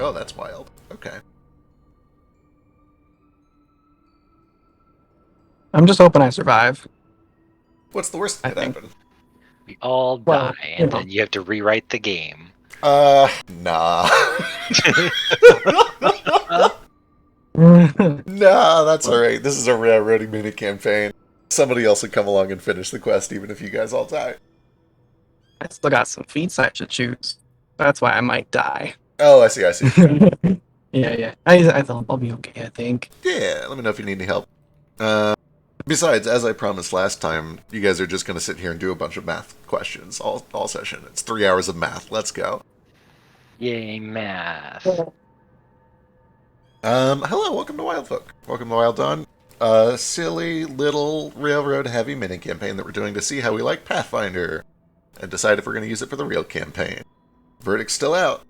Oh, that's wild. Okay. I'm just hoping I survive. What's the worst I that could think. happen? We all Well, die, you and know. then you have to rewrite the game. Nah. I Nah, that's alright. This is a railroading mini campaign. Somebody else would come along and finish the quest even if you guys all die. still got some feats I should choose. That's why I might die. Oh, I see. Okay. Yeah. I thought I'll be okay, I think. Yeah, let me know if you need any help. Uh, Besides, as I promised last time, you guys are just going to sit here and do a bunch of math questions all session. It's 3 hours of math. Let's go. Yay, math. Hello, welcome to Wildfolk. Welcome to Wild Dawn. Silly little railroad heavy mini campaign that we're doing to see how we like Pathfinder and decide if we're going to use it for the real campaign. Verdict's still out.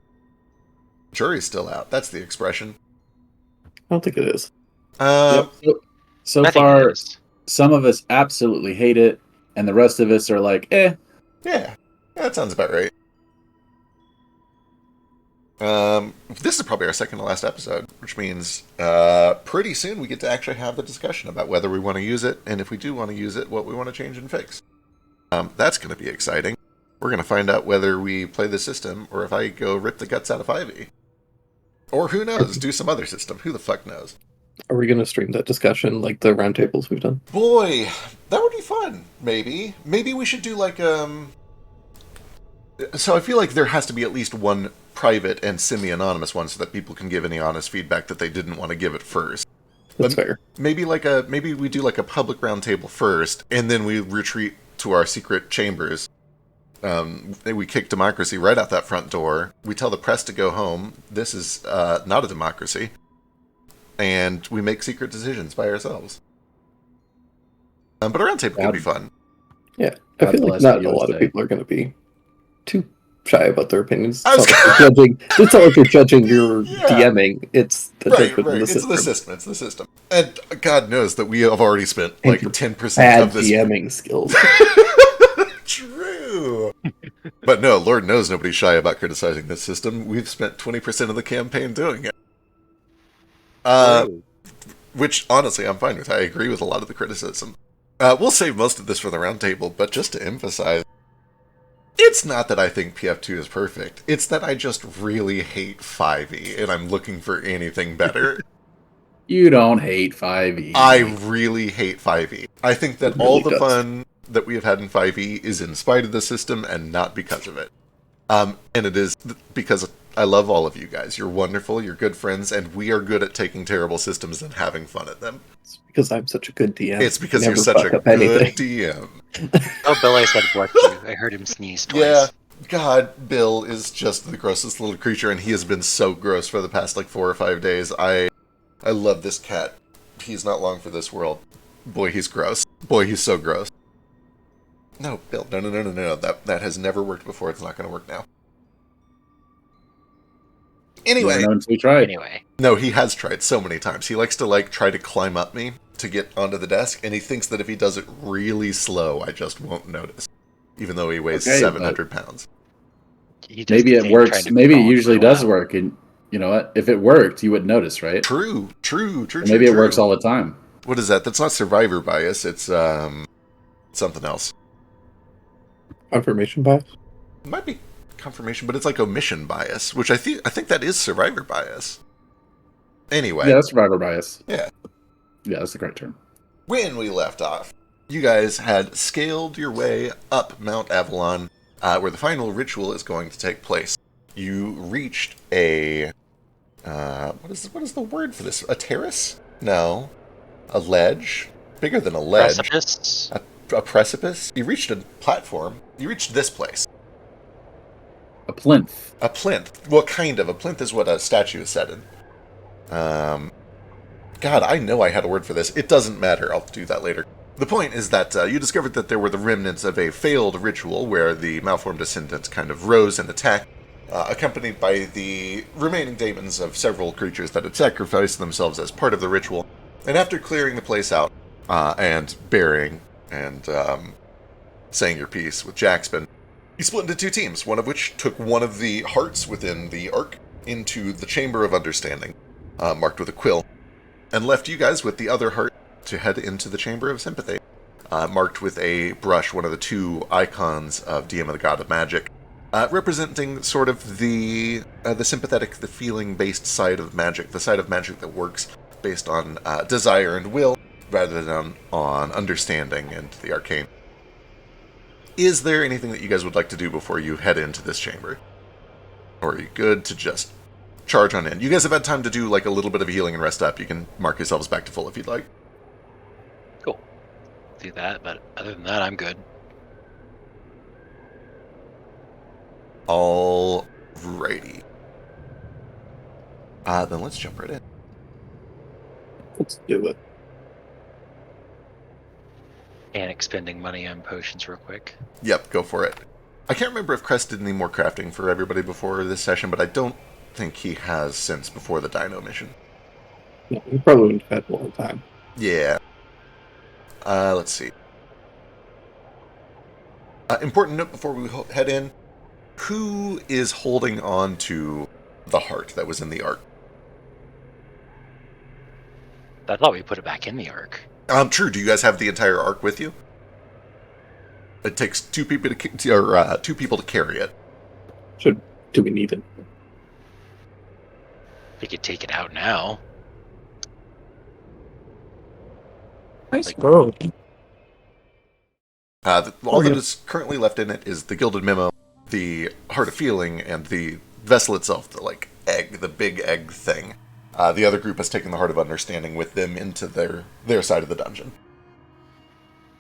Jury's still out. That's the expression. I don't think it is. Um, So I think it far, is. some of us absolutely hate it, and the rest of us are like, yeah, that sounds about right. This is probably our second to last episode, which means pretty soon we get to actually have the discussion about whether we want to use it, and if we do want to use it, what we want to change and fix. That's going to be exciting. We're going to find out whether we play the system, or if I go rip the guts out of Ivy. Or who knows, do some other system. Who the fuck knows? Are we going to stream that discussion like the roundtables we've done? Boy, that would be fun. Maybe we should do like So I feel like there has to be at least one private and semi-anonymous one, so that people can give any honest feedback that they didn't want to give at first. That's fair. Maybe we do like a public roundtable first, and then we retreat to our secret chambers. We kick democracy right out that front door. We tell the press to go home. This is not a democracy. And we make secret decisions by ourselves. But a roundtable could be fun. Yeah, I feel like not a lot of people are going to be too shy about their opinions. It's not like you're judging your DMing. It's the judgment of the system. It's the system. And God knows that we have already spent like 10% bad of this DMing skills. True. But no, Lord knows nobody's shy about criticizing this system. We've spent 20% of the campaign doing it. Which, honestly, I'm fine with. I agree with a lot of the criticism. We'll save most of this for the roundtable, but just to emphasize, it's not that I think PF2 is perfect. It's that I just really hate 5e, and I'm looking for anything better. You don't hate 5e. I really hate 5e. I think that all the fun that we have had in 5e is in spite of the system and not because of it. And it is because I love all of you guys. You're wonderful, you're good friends, and we are good at taking terrible systems and having fun at them. It's because I'm such a good DM. It's because you're such a good DM. Oh, Bill, I said bless you. I heard him sneeze twice. Yeah, God, Bill is just the grossest little creature, and he has been so gross for the past, 4 or 5 days. I love this cat. He's not long for this world. Boy, he's gross. Boy, he's so gross. No, Bill, no. That has never worked before. It's not going to work now. Anyway. Anyway. No, he has tried so many times. He likes to, try to climb up me to get onto the desk, and he thinks that if he does it really slow, I just won't notice. Even though he weighs 700 pounds. Maybe it works. Maybe it usually does work, and you know what? If it worked, you would notice, right? True. Maybe it works all the time. What is that? That's not survivor bias. It's something else. Confirmation bias? It might be confirmation, but it's like omission bias, which I think that is survivor bias. Anyway. Yeah, that's survivor bias. Yeah. Yeah, that's the correct term. When we left off, you guys had scaled your way up Mount Avalon, where the final ritual is going to take place. You reached a what is the word for this? A terrace? No. A ledge? Bigger than a ledge. Precipice? A precipice? You reached a platform. You reached this place. A plinth. A plinth. Well, kind of. A plinth is what a statue is set in. God, I know I had a word for this. It doesn't matter. I'll do that later. The point is that you discovered that there were the remnants of a failed ritual where the malformed descendants kind of rose and attacked, accompanied by the remaining daemons of several creatures that had sacrificed themselves as part of the ritual. And after clearing the place out, and burying, and saying your piece with Jackspin, you split into 2 teams, one of which took one of the hearts within the arc, into the Chamber of Understanding, marked with a quill, and left you guys with the other heart to head into the Chamber of Sympathy, marked with a brush, one of the two icons of DM of the God of Magic, representing sort of the sympathetic, the feeling-based side of magic, the side of magic that works based on desire and will, rather than on understanding and the arcane. Is there anything that you guys would like to do before you head into this chamber? Or are you good to just charge on in? You guys have had time to do like a little bit of healing and rest up. You can mark yourselves back to full if you'd like. Cool. Do that, but other than that, I'm good. Alrighty. Then let's jump right in. Let's do it. And expending money on potions real quick. Yep, go for it. I can't remember if Crest did any more crafting for everybody before this session, but I don't think he has since before the Dino mission. No, he probably wouldn't have had a long time. Yeah. Let's see. Important note before we head in. Who is holding on to the heart that was in the Ark? I thought we put it back in the Ark. True. Do you guys have the entire Ark with you? It takes two people to carry it. Do we need it? We could take it out now. Nice road. All that is currently left in it is the Gilded Memo, the Heart of Feeling, and the vessel itself, the big egg thing. The other group has taken the Heart of Understanding with them into their side of the dungeon.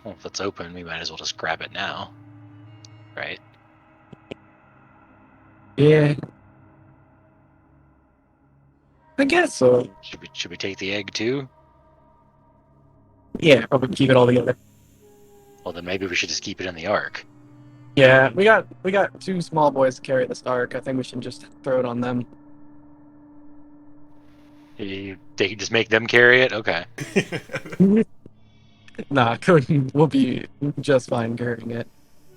Well, if it's open, we might as well just grab it now. Right? Yeah. I guess so. Should we take the egg too? Yeah, probably keep it all together. Well, then maybe we should just keep it in the Ark. Yeah, we got two small boys to carry this Ark. I think we should just throw it on them. They can just make them carry it? Okay. Nah, we'll be just fine carrying it.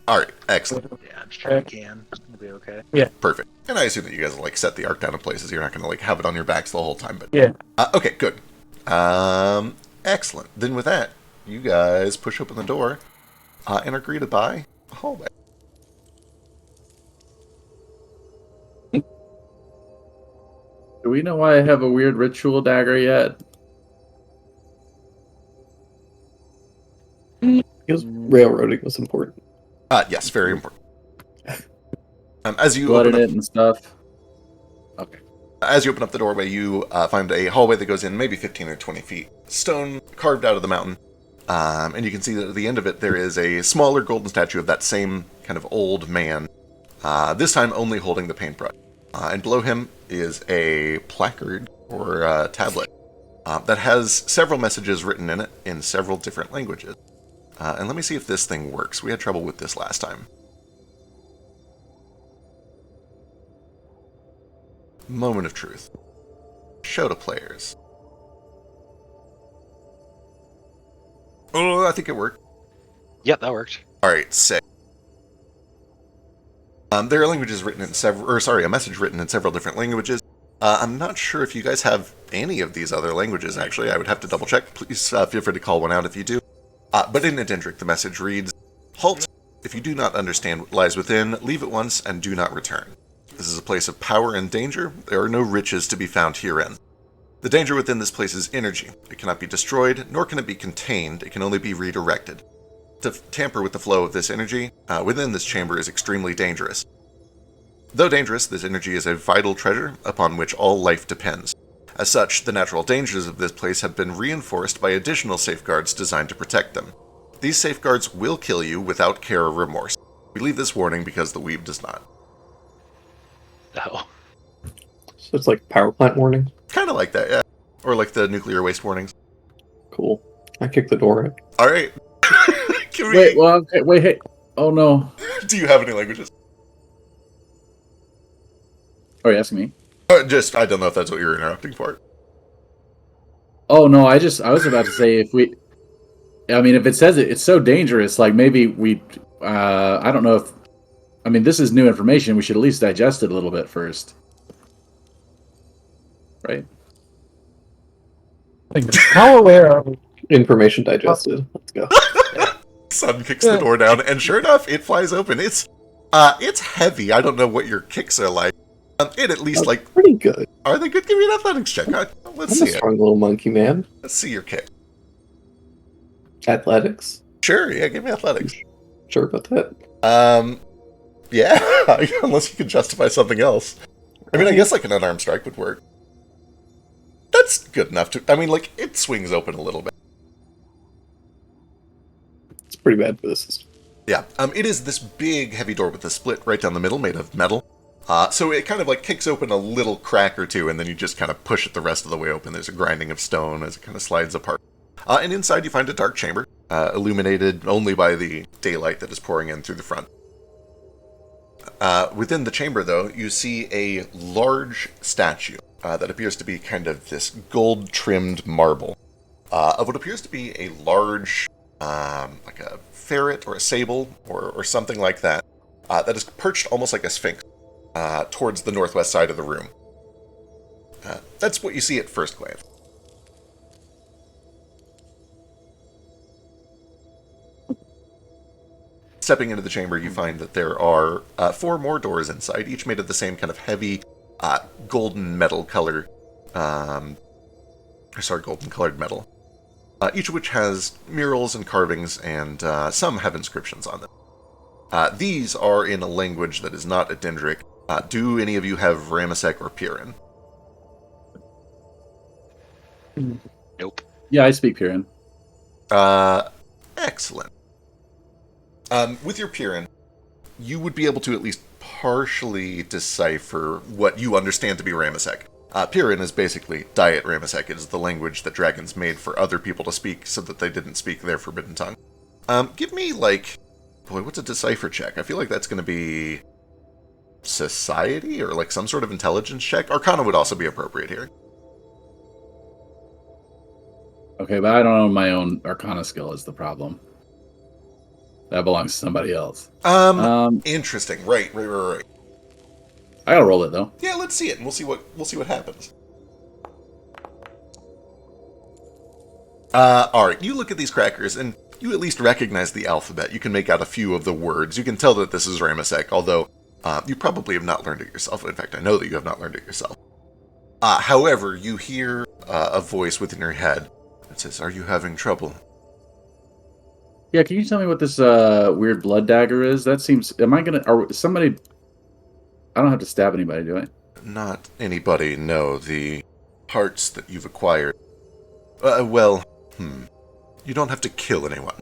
Alright, excellent. Yeah, I'm sure we can. It'll be okay. Yeah. Perfect. And I assume that you guys will set the Ark down in places. You're not going to have it on your backs the whole time. But yeah. Okay, good. Excellent. Then with that, you guys push open the door and are greeted by a hallway. Do we know why I have a weird ritual dagger yet? Because railroading was important. Yes, very important. As you Blood open in up, it and stuff. Okay. As you open up the doorway, you find a hallway that goes in maybe 15 or 20 feet. Stone carved out of the mountain. And you can see that at the end of it, there is a smaller golden statue of that same kind of old man. This time only holding the paintbrush. And below him is a placard or a tablet that has several messages written in it in several different languages. And let me see if this thing works. We had trouble with this last time. Moment of truth. Show to players. Oh, I think it worked. Yep, that worked. Alright, sick. There are languages written in a message written in several different languages. I'm not sure if you guys have any of these other languages, actually. I would have to double check. Please feel free to call one out if you do. But in Edendric, the message reads, "Halt! If you do not understand what lies within, leave at once and do not return. This is a place of power and danger. There are no riches to be found herein. The danger within this place is energy. It cannot be destroyed, nor can it be contained. It can only be redirected. To tamper with the flow of this energy within this chamber is extremely dangerous. Though dangerous, this energy is a vital treasure upon which all life depends. As such, the natural dangers of this place have been reinforced by additional safeguards designed to protect them. These safeguards will kill you without care or remorse. We leave this warning because the weeb does not." Oh. So it's like power plant warning? Kind of like that, yeah. Or like the nuclear waste warnings. Cool. I kicked the door in. Alright. Wait, hey. Oh no. Do you have any languages? Oh, you asking me? I don't know if that's what you were interrupting for. Oh no, I was about to say if it says it's so dangerous, like maybe I don't know if, this is new information, we should at least digest it a little bit first. right? How aware are we? Information digested. Let's go. Sun kicks the door down, and sure enough, it flies open. It's heavy. I don't know what your kicks are like. It at least like pretty good. Are they good? Give me an athletics check. Let's see I'm a strong little monkey man. Let's see your kick. Athletics. Sure. Yeah. Give me athletics. Sure about that. Yeah. Unless you can justify something else. I mean, I guess like an unarmed strike would work. That's good enough to. I mean, like it swings open a little bit. It's pretty bad for this. Yeah. It is this big, heavy door with a split right down the middle, made of metal. So it kind of like kicks open a little crack or two, and then you just kind of push it the rest of the way open. There's a grinding of stone as it kind of slides apart. And inside you find a dark chamber, illuminated only by the daylight that is pouring in through the front. Within the chamber, though, you see a large statue that appears to be kind of this gold-trimmed marble of what appears to be a large, like a ferret or a sable or something like that, that is perched almost like a sphinx. Towards the northwest side of the room. That's what you see at first glance. Stepping into the chamber, you find that there are 4 more doors inside, each made of the same kind of heavy, golden metal color. Golden colored metal. Each of which has murals and carvings, and some have inscriptions on them. These are in a language that is not Adendric. Do any of you have Ramasek or Piran? Nope. Yeah, I speak Piran. Excellent. With your Piran, you would be able to at least partially decipher what you understand to be Ramasek. Piran is basically Diet Ramasek. It is the language that dragons made for other people to speak so that they didn't speak their forbidden tongue. Give me, like... Boy, what's a decipher check? I feel like that's going to be... society? Or, like, some sort of intelligence check? Arcana would also be appropriate here. Okay, but I don't know my own Arcana skill is the problem. That belongs to somebody else. Interesting. Right. I gotta roll it, though. Yeah, let's see it, and we'll see what happens. Alright, you look at these crackers, and you at least recognize the alphabet. You can make out a few of the words. You can tell that this is Ramasek, although you probably have not learned it yourself. In fact, I know that you have not learned it yourself. However, you hear a voice within your head that says, "Are you having trouble?" Yeah, can you tell me what this weird blood dagger is? That seems... somebody... I don't have to stab anybody, do I? Not anybody, no. The hearts that you've acquired. You don't have to kill anyone.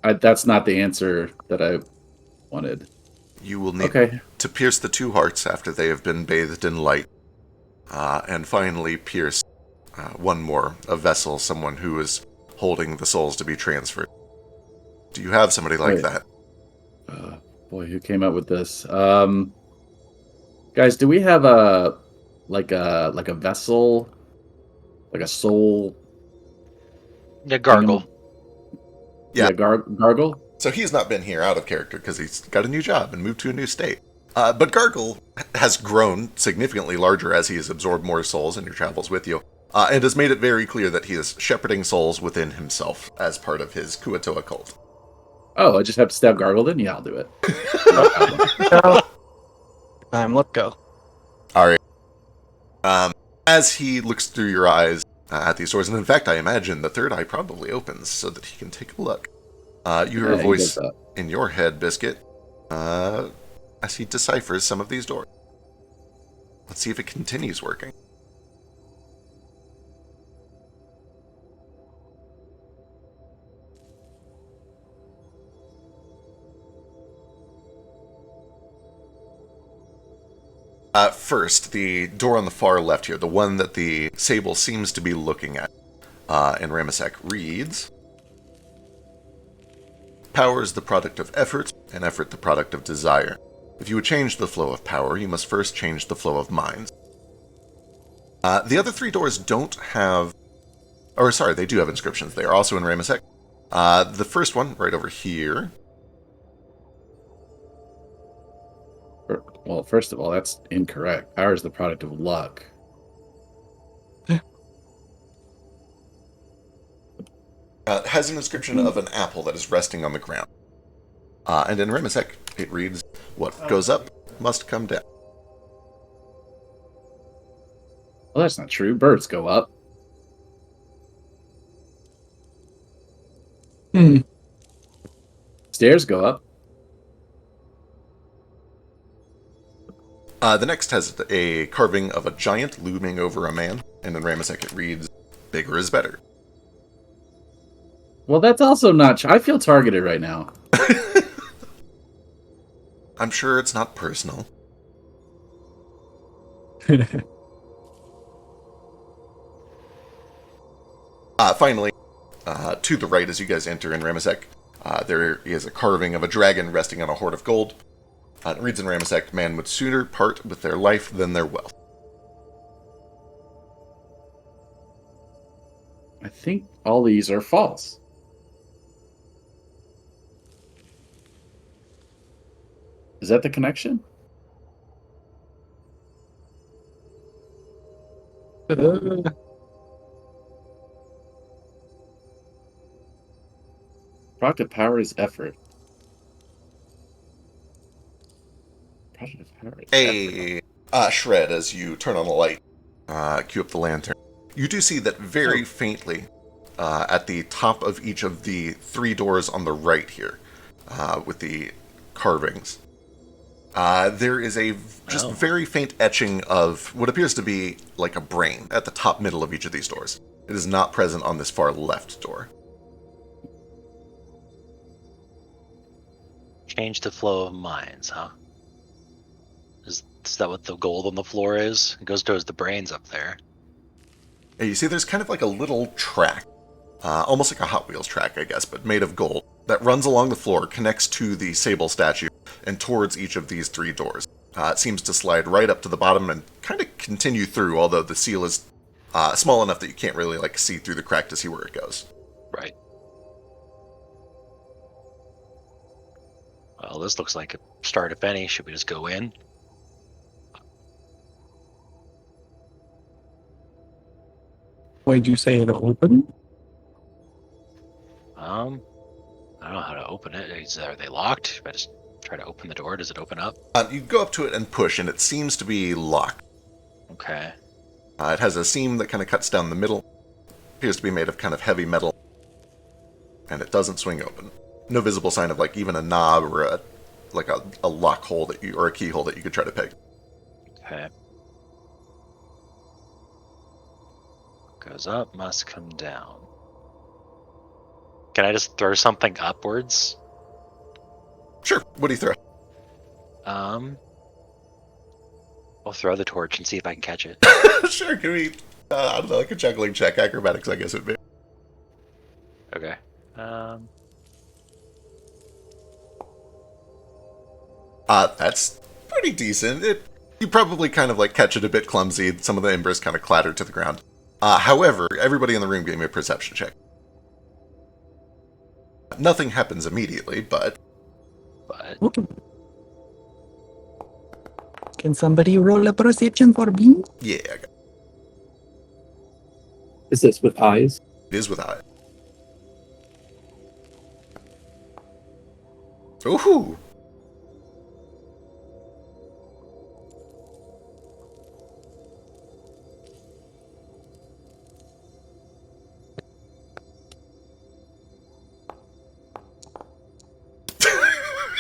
That's not the answer that I wanted. You will need to pierce the 2 hearts after they have been bathed in light. And finally pierce one more, a vessel, someone who is holding the souls to be transferred. Do you have somebody like that? Boy, who came up with this? Guys, do we have a vessel, like a soul? The gargle. Yeah, gargle. So he's not been here out of character because he's got a new job and moved to a new state. But Gargle has grown significantly larger as he has absorbed more souls in your travels with you, and has made it very clear that he is shepherding souls within himself as part of his Kuatoa cult. Oh, I just have to stab Gargle then? Yeah, I'll do it. Let's go. Alright. As he looks through your eyes at these doors, and in fact I imagine the third eye probably opens so that he can take a look. You hear a voice in your head, Biscuit, as he deciphers some of these doors. Let's see if it continues working. First, the door on the far left here, the one that the Sable seems to be looking at, and Ramasek reads, "Power is the product of effort, and effort the product of desire. If you would change the flow of power, you must first change the flow of minds." The other 3 doors don't have... they do have inscriptions. They are also in Ramasek. The first one, right over here, Well, first of all, that's incorrect. Power is the product of luck. Has an inscription of an apple that is resting on the ground. And in Remisek, it reads, "What goes up must come down." Well, that's not true. Birds go up. Stairs go up. The next has a carving of a giant looming over a man, and in Remisek it reads, "Bigger is better." Well, that's also not true. I feel targeted right now. I'm sure it's not personal. Finally, to the right as you guys enter in Remisek, there is a carving of a dragon resting on a hoard of gold. It reads in Remisek, "Man would sooner part with their life than their wealth." I think all these are false. Is that the connection? Product of power is effort. Product of power is effort. Shred, as you turn on the light, cue up the lantern. You do see that very faintly, at the top of each of the 3 doors on the right here, with the carvings, there is a just very faint etching of what appears to be like a brain at the top middle of each of these doors. It is not present on this far left door. Change the flow of minds, huh? Is that what the gold on the floor is? It goes towards the brains up there. Yeah, you see there's kind of like a little track, almost like a Hot Wheels track, I guess, but made of gold, that runs along the floor, connects to the sable statue, and towards each of these 3 doors. It seems to slide right up to the bottom and kind of continue through, although the seal is small enough that you can't really see through the crack to see where it goes. Right. Well, this looks like a start, if any. Should we just go in? Why'd you say it open? I don't know how to open it. Are they locked? Should I just try to open the door? Does it open up? You go up to it and push, and it seems to be locked. Okay. It has a seam that kind of cuts down the middle. Appears to be made of kind of heavy metal. And it doesn't swing open. No visible sign of even a knob or a lock hole or a keyhole that you could try to pick. Okay. Goes up, must come down. Can I just throw something upwards? Sure. What do you throw? I'll throw the torch and see if I can catch it. Sure. Give me, I don't know, like a juggling check, acrobatics, I guess it'd be. Okay. That's pretty decent. You probably kind of catch it a bit clumsy. Some of the embers kind of clatter to the ground. However, everybody in the room gave me a perception check. Nothing happens immediately, but... Okay. Can somebody roll a perception for me? Yeah, I got it. Is this with eyes? It is with eyes. Ooh!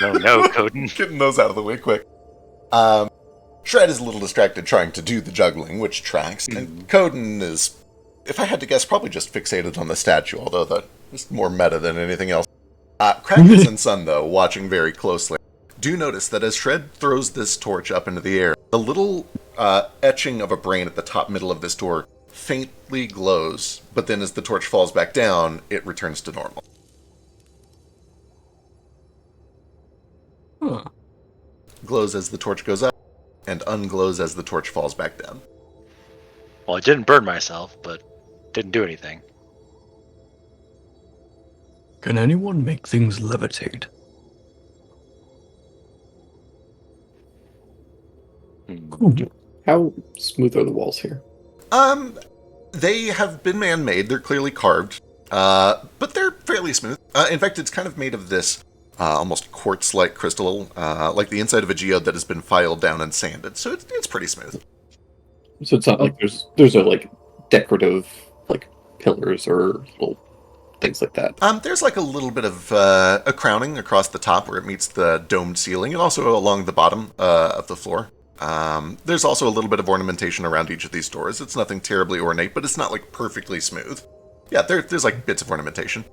No, Coden. Getting those out of the way quick. Shred is a little distracted trying to do the juggling, which tracks, and Coden is, if I had to guess, probably just fixated on the statue, although that's more meta than anything else. Crackers and Sun, though, watching very closely, do notice that as Shred throws this torch up into the air, the little etching of a brain at the top middle of this door faintly glows, but then as the torch falls back down, it returns to normal. Huh. Glows as the torch goes up, and unglows as the torch falls back down. Well, I didn't burn myself, but didn't do anything. Can anyone make things levitate? How smooth are the walls here? They have been man-made. They're clearly carved, but they're fairly smooth. In fact, it's kind of made of this almost quartz-like crystal, like the inside of a geode that has been filed down and sanded. So it's pretty smooth. So it's not like there's a like decorative like pillars or little things like that. There's like a little bit of a crowning across the top where it meets the domed ceiling, and also along the bottom of the floor. There's also a little bit of ornamentation around each of these doors. It's nothing terribly ornate, but it's not like perfectly smooth. Yeah, there's like bits of ornamentation.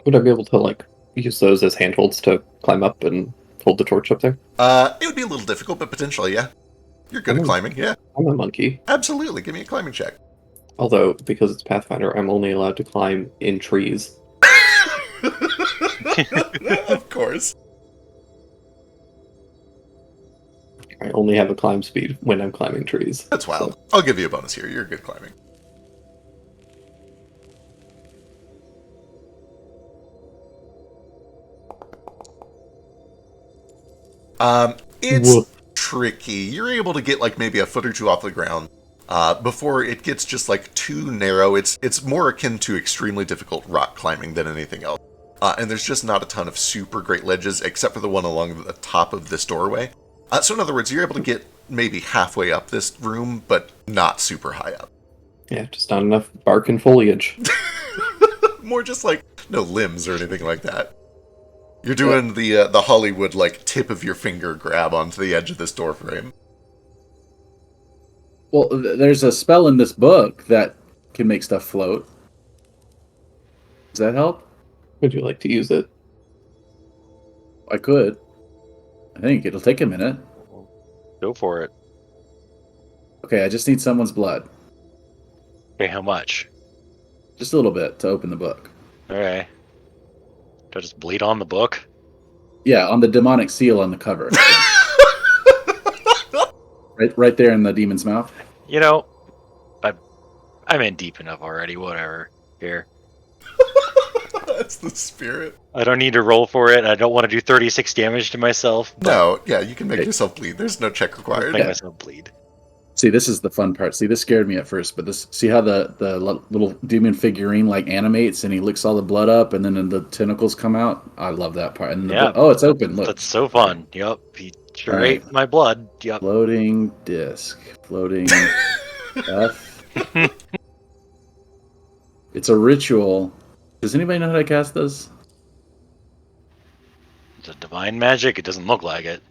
Would I be able to like use those as handholds to climb up and hold the torch up there? It would be a little difficult, but potentially, yeah. You're good at climbing, yeah. I'm a monkey. Absolutely, give me a climbing check. Although, because it's Pathfinder, I'm only allowed to climb in trees. Of course. I only have a climb speed when I'm climbing trees. That's wild. So. I'll give you a bonus here. You're good climbing. It's tricky. You're able to get like maybe a foot or two off the ground before it gets just like too narrow. It's more akin to extremely difficult rock climbing than anything else. And there's just not a ton of super great ledges except for the one along the top of this doorway. So in other words, you're able to get maybe halfway up this room, but not super high up. Yeah, just not enough bark and foliage. More just like no limbs or anything like that. You're doing the Hollywood like tip of your finger grab onto the edge of this door frame. Well, there's a spell in this book that can make stuff float. Does that help? Would you like to use it? I could. I think it'll take a minute. Go for it. Okay, I just need someone's blood. Okay, how much? Just a little bit to open the book. Okay. Do I just bleed on the book? Yeah, on the demonic seal on the cover. right there in the demon's mouth. You know, I'm in deep enough already. Whatever. Here. That's the spirit. I don't need to roll for it. I don't want to do 36 damage to myself. No, yeah, you can make yourself bleed. There's no check required. Make myself bleed. See, this is the fun part. See, this scared me at first, but see how the little demon figurine like animates and he licks all the blood up and then the tentacles come out? I love that part. And it's open. Look. That's so fun. Yep. He sure ate my blood. Yep. Floating disc. Floating F. It's a ritual. Does anybody know how to cast this? It's a divine magic. It doesn't look like it.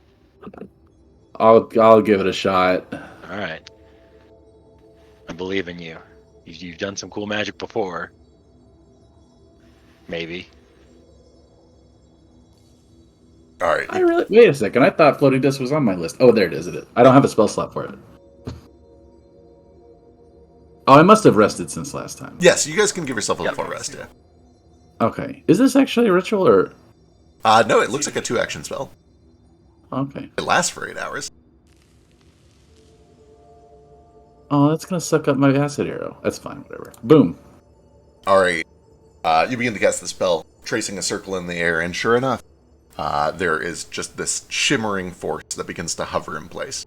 I'll give it a shot. All right. I believe in you. You've done some cool magic before. Maybe. All right. Wait a second. I thought floating disc was on my list. Oh, there it is. I don't have a spell slot for it. Oh, I must have rested since last time. Yes, you guys can give yourself a full rest, yeah. Okay. Is this actually a ritual or? No, it looks like a 2-action spell. Okay. It lasts for 8 hours. Oh, that's going to suck up my acid arrow. That's fine, whatever. Boom. All right. You begin to cast the spell, tracing a circle in the air, and sure enough, there is just this shimmering force that begins to hover in place.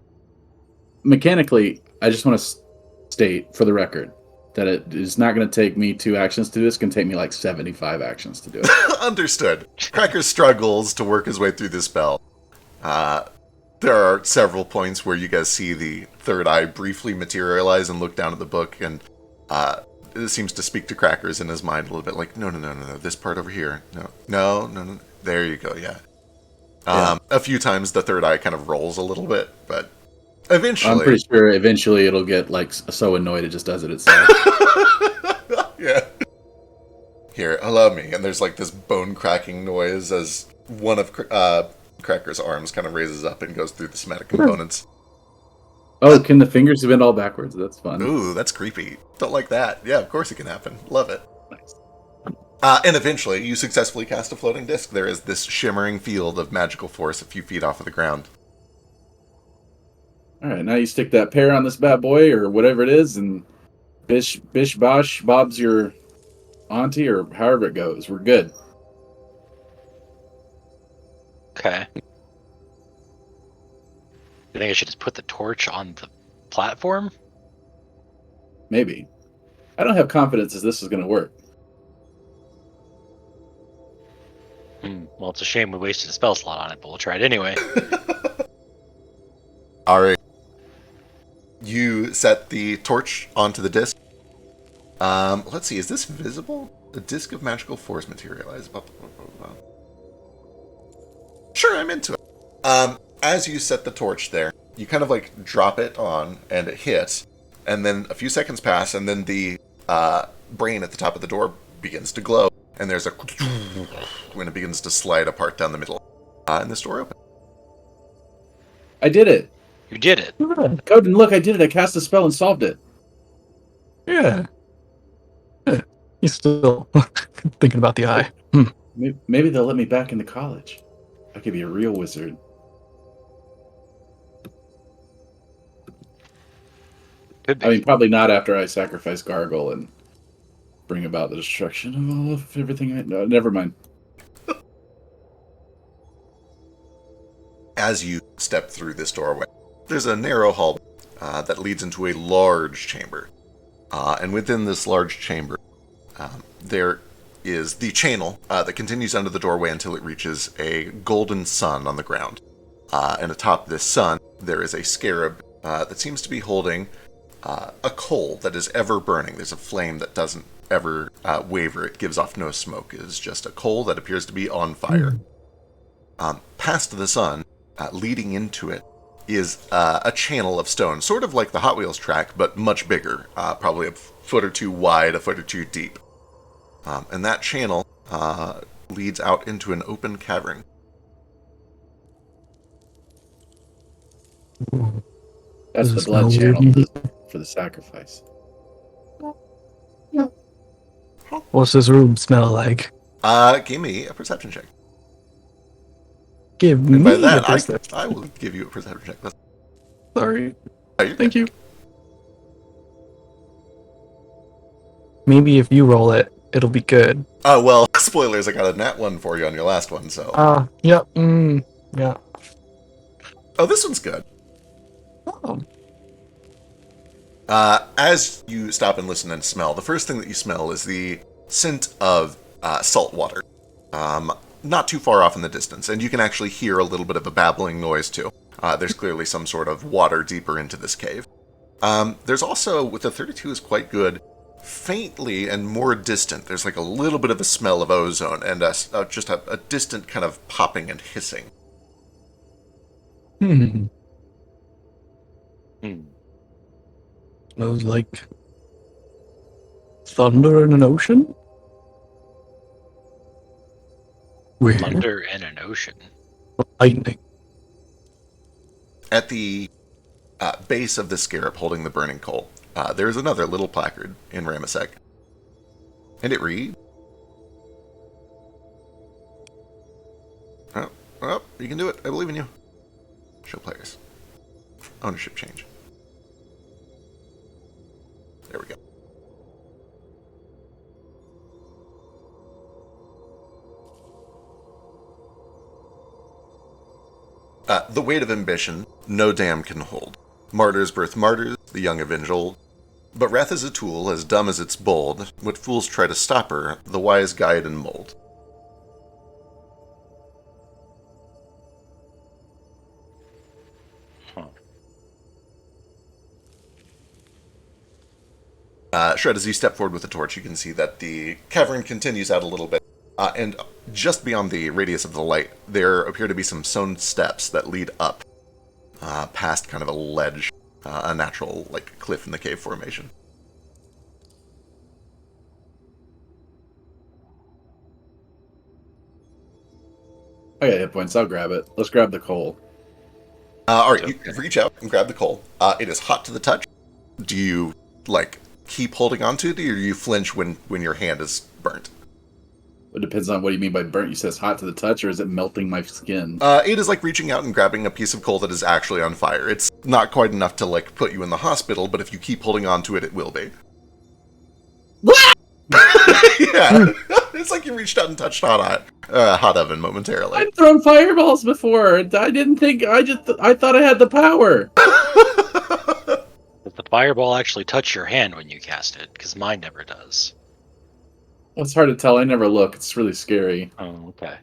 Mechanically, I just want to state, for the record, that it is not going to take me 2 actions to do this. It's going to take me like 75 actions to do it. Understood. Cracker struggles to work his way through this spell. There are several points where you guys see the third eye briefly materialize and look down at the book, and it seems to speak to Crackers in his mind a little bit, like, no, this part over here. No. There you go, yeah. A few times the third eye kind of rolls a little bit, but eventually... I'm pretty sure eventually it'll get like so annoyed it just does it itself. Yeah. Here, allow me. And there's like this bone-cracking noise as one of Cracker's arms kind of raises up and goes through the somatic components. Oh, can the fingers bend all backwards? That's fun. Ooh, that's creepy. Don't like that. Yeah, of course it can happen. Love it. Nice. And eventually, you successfully cast a floating disc. There is this shimmering field of magical force a few feet off of the ground. All right, now you stick that pear on this bad boy or whatever it is, and bish bosh, Bob's your auntie, or however it goes. We're good. Okay. You think I should just put the torch on the platform? Maybe. I don't have confidence that this is going to work. Well, it's a shame we wasted a spell slot on it, but we'll try it anyway. All right. You set the torch onto the disc. Let's see. Is this visible? A disc of magical force materialized. Sure, I'm into it. As you set the torch there, you kind of like drop it on, and it hits, and then a few seconds pass, and then the brain at the top of the door begins to glow, and there's a when it begins to slide apart down the middle, and this door opens. I did it. You did it. Coden, look, I did it. I cast a spell and solved it. Yeah. He's still thinking about the eye. Maybe they'll let me back into college. I could be a real wizard. Could be. I mean, probably not after I sacrifice Gargle and bring about the destruction of all of everything. No, never mind. As you step through this doorway, there's a narrow hall that leads into a large chamber. And within this large chamber, there is the channel that continues under the doorway until it reaches a golden sun on the ground. And atop this sun, there is a scarab that seems to be holding a coal that is ever burning. There's a flame that doesn't ever waver. It gives off no smoke. It is just a coal that appears to be on fire. Past the sun, leading into it, is a channel of stone, sort of like the Hot Wheels track, but much bigger, probably a foot or two wide, a foot or two deep. And that channel leads out into an open cavern. That's the blood channel for the sacrifice. What's this room smell like? Give me a perception check. Give And by me that, a perception. I will give you a perception check. Sorry. Oh, you're Thank you. Maybe if you roll it, it'll be good. Oh, well, spoilers, I got a nat 1 for you on your last one, so... Yep. Yeah. Oh, this one's good. Oh. As you stop and listen and smell, the first thing that you smell is the scent of salt water. Not too far off in the distance, and you can actually hear a little bit of a babbling noise, too. There's clearly some sort of water deeper into this cave. There's also, with the 32 is quite good, faintly and more distant, there's like a little bit of a smell of ozone, and just a distant kind of popping and hissing. Smells like thunder in an ocean? Weird. Thunder in an ocean. Lightning. At the base of the scarab holding the burning coal, there is another little placard in Ramasek. And it reads... Oh, you can do it. I believe in you. Show players. Ownership change. There we go. The weight of ambition no dam can hold. Martyrs birth martyrs, the young avenge old. But wrath is a tool, as dumb as it's bold. What fools try to stop her, the wise guide and mold. Shred, as you step forward with the torch, you can see that the cavern continues out a little bit. And just beyond the radius of the light, there appear to be some stone steps that lead up past kind of a ledge, a natural like cliff in the cave formation. I got hit points. I'll grab it. Let's grab the coal. All right, you reach out and grab the coal. It is hot to the touch. Do you like keep holding on to it, or do you flinch when your hand is burnt? It depends on what you mean by burnt. You say it's hot to the touch, or is it melting my skin? It is like reaching out and grabbing a piece of coal that is actually on fire. It's not quite enough to like put you in the hospital, but if you keep holding on to it, it will be. Yeah, It's like you reached out and touched hot oven momentarily. I've thrown fireballs before. I didn't think. I thought I had the power. Does the fireball actually touch your hand when you cast it? Because mine never does. Well, it's hard to tell. I never look. It's really scary. Oh, okay.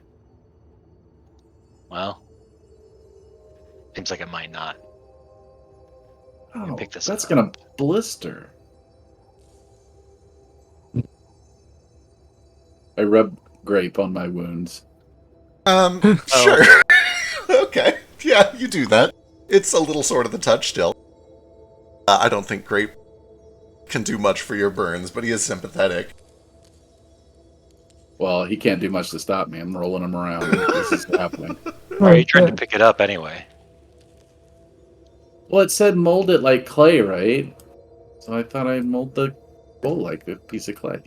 Well, seems like it might not. Oh, Pick this that's up. gonna blister. I rub grape on my wounds. Sure. Okay. Yeah, you do that. It's a little sort of the touch still. I don't think Grape can do much for your burns, but he is sympathetic. Well, he can't do much to stop me. I'm rolling him around. This is happening. Why are you trying to pick it up anyway? Well, it said mold it like clay, right? So I thought I'd mold the bowl like a piece of clay.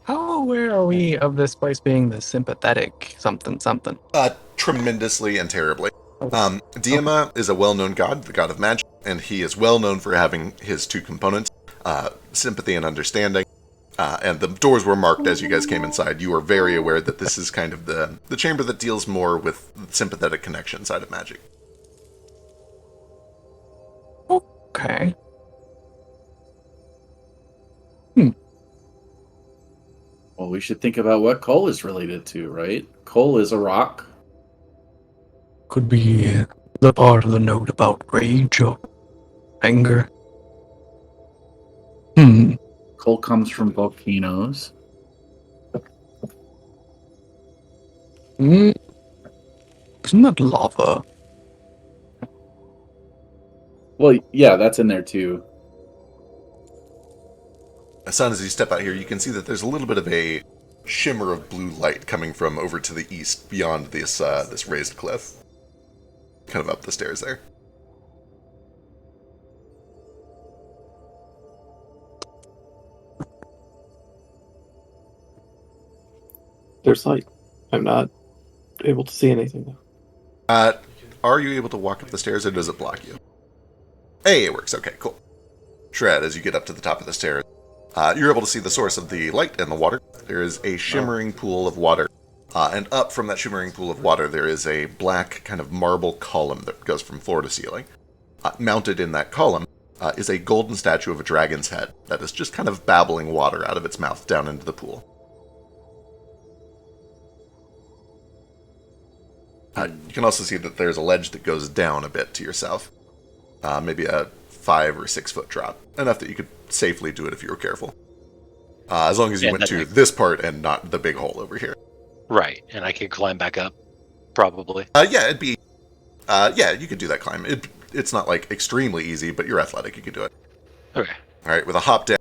How aware are we of this place being the sympathetic something? Tremendously and terribly. Diema is a well-known god, the god of magic, and he is well known for having his two components, sympathy and understanding. And the doors were marked as you guys came inside. You are very aware that this is kind of the chamber that deals more with the sympathetic connection side of magic. Okay. Well, we should think about what coal is related to, right? Coal is a rock. Could be the part of the note about rage or anger. Coal comes from volcanoes. Isn't that lava? Well, yeah, that's in there too. Son, as you step out here, you can see that there's a little bit of a shimmer of blue light coming from over to the east beyond this this raised cliff. Kind of up the stairs there. There's light. I'm not able to see anything. Are you able to walk up the stairs, or does it block you? Hey, it works. Okay, cool. Shred, as you get up to the top of the stairs, you're able to see the source of the light and the water. There is a shimmering pool of water, and up from that shimmering pool of water, there is a black kind of marble column that goes from floor to ceiling. Mounted in that column is a golden statue of a dragon's head that is just kind of babbling water out of its mouth down into the pool. You can also see that there's a ledge that goes down a bit to your south. Maybe a 5 or 6 foot drop. Enough that you could safely do it if you were careful. As long as you went to this part and not the big hole over here. Right, and I could climb back up, probably. Yeah, it'd be... yeah, you could do that climb. It's not, like, extremely easy, but you're athletic. You could do it. Okay. Alright, with a hop down,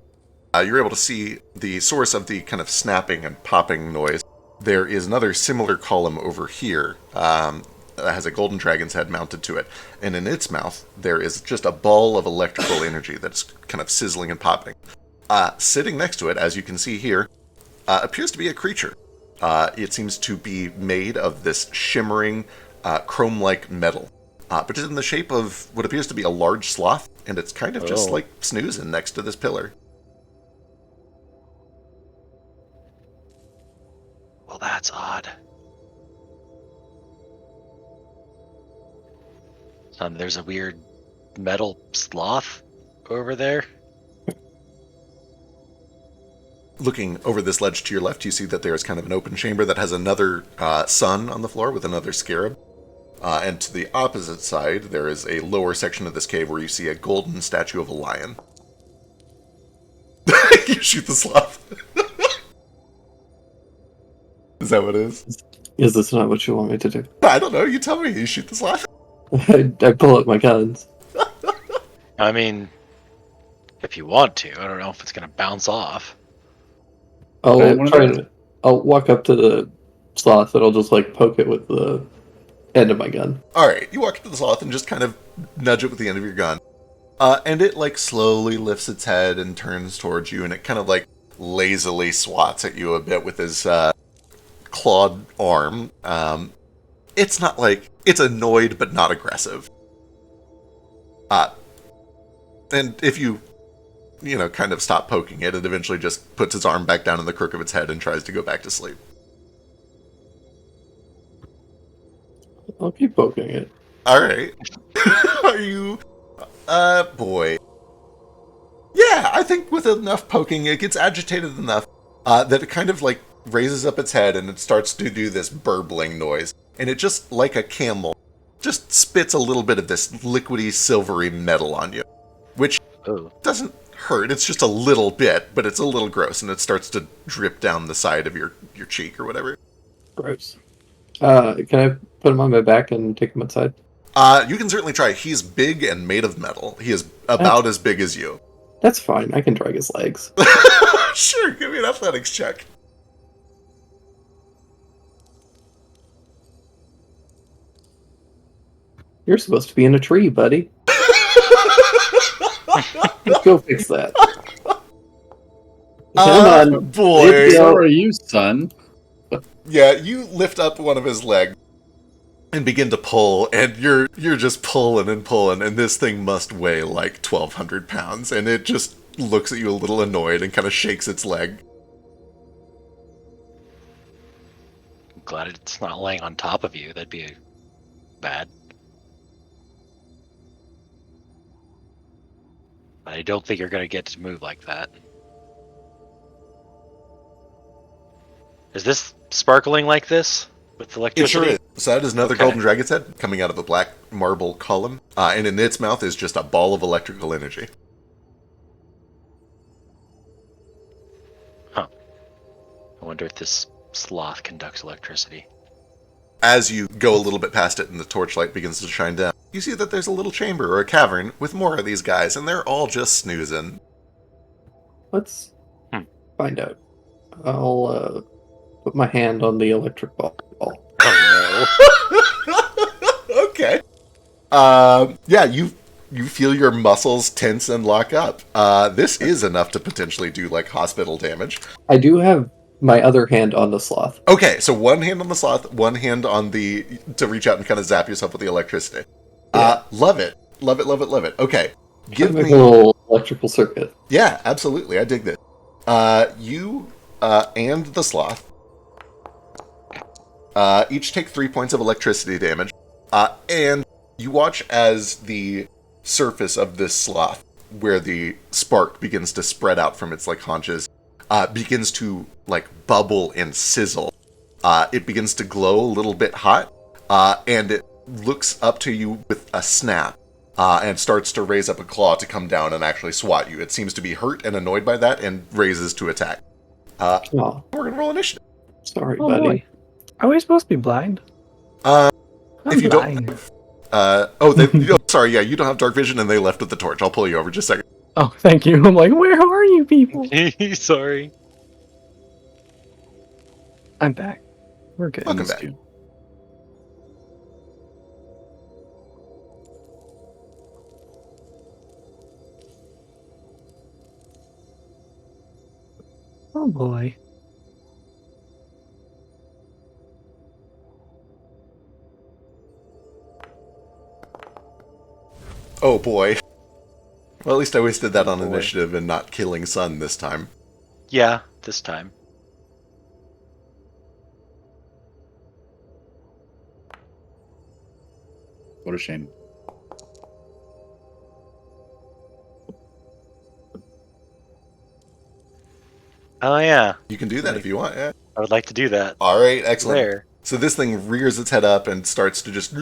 you're able to see the source of the kind of snapping and popping noise. There is another similar column over here that has a golden dragon's head mounted to it. And in its mouth, there is just a ball of electrical energy that's kind of sizzling and popping. Sitting next to it, as you can see here, appears to be a creature. It seems to be made of this shimmering, chrome-like metal. But it's in the shape of what appears to be a large sloth, and it's kind of just like snoozing next to this pillar. Well, that's odd. There's a weird metal sloth over there. Looking over this ledge to your left, you see that there is kind of an open chamber that has another sun on the floor with another scarab. And to the opposite side, there is a lower section of this cave where you see a golden statue of a lion. You shoot the sloth. Is that what it is? Is this not what you want me to do? I don't know. You tell me. You shoot the sloth. I pull out my guns. I mean, if you want to. I don't know if it's going to bounce off. I'll walk up to the sloth and I'll just like poke it with the end of my gun. Alright, you walk up to the sloth and just kind of nudge it with the end of your gun. And it like slowly lifts its head and turns towards you, and it kind of like lazily swats at you a bit with his clawed arm. It's not like... It's annoyed, but not aggressive. And if you kind of stop poking it. It eventually just puts its arm back down in the crook of its head and tries to go back to sleep. I'll keep poking it. All right. Are you... boy. Yeah, I think with enough poking, it gets agitated enough that it kind of, like, raises up its head and it starts to do this burbling noise. And it just, like a camel, just spits a little bit of this liquidy, silvery metal on you. Which doesn't hurt, it's just a little bit, but it's a little gross, and it starts to drip down the side of your cheek or whatever. Gross. Can I put him on my back and take him outside? You can certainly try. He's big and made of metal. He is about as big as you. That's fine. I can drag his legs. Sure, give me an athletics check. You're supposed to be in a tree, buddy. Let's go fix that. Come on, boy. So are you, son? Yeah, you lift up one of his legs and begin to pull, and you're just pulling and pulling, and this thing must weigh like 1,200 pounds, and it just looks at you a little annoyed and kind of shakes its leg. I'm glad it's not laying on top of you. That'd be bad. I don't think you're going to get to move like that. Is this sparkling like this with electricity? It sure is. So that is another golden dragon's head coming out of a black marble column, and in its mouth is just a ball of electrical energy. Huh. I wonder if this sloth conducts electricity. As you go a little bit past it and the torchlight begins to shine down, you see that there's a little chamber or a cavern with more of these guys, and they're all just snoozing. Let's find out. I'll put my hand on the electric ball. Oh no. Okay. Yeah, you feel your muscles tense and lock up. This is enough to potentially do like hospital damage. I do have my other hand on the sloth. Okay, so one hand on the sloth, one hand on to reach out and kind of zap yourself with the electricity. Yeah. Love it. Love it, love it, love it. Okay. Give me a little electrical circuit. Yeah, absolutely. I dig this. You and the sloth each take 3 points of electricity damage. And you watch as the surface of this sloth, where the spark begins to spread out from its like haunches, begins to like bubble and sizzle. It begins to glow a little bit hot, and it looks up to you with a snap, and starts to raise up a claw to come down and actually swat you. It seems to be hurt and annoyed by that and raises to attack. We're going to roll initiative. Sorry, buddy. Boy. Are we supposed to be blind? If you don't... sorry, yeah, you don't have dark vision and they left with the torch. I'll pull you over just a second. Oh, thank you. I'm like, where are you people? Sorry. I'm back. We're good. Welcome back. Oh boy. Oh boy. Well, at least I wasted that on initiative and not killing Sun this time. Yeah, this time. What a shame. Oh yeah. You can do that if you want, yeah. I would like to do that. Alright, excellent. There. So this thing rears its head up and starts to just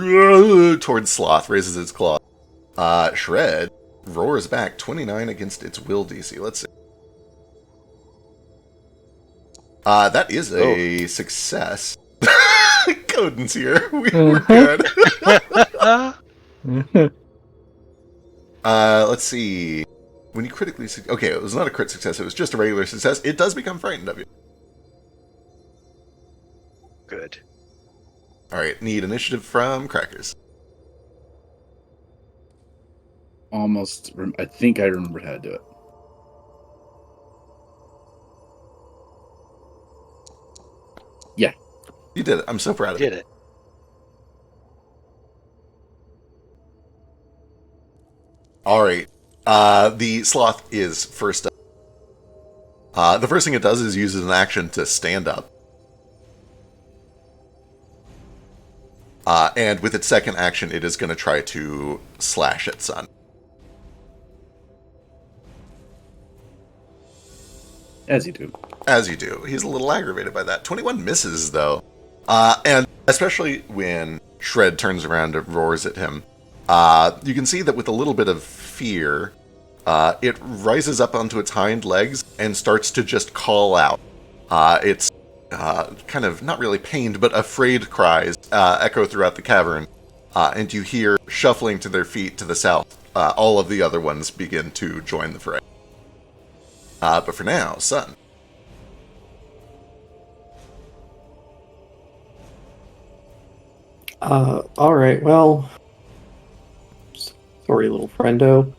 towards Sloth, raises its claw. Shred roars back 29 against its will DC. Let's see. That is a success. Coden's here. We're good. Let's see. When you critically... Okay, it was not a crit success. It was just a regular success. It does become frightened of you. Good. Alright, need initiative from Crackers. Almost... I think I remember how to do it. Yeah. You did it. I'm so proud of you. Did it. Alright. The sloth is first up. The first thing it does is uses an action to stand up. And with its second action, it is going to try to slash at Sun. As you do. As you do. He's a little aggravated by that. 21 misses, though. And especially when Shred turns around and roars at him, you can see that with a little bit of fear, it rises up onto its hind legs and starts to just call out. It's kind of not really pained, but afraid cries echo throughout the cavern. And you hear, shuffling to their feet to the south, all of the other ones begin to join the fray. But for now, Sun. Alright, well... Sorry, little friendo.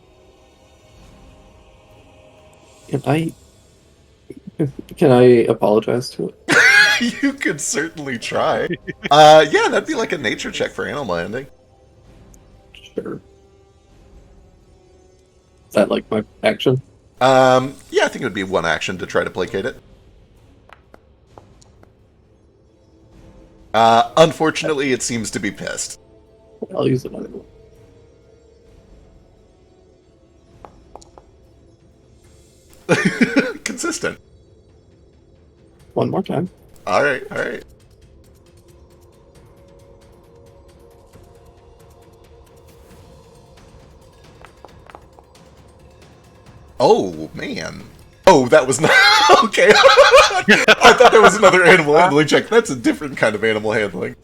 Can I apologize to it? You could certainly try. Yeah, that'd be like a nature check for animal handling. Sure. Is that like my action? Yeah, I think it would be one action to try to placate it. Unfortunately, it seems to be pissed. I'll use another one. Consistent. One more time. Alright, alright. Oh, man. Oh, that was not... Okay. I thought there was another animal handling check. That's a different kind of animal handling.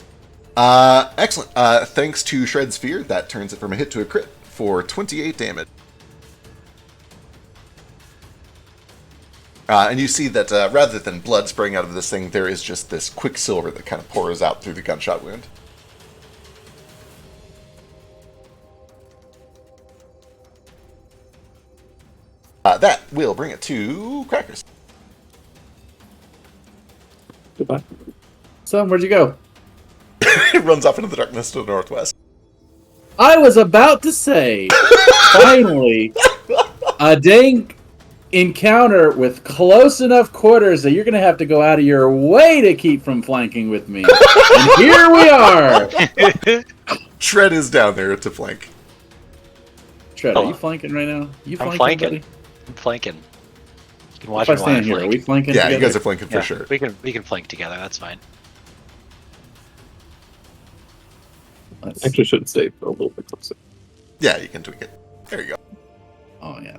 Excellent. Thanks to Shred's Fear, that turns it from a hit to a crit for 28 damage. And you see that rather than blood spraying out of this thing, there is just this quicksilver that kind of pours out through the gunshot wound. That will bring it to Crackers. Goodbye. Son, where'd you go? It runs off into the darkness to the northwest. I was about to say, finally, a dang encounter with close enough quarters that you're going to have to go out of your way to keep from flanking with me. And here we are! Shred is down there to flank. Shred, are you flanking right now? I'm flanking. Buddy? I'm flanking. You can watch If I me while I stand here, flank. are we flanking Yeah, together? you guys are flanking for Yeah, sure. we can flank together. That's fine. Actually, should stay a little bit closer. Yeah, you can tweak it. There you go. Oh, yeah.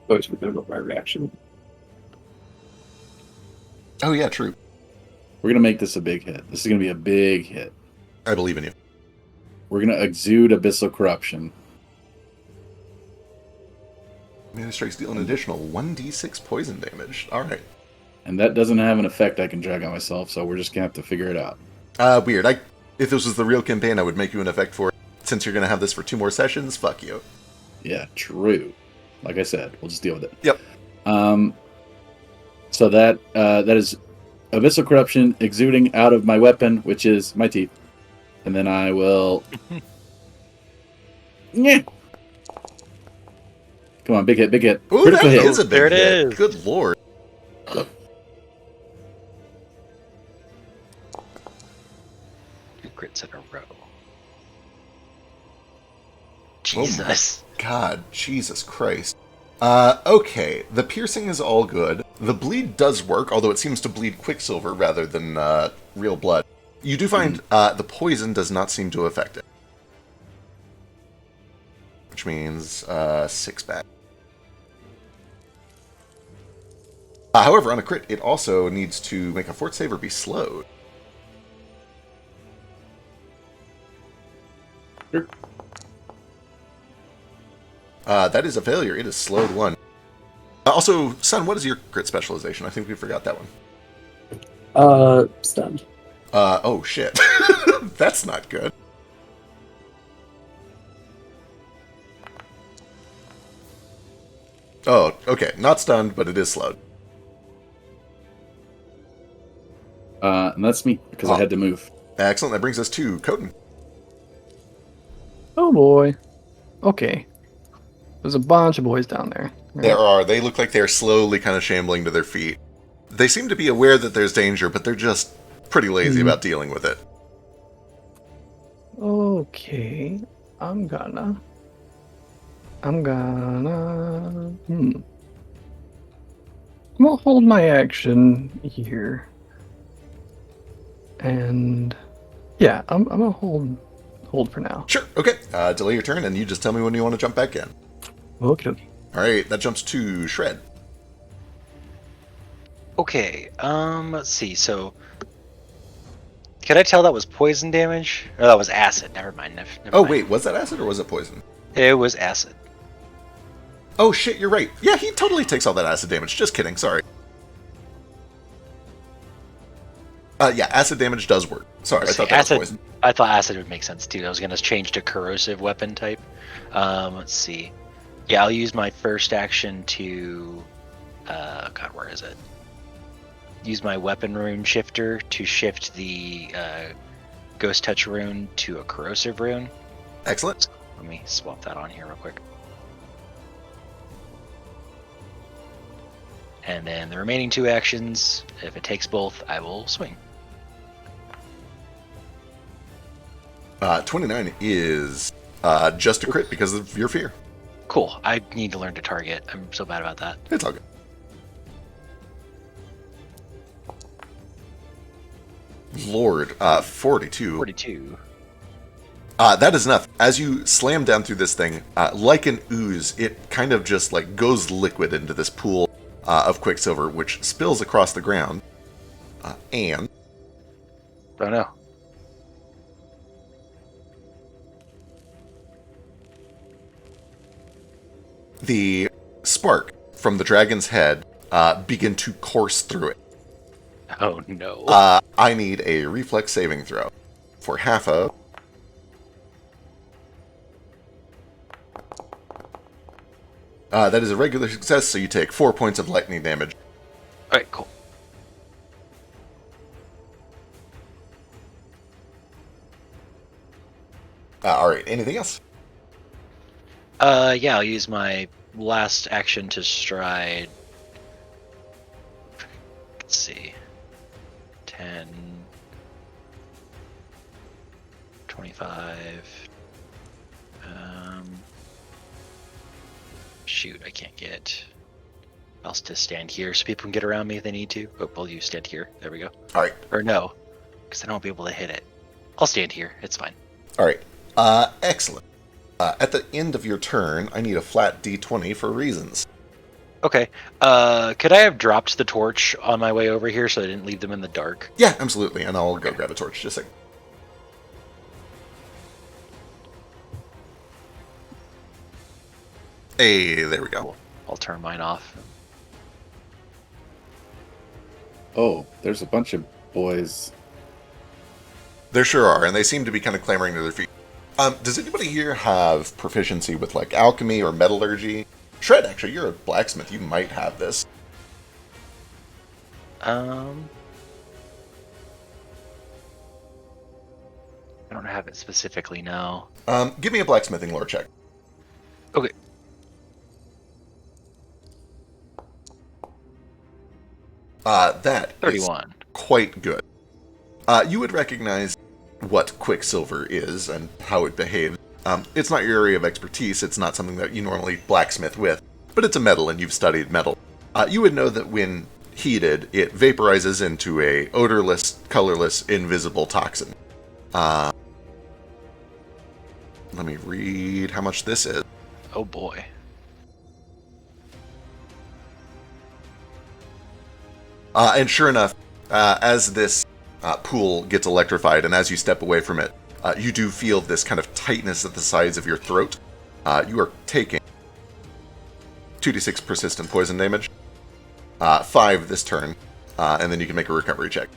Always remember my reaction. Oh, yeah, true. We're going to make this a big hit. This is going to be a big hit. I believe in you. We're going to exude abyssal corruption. Melee strikes deal an additional 1d6 poison damage. Alright. And that doesn't have an effect I can drag on myself, so we're just going to have to figure it out. Weird. If this was the real campaign, I would make you an effect for it. Since you're going to have this for 2 more sessions, fuck you. Yeah, true. Like I said, we'll just deal with it. Yep. So that is abyssal corruption exuding out of my weapon, which is my teeth. And then I will... Yeah. Come on, big hit, big hit. Ooh, Critical that hit. is a big There it hit. is. Good lord. Two crits in a row. Jesus. God, Jesus Christ. Okay, the piercing is all good. The bleed does work, although it seems to bleed quicksilver rather than real blood. You do find the poison does not seem to affect it. Which means 6 back. However, on a crit, it also needs to make a fort save or be slowed. Sure. That is a failure. It is slowed 1. Also, Sun, what is your crit specialization? I think we forgot that one. Stunned. Oh shit. That's not good. Oh, okay. Not stunned, but it is slowed. And that's me, because I had to move. Excellent. That brings us to Coden. Oh boy. Okay. There's a bunch of boys down there. Right? There are. They look like they're slowly kind of shambling to their feet. They seem to be aware that there's danger, but they're just pretty lazy about dealing with it. Okay. I'm gonna... I'm gonna hold my action here. And yeah, I'm gonna hold for now. Sure, okay. Delay your turn, and you just tell me when you want to jump back in. Okay. Alright, that jumps to Shred. Okay, let's see, so... Can I tell that was poison damage? Or that was acid, never mind. Never Oh, mind. wait, was that acid or was it poison? It was acid. Oh, shit, you're right. Yeah, he totally takes all that acid damage. Just kidding, sorry. Yeah, acid damage does work. Sorry, I thought that was poison. I thought acid would make sense, too. I was going to change to corrosive weapon type. Let's see. Yeah, I'll use my first action to... God, where is it? Use my weapon rune shifter to shift the ghost touch rune to a corrosive rune. Excellent. Let me swap that on here real quick. And then the remaining 2 actions, if it takes both, I will swing. 29 is just a crit because of your fear. Cool. I need to learn to target. I'm so bad about that. It's all good. Lord, 42. 42. That is enough. As you slam down through this thing, like an ooze, it kind of just like goes liquid into this pool of quicksilver, which spills across the ground. And... Oh no. the spark from the dragon's head begin to course through it. Oh no. I need a reflex saving throw for half of... that is a regular success, so you take 4 points of lightning damage. Alright, cool. Alright, anything else? Yeah, I'll use my last action to stride. Let's see. 10, 25. Shoot, I can't get. I'll just stand here so people can get around me if they need to. Oh, well, you stand here. There we go. Alright. Or no, because I don't be able to hit it. I'll stand here. It's fine. Alright. Excellent. At the end of your turn, I need a flat d20 for reasons. Okay. Could I have dropped the torch on my way over here so I didn't leave them in the dark? Yeah, absolutely, and I'll go grab a torch. Just a second. Hey, there we go. Cool. I'll turn mine off. Oh, there's a bunch of boys. There sure are, and they seem to be kind of clamoring to their feet. Does anybody here have proficiency with, like, alchemy or metallurgy? Shred, actually, you're a blacksmith. You might have this. I don't have it specifically now. Give me a blacksmithing lore check. Okay. That 31. is quite good. You would recognize what quicksilver is and how it behaves. It's not your area of expertise, it's not something that you normally blacksmith with, but it's a metal and you've studied metal. You would know that when heated, it vaporizes into a odorless, colorless, invisible toxin. Let me read how much this is. Oh boy. And sure enough, as this pool gets electrified and as you step away from it, you do feel this kind of tightness at the sides of your throat. You are taking 2d6 persistent poison damage, 5 this turn, and then you can make a recovery check.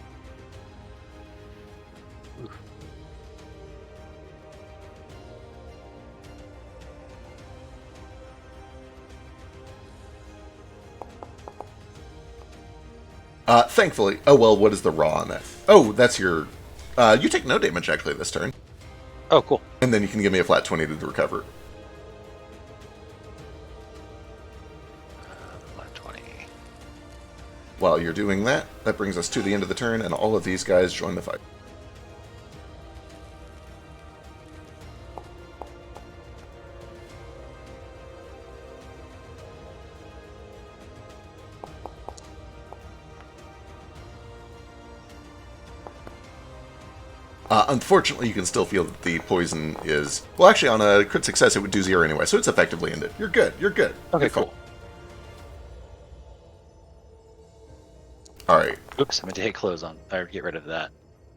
Thankfully, oh well, what is the raw on that? Oh, that's your, you take no damage actually this turn. Oh, cool. And then you can give me a flat 20 to recover. While you're doing that, that brings us to the end of the turn, and all of these guys join the fight. Unfortunately, you can still feel that the poison is... Well, actually, on a crit success, it would do 0 anyway, so it's effectively ended. You're good. You're good. Okay, You're cool. Alright. Oops, I meant to hit close on. Or get rid of that.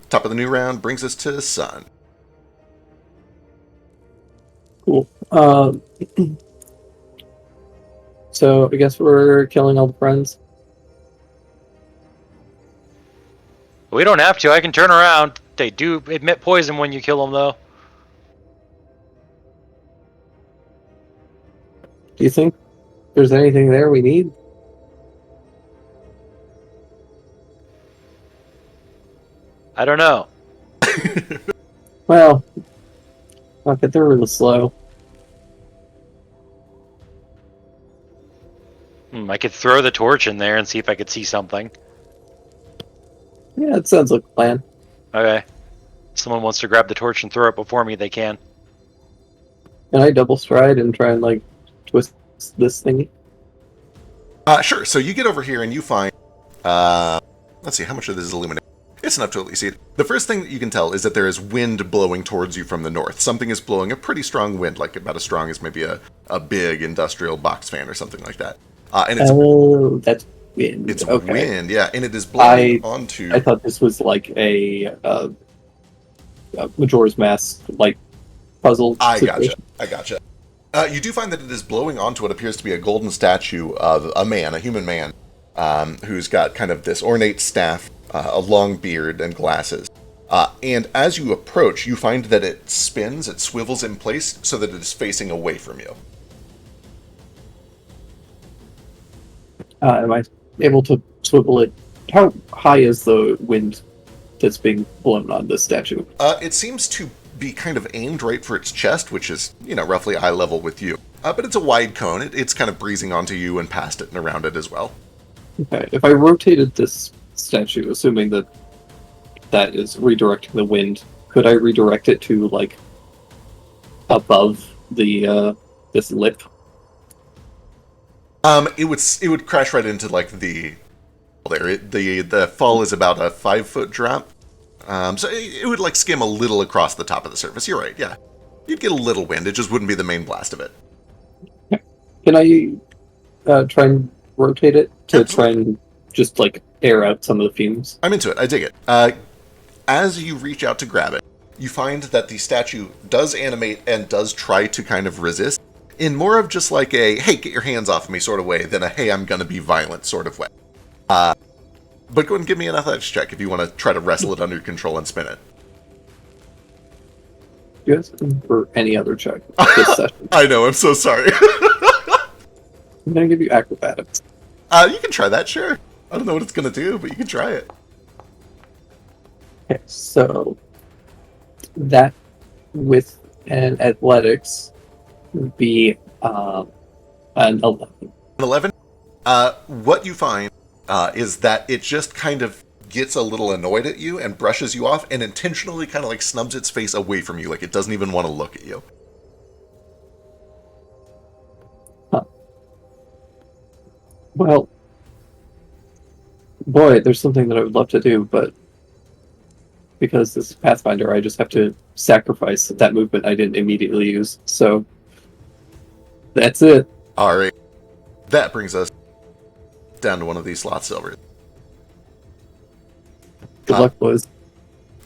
Top of the new round brings us to Sun. Cool. So I guess we're killing all the friends. We don't have to. I can turn around. They do emit poison when you kill them, though. Do you think there's anything there we need? I don't know. Well, fuck it, they're really slow. I could throw the torch in there and see if I could see something. Yeah, it sounds like a plan. Okay. If someone wants to grab the torch and throw it before me, they can. Can I double stride and try and, like, twist this thingy? Sure. So you get over here and you find... let's see, how much of this is illuminated? It's enough to at least see it. The first thing that you can tell is that there is wind blowing towards you from the north. Something is blowing a pretty strong wind, like about as strong as maybe a big industrial box fan or something like that. And it's that's wind. It's okay. wind, yeah, and it is blowing onto... I thought this was like a Majora's Mask, like, puzzle situation. I gotcha. You do find that it is blowing onto what appears to be a golden statue of a man, a human man, who's got kind of this ornate staff, a long beard, and glasses. And as you approach, you find that it spins, it swivels in place so that it is facing away from you. Am I able to swivel it? How high is the wind that's being blown on this statue? It seems to be kind of aimed right for its chest, which is, roughly eye level with you. But it's a wide cone. It's kind of breezing onto you and past it and around it as well. Okay, if I rotated this statue, assuming that that is redirecting the wind, could I redirect it to, like, above the this lip? It would crash right into, like, the fall is about a 5-foot drop. So it would, like, skim a little across the top of the surface. You're right, yeah. You'd get a little wind, it just wouldn't be the main blast of it. Can I try and rotate it to try and just, like, air out some of the fumes? I'm into it, I dig it. As you reach out to grab it, you find that the statue does animate and does try to kind of resist, in more of just like a, hey, get your hands off me sort of way, than a, hey, I'm gonna be violent sort of way. But go ahead and give me an athletics check if you want to try to wrestle it under control and spin it. Yes, or any other check this session. I know, I'm so sorry. I'm gonna give you acrobatics. You can try that, sure. I don't know what it's gonna do, but you can try it. Okay, so that with an athletics would be an 11. An 11? What you find is that it just kind of gets a little annoyed at you and brushes you off and intentionally kind of like snubs its face away from you, like it doesn't even want to look at you. Huh. Well, boy, there's something that I would love to do, but because this is Pathfinder, I just have to sacrifice that movement I didn't immediately use. So that's it. Alright. That brings us down to one of these slots over. Good luck, boys.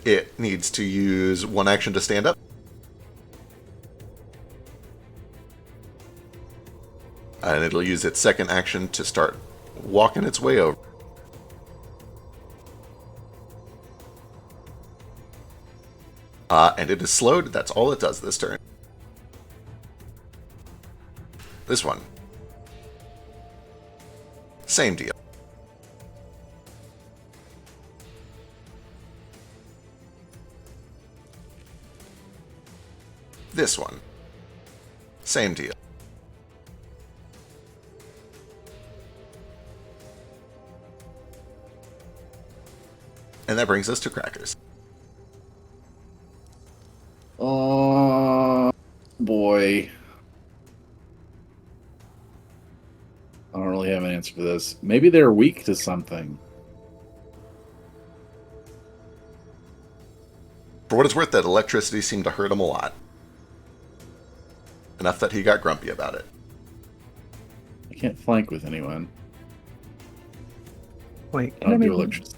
It needs to use one action to stand up. And it'll use its second action to start walking its way over. And it is slowed. That's all it does this turn. This one. Same deal. This one. Same deal. And that brings us to Crackers. Oh, boy. I don't really have an answer for this. Maybe they're weak to something. For what it's worth, that electricity seemed to hurt him a lot. Enough that he got grumpy about it. I can't flank with anyone. Wait, I don't do electricity.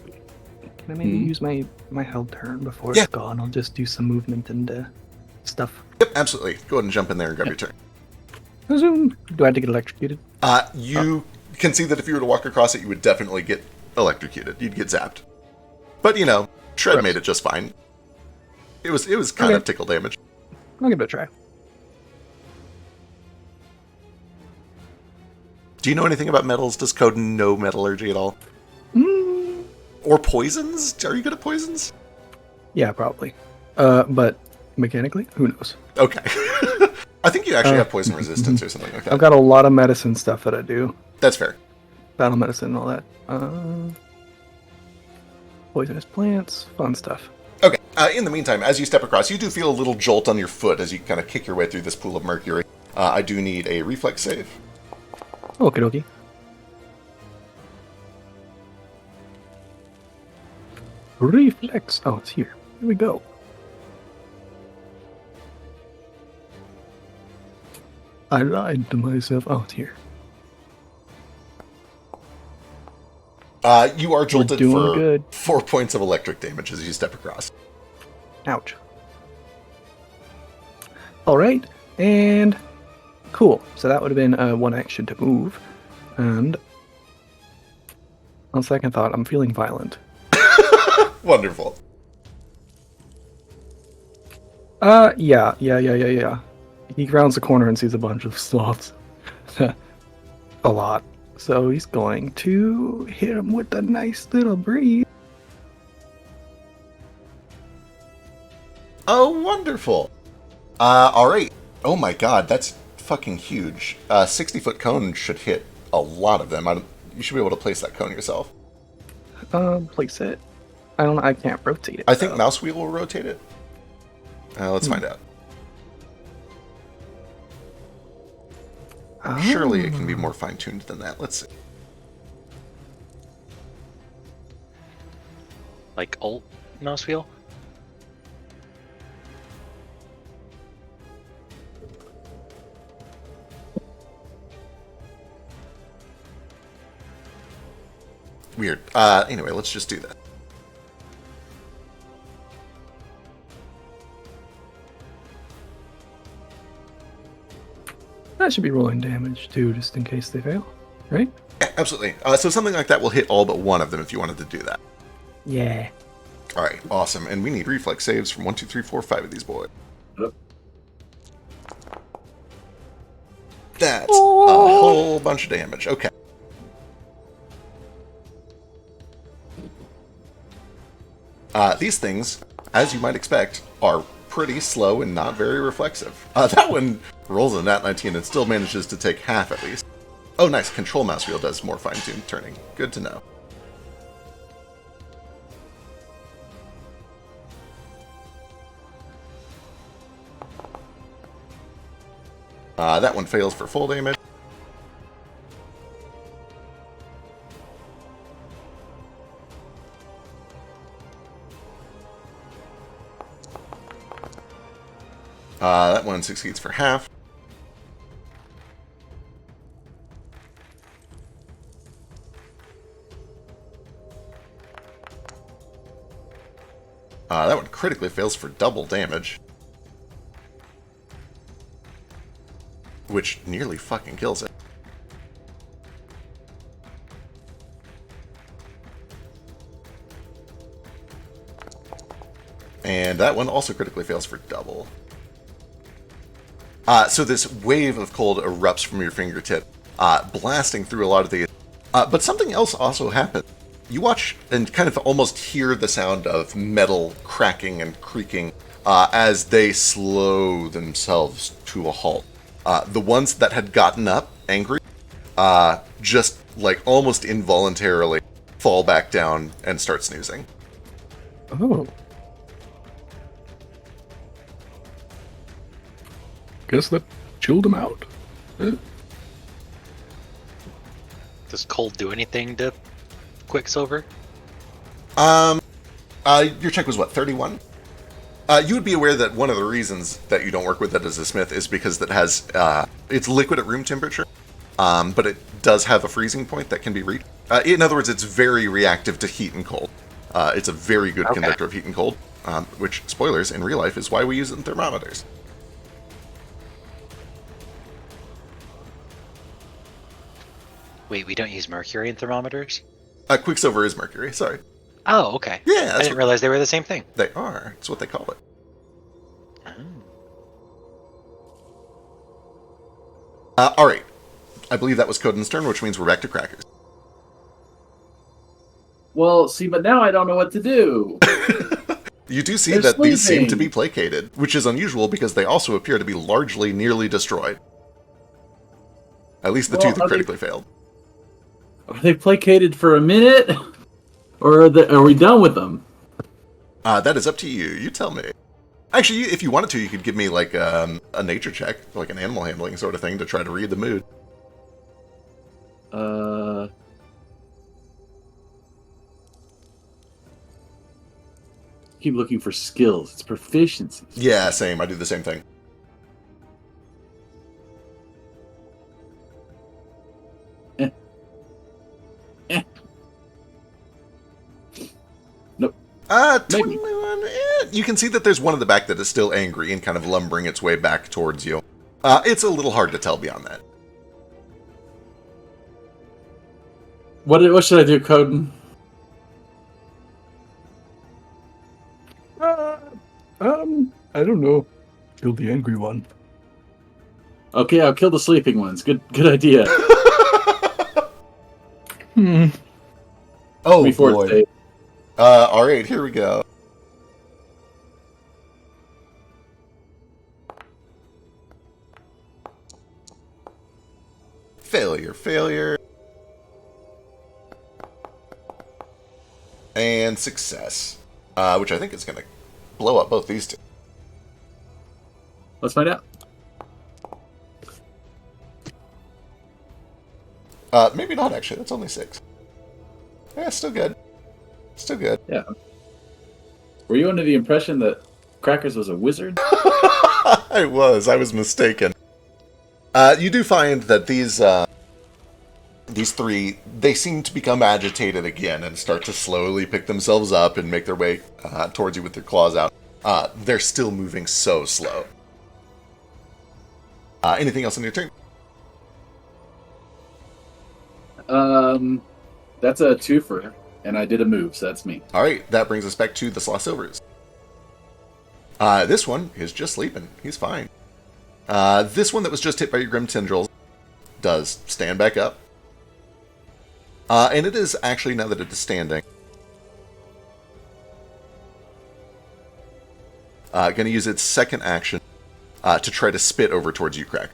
can I maybe use my held turn before Yeah. it's gone? I'll just do some movement and stuff. Yep, absolutely. Go ahead and jump in there and grab your turn. Zoom. Do I have to get electrocuted? You can see that if you were to walk across it, you would definitely get electrocuted. You'd get zapped. But, you know, Shred Gross. made it just fine. It was kind of tickle damage. I'll give it a try. Do you know anything about metals? Does Code know metallurgy at all? Mm, Or poisons? Are you good at poisons? yeah, probably. But mechanically, who knows? Okay. I think you actually have poison resistance or something like that. I've got a lot of medicine stuff that I do. That's fair. Battle medicine and all that. Poisonous plants, fun stuff. Okay. In the meantime, as you step across, you do feel a little jolt on your foot as you kind of kick your way through this pool of mercury. I do need a reflex save. Okie dokie. Reflex. Oh, it's here. Here we go. I lied to myself. Oh, it's here. You are jolted doing for good. 4 points of electric damage as you step across. Ouch. All right, and cool. So that would have been one action to move, and on second thought, I'm feeling violent. Wonderful. Yeah. He rounds the corner and sees a bunch of sloths. A lot. So he's going to hit him with a nice little breeze. Oh, wonderful. All right. Oh my god, that's fucking huge. 60-foot cone should hit a lot of them. You should be able to place that cone yourself. Place it. I don't know. I can't rotate it. I think though. mouse wheel will rotate it. Let's find out. Surely it can be more fine-tuned than that. Let's see. Like alt mouse wheel? Weird. Anyway, let's just do that. That should be rolling damage too, just in case they fail, right? Yeah, absolutely. So something like that will hit all but one of them if you wanted to do that. Yeah. All right, awesome. And we need reflex saves from 1, 2, 3, 4, 5 of these boys. Yep. That's a whole bunch of damage. Okay. These things, as you might expect, are pretty slow and not very reflexive. That one rolls a nat 19 and still manages to take half at least. Oh, nice. Control mouse wheel does more fine-tuned turning. Good to know. That one fails for full damage. That one succeeds for half. That one critically fails for double damage. Which nearly fucking kills it. And that one also critically fails for double. So this wave of cold erupts from your fingertip, blasting through a lot of these. But something else also happens. You watch and kind of almost hear the sound of metal cracking and creaking as they slow themselves to a halt. The ones that had gotten up angry, just like almost involuntarily fall back down and start snoozing. Oh. Guess that chilled him out. Does cold do anything to Quicksilver? Your check was what, 31? You would be aware that one of the reasons that you don't work with it as a smith is because it has, it's liquid at room temperature, but it does have a freezing point that can be reached. In other words, it's very reactive to heat and cold. It's a very good conductor of heat and cold, which, spoilers, in real life is why we use it in thermometers. Wait, we don't use mercury in thermometers? Quicksilver is mercury, sorry. Oh, okay. Yeah, I that's didn't realize they were the same thing. They are. It's what they call it. All right. I believe that was Coden's turn, which means we're back to crackers. Well, see, but now I don't know what to do. You do see They're that these seem to sleeping. be placated, which is unusual because they also appear to be largely nearly destroyed. At least the Well, two that critically failed. Are they placated for a minute? Or are we done with them? That is up to you. You tell me. Actually, if you wanted to, you could give me like a nature check, like an animal handling sort of thing, to try to read the mood. Keep looking for skills. It's proficiency. Yeah, same. I do the same thing. Nope. 21. You can see that there's one in the back that is still angry and kind of lumbering its way back towards you. It's a little hard to tell beyond that. What should I do, Coden? I don't know. Kill the angry one. Okay, I'll kill the sleeping ones. Good idea. Oh, Before boy. it's day. All right, here we go. Failure. And success. Which I think is going to blow up both these two. Let's find out. Maybe not, actually. That's only 6. Yeah, still good. Still good. Yeah. Were you under the impression that Crackers was a wizard? I was mistaken. You do find that these three, they seem to become agitated again and start to slowly pick themselves up and make their way towards you with their claws out. They're still moving so slow. Anything else on your turn? That's a twofer, and I did a move, so that's me. All right, that brings us back to the Sloth Silvers. This one is just sleeping. He's fine. This one that was just hit by your Grim Tendrils does stand back up. And it is actually, now that it is standing, going to use its second action to try to spit over towards you, Crack.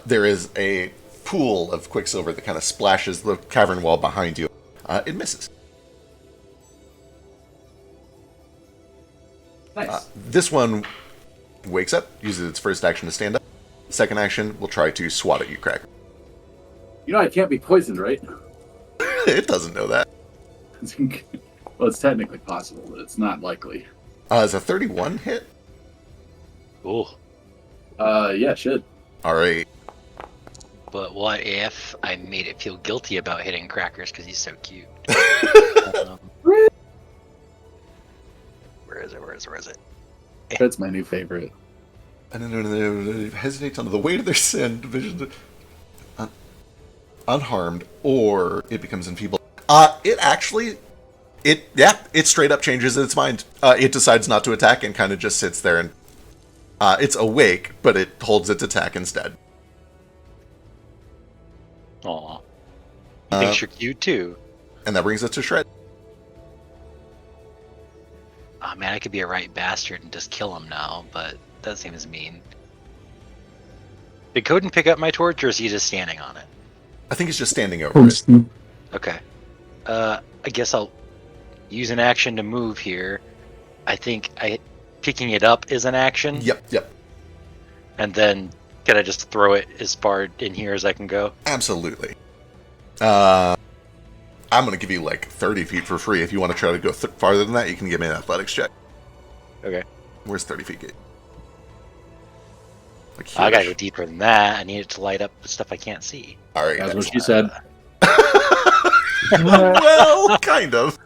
There is a pool of Quicksilver that kind of splashes the cavern wall behind you. It misses. Nice. This one wakes up, uses its first action to stand up. Second action will try to swat at you, Cracker. You know I can't be poisoned, right? It doesn't know that. Well, it's technically possible, but it's not likely. Is a 31 hit? Ooh. Yeah, it should. All right. But what if I made it feel guilty about hitting Crackers because he's so cute? Where is it? That's my new favorite. I don't know. They hesitate under the weight of their sin, division, unharmed, or it becomes enfeebled. It straight up changes its mind. It decides not to attack and kind of just sits there and it's awake, but it holds its attack instead. Aw. He thinks you're cute too. And that brings us to Shred. Oh man, I could be a right bastard and just kill him now, but that seems mean. Did Coden pick up my torch, or is he just standing on it? I think he's just standing over it. Okay. I guess I'll use an action to move here. I think picking it up is an action. Yep. And then can I just throw it as far in here as I can go? Absolutely. I'm going to give you like 30 feet for free. If you want to try to go farther than that, you can give me an athletics check. Okay. Where's 30 feet get? Like I gotta here. go deeper than that. I need it to light up the stuff I can't see. All right. That's what she said. Well, kind of.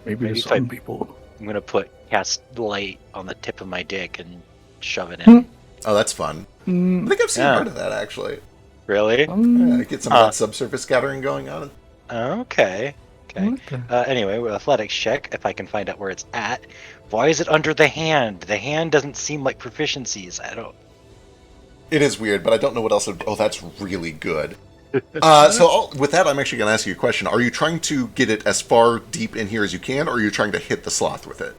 Maybe to Maybe some people. I'm gonna cast light on the tip of my dick and shove it in. Oh, that's fun. I Mm, think I've seen Yeah. part of that, actually. Really? Yeah, get some of that subsurface scattering going on. Okay. what the- Anyway, with athletics check, if I can find out where it's at. Why is it under the hand? The hand doesn't seem like proficiencies. I don't. It is weird, but I don't know what else. Oh, that's really good. With that, I'm actually going to ask you a question. Are you trying to get it as far deep in here as you can, or are you trying to hit the sloth with it?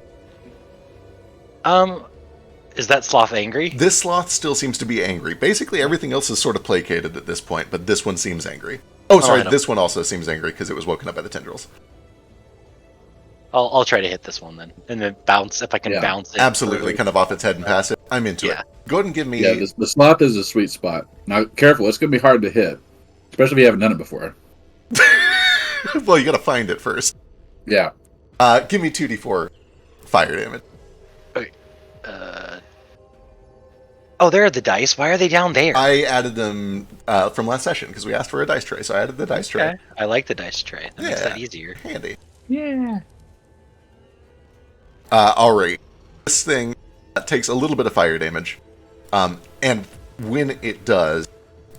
Is that sloth angry? This sloth still seems to be angry. Basically, everything else is sort of placated at this point, but this one seems angry. Oh, sorry, I don't- this one also seems angry because it was woken up by the tendrils. I'll try to hit this one then, and then bounce if I can Yeah. bounce it. Absolutely, further. kind of off its head and pass it. I'm into Yeah. it. Go ahead and give me... Yeah, the sloth is a sweet spot. Now, careful, it's going to be hard to hit, especially if you haven't done it before. Well, you got to find it first. Yeah. Give me 2d4 fire damage. Oh, there are the dice. Why are they down there? I added them from last session because we asked for a dice tray, so I added the dice tray. Okay. I like the dice tray. That makes Yeah. that easier. Handy. Yeah. Alright. This thing takes a little bit of fire damage. And when it does,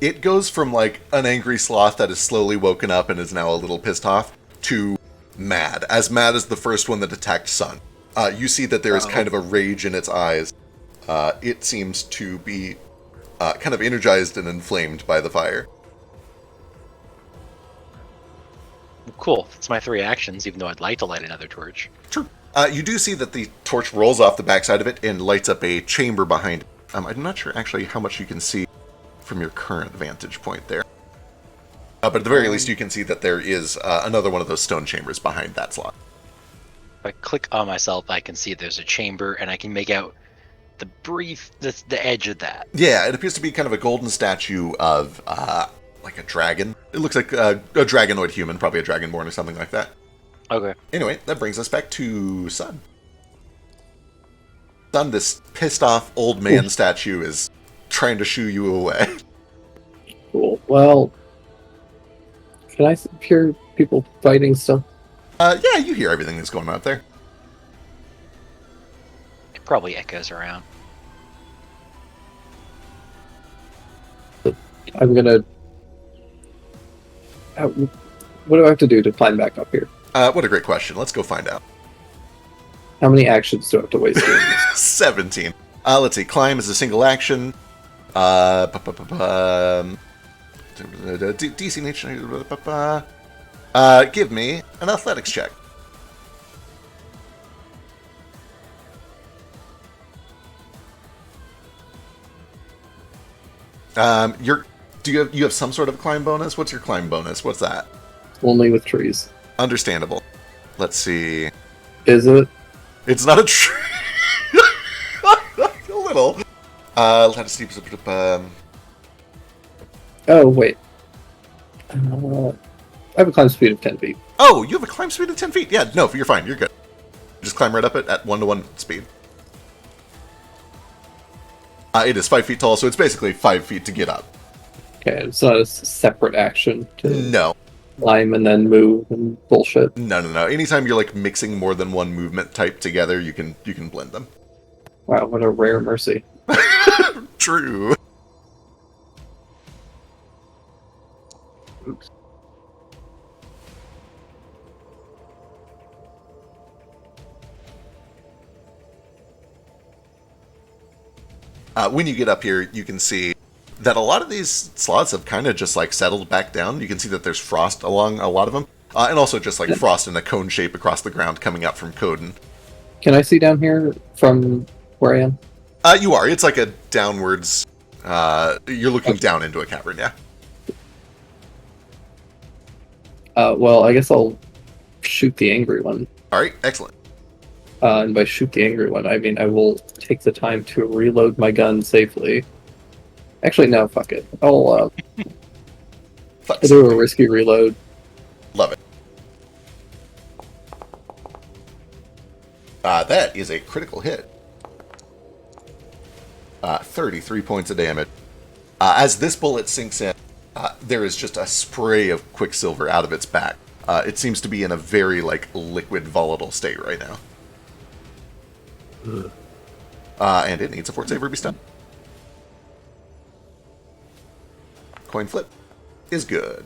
it goes from like an angry sloth that is slowly woken up and is now a little pissed off to mad. As mad as the first one that attacked Sun. You see that there is kind of a rage in its eyes. It seems to be kind of energized and inflamed by the fire. Cool. That's my 3 actions, even though I'd like to light another torch. True. You do see that the torch rolls off the backside of it and lights up a chamber behind it. I'm not sure actually how much you can see from your current vantage point there. But at the very least, you can see that there is another one of those stone chambers behind that slot. If I click on myself, I can see there's a chamber, and I can make out the edge of that. Yeah, it appears to be kind of a golden statue of like a dragon. It looks like a dragonoid human, probably a dragonborn or something like that. Okay. Anyway, that brings us back to Sun. Sun, this pissed off old man statue is trying to shoo you away. Cool. Well, can I hear people fighting still? Yeah, you hear everything that's going on up there. It probably echoes around. I'm gonna. What do I have to do to climb back up here? What a great question. Let's go find out. How many actions do I have to waste doing this? 17. Let's see. Climb is a single action. DC nature. Give me an athletics check. Do you have some sort of climb bonus? What's your climb bonus? What's that? Only with trees. Understandable. Let's see. Is it? It's not a tree. A little. Let's see. Oh wait. I have a climb speed of 10 feet. Oh, you have a climb speed of 10 feet. Yeah, no, you're fine. You're good. Just climb right up it at 1-to-1 speed. It is 5 feet tall, so it's basically 5 feet to get up. Okay, it's not a separate action to No. climb and then move and bullshit. No. Anytime you're like mixing more than one movement type together, you can blend them. Wow, what a rare mercy. True. Oops. When you get up here, you can see that a lot of these slots have kind of just like settled back down. You can see that there's frost along a lot of them, and also just like frost in a cone shape across the ground coming up from Coden. Can I see down here from where I am? You are. It's like a downwards. You're looking down into a cavern. Yeah. Well, I guess I'll shoot the angry one. All right. Excellent. And by shoot the angry one, I mean I will take the time to reload my gun safely. Actually, no, fuck it. I'll do a risky reload. Love it. That is a critical hit. 33 points of damage. As this bullet sinks in, there is just a spray of quicksilver out of its back. It seems to be in a very, liquid, volatile state right now. And it needs a fort save or be stunned. Coin flip is good.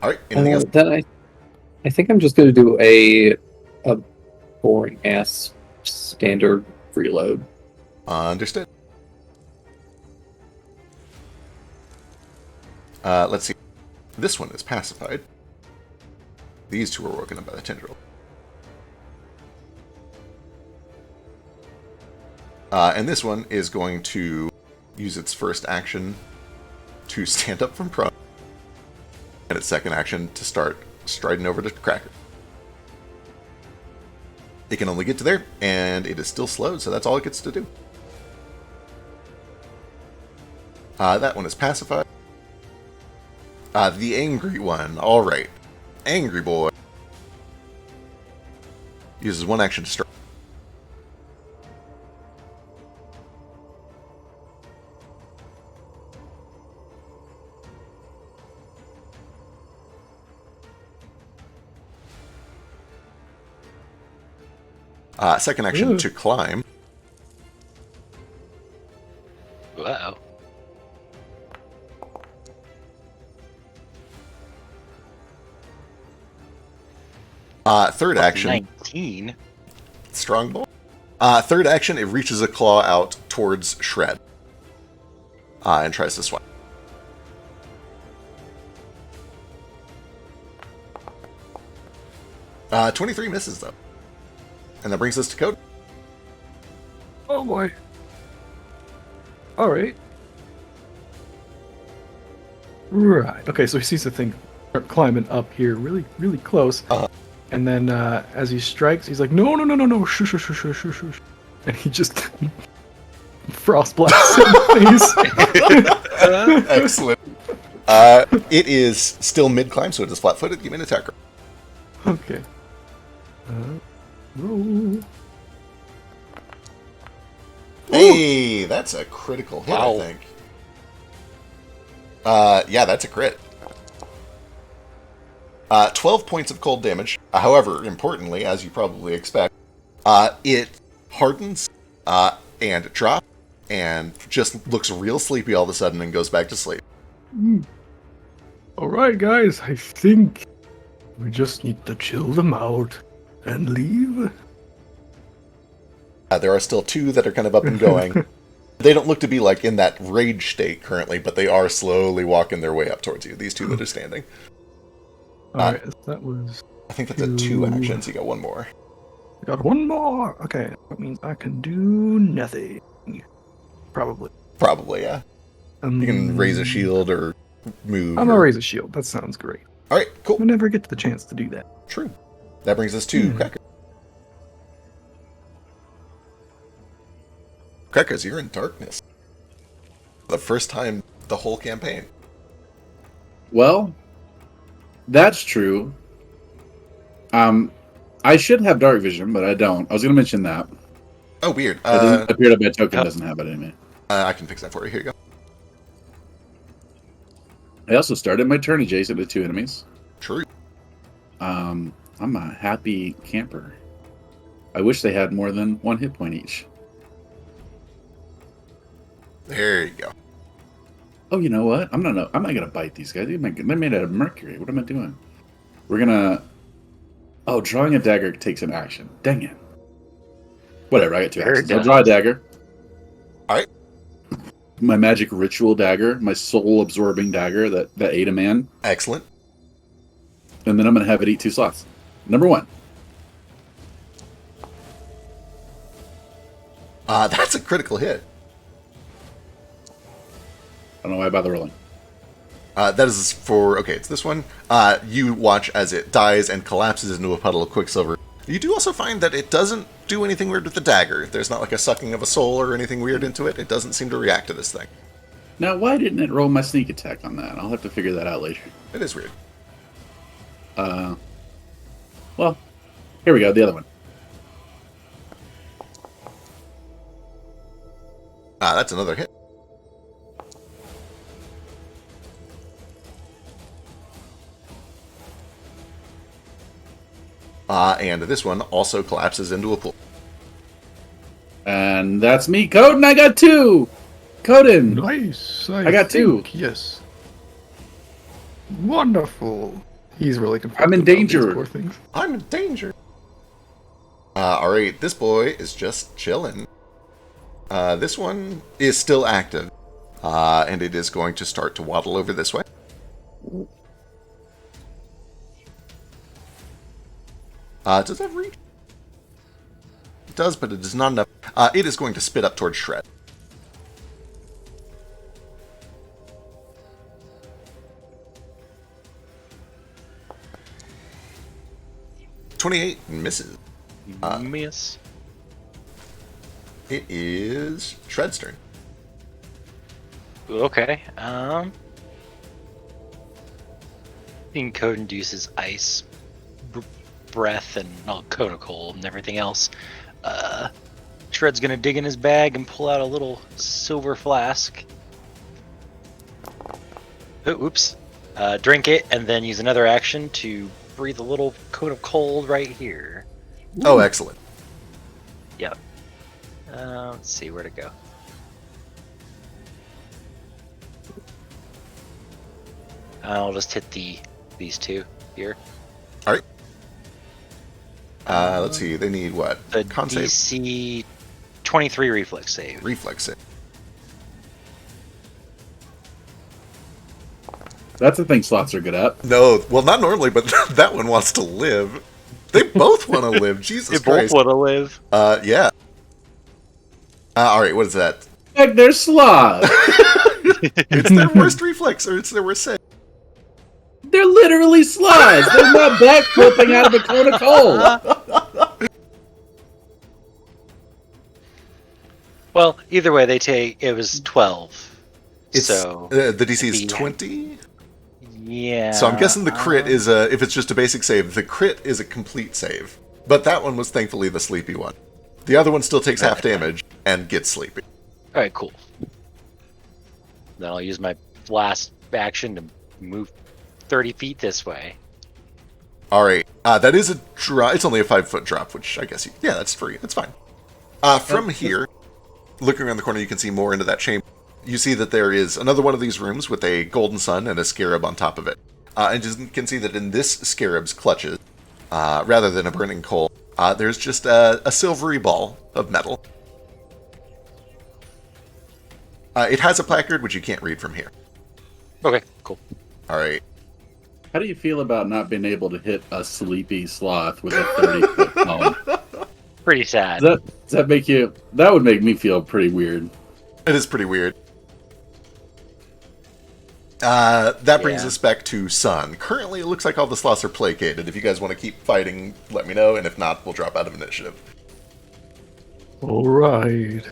All right, anything else? Then I think I'm just going to do a boring ass standard reload. Understood. Let's see. This one is pacified. These two are woken up by the tendril. And this one is going to use its first action to stand up from prone, and its second action to start striding over to Cracker. It can only get to there, and it is still slowed, so that's all it gets to do. That one is pacified. The angry one, alright. Angry boy uses one action to strike. Second action to climb. Wow. Third action. 19. Strongbow. Third action, it reaches a claw out towards Shred. And tries to swipe. Uh, 23 misses, though. And that brings us to Code. Oh boy. Alright. Right. Okay, so he sees the thing start climbing up here really, really close. Uh-huh. And then as he strikes, he's like, no, shush. And he just frost blasts in the face. Excellent. It is still mid-climb, so it is flat-footed. Give me an attack roll. Okay. Roll. Hey, that's a critical hit, Wow. I think. Yeah, that's a crit. 12 points of cold damage. However, importantly, as you probably expect, it hardens and drops and just looks real sleepy all of a sudden and goes back to sleep. Alright, guys, I think we just need to chill them out and leave. There are still two that are kind of up and going. They don't look to be like in that rage state currently, but they are slowly walking their way up towards you. These two that are standing. Alright, that was... I think that's a 2 actions. You got one more. Got one more! Okay, that means I can do nothing. Probably. Probably, yeah. You can raise a shield or move. I'm gonna raise a shield. That sounds great. All right, cool. I never get the chance to do that. True. That brings us to Cracker. Crackers, you're in darkness. The first time the whole campaign. Well, that's true. I should have dark vision, but I don't. I was going to mention that. Oh, weird. It doesn't appear that my token doesn't have it in it. I can fix that for you. Here you go. I also started my turn adjacent to 2 enemies. True. I'm a happy camper. I wish they had more than 1 hit point each. There you go. Oh, you know what? I'm not gonna bite these guys. They're made out of mercury. What am I doing? We're gonna. Oh, drawing a dagger takes an action. Dang it. Whatever. I get 2 actions. I'll draw a dagger. All right. My magic ritual dagger, my soul absorbing dagger that ate a man, Excellent. and then I'm gonna have it eat 2 slots. Number 1. That's a critical hit. I don't know why I bother rolling. That is for... Okay, it's this one. You watch as it dies and collapses into a puddle of quicksilver. You do also find that it doesn't do anything weird with the dagger. There's not like a sucking of a soul or anything weird into it. It doesn't seem to react to this thing. Now, why didn't it roll my sneak attack on that? I'll have to figure that out later. It is weird. Well, here we go, the other one. That's another hit. And this one also collapses into a pool. And that's me, Coden. I got 2. Coden. Nice. I got 2. Yes. Wonderful. He's really confused. I'm in about these danger. poor things. I'm in danger. Alright, this boy is just chilling. This one is still active. And it is going to start to waddle over this way. Does that reach? It does, but it is not enough. It is going to spit up towards Shred. .28 misses. Miss. It is Shred's turn. Okay. Being code induces ice, breath, and cone of cold and everything else. Shred's gonna dig in his bag and pull out a little silver flask. Oh, oops. Drink it, and then use another action to breathe a little cone of cold right here. Oh, excellent. Yep. Let's see where to go. I'll just hit these two here. All right. Let's see. They need what? The Con save? DC 23 reflex save. Reflex save. That's the thing slots are good at. No, well, not normally, but that one wants to live. They both want to live. Jesus They Christ. both want to live. Yeah. All right, what is that? Heck, they're sloths. It's their worst reflex, or it's their worst save. They're literally sloths. They're not backflipping out of a cone of cold. Well, either way, it was 12. It's, so the DC is the- 20. yeah. So I'm guessing the crit is if it's just a basic save, the crit is a complete save. But that one was thankfully the sleepy one. The other one still takes half damage and gets sleepy. All right, cool. Then I'll use my last action to move 30 feet this way. All right, that is a drop. It's only a 5-foot drop, which I guess yeah, that's free. That's fine. From here, looking around the corner, you can see more into that chamber. You see that there is another one of these rooms with a golden sun and a scarab on top of it. And you can see that in this scarab's clutches, rather than a burning coal, there's just a silvery ball of metal. It has a placard, which you can't read from here. Okay, cool. All right. How do you feel about not being able to hit a sleepy sloth with a 30-foot cone? Pretty sad. Does that make you... That would make me feel pretty weird. It is pretty weird. That brings Yeah. us back to Sun. Currently, it looks like all the sloths are placated. If you guys want to keep fighting, let me know, and if not, we'll drop out of initiative. All right.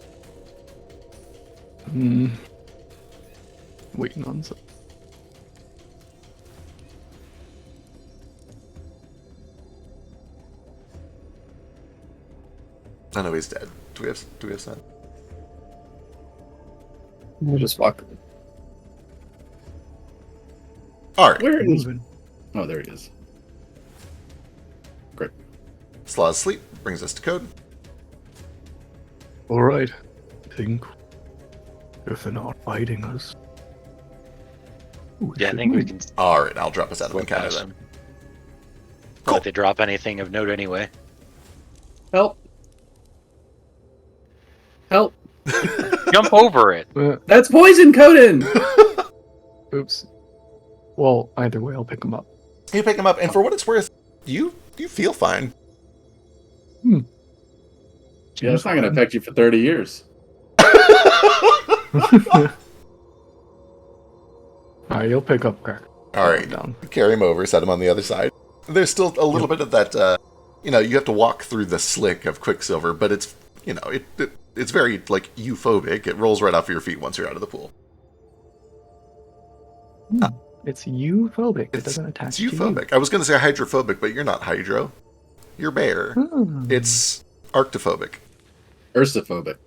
Waiting on some. I know he's dead. Do we have Sun? We'll just walk. All right. Where is... Oh, there he is. Great. Sloth's sleep brings us to Code. All right. I think if they're not fighting us. Yeah, I think we can All right, I'll drop us out of flip encounter past then. them. Not that they drop anything of note anyway. Help. Help. Jump over it. That's poison, Coden! Oops. Well, either way, I'll pick them up. You pick him up, and for what it's worth, you feel fine. Yeah, it's not going to affect you for 30 years. Alright, you'll pick up Cracker. All right, Down. carry him over, set him on the other side. There's still a little bit of that, you have to walk through the slick of Quicksilver, but it's, it's very, like, euphobic. It rolls right off your feet once you're out of the pool. It's euphobic. It doesn't attach It's to you. euphobic. I was going to say hydrophobic, but you're not hydro. You're bear. It's arctophobic. Ursophobic.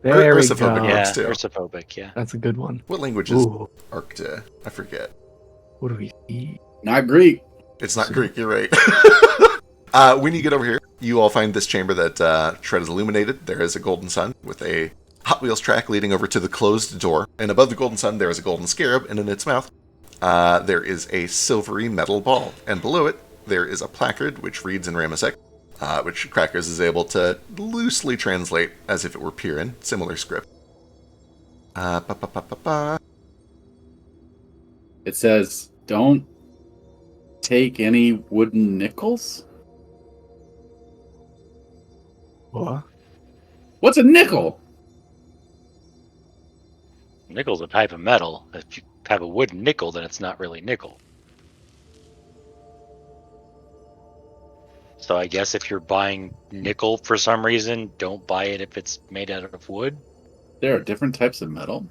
There we Ursophobic go. works Yeah, too. ursophobic, yeah. That's a good one. What language is Ooh, Arcta? I forget. what do we see? Not Greek. It's not Greek, you're right. When you get over here, you all find this chamber that Shred is illuminated. There is a golden sun with a Hot Wheels track leading over to the closed door. And above the golden sun, there is a golden scarab, and in its mouth, there is a silvery metal ball. And below it, there is a placard which reads in Ramesek, which Crackers is able to loosely translate as if it were Piran, similar script. It says, don't take any wooden nickels? What? What's a nickel? Nickel's a type of metal. If you have a wooden nickel, then it's not really nickel. So I guess if you're buying nickel for some reason, don't buy it if it's made out of wood. There are different types of metal.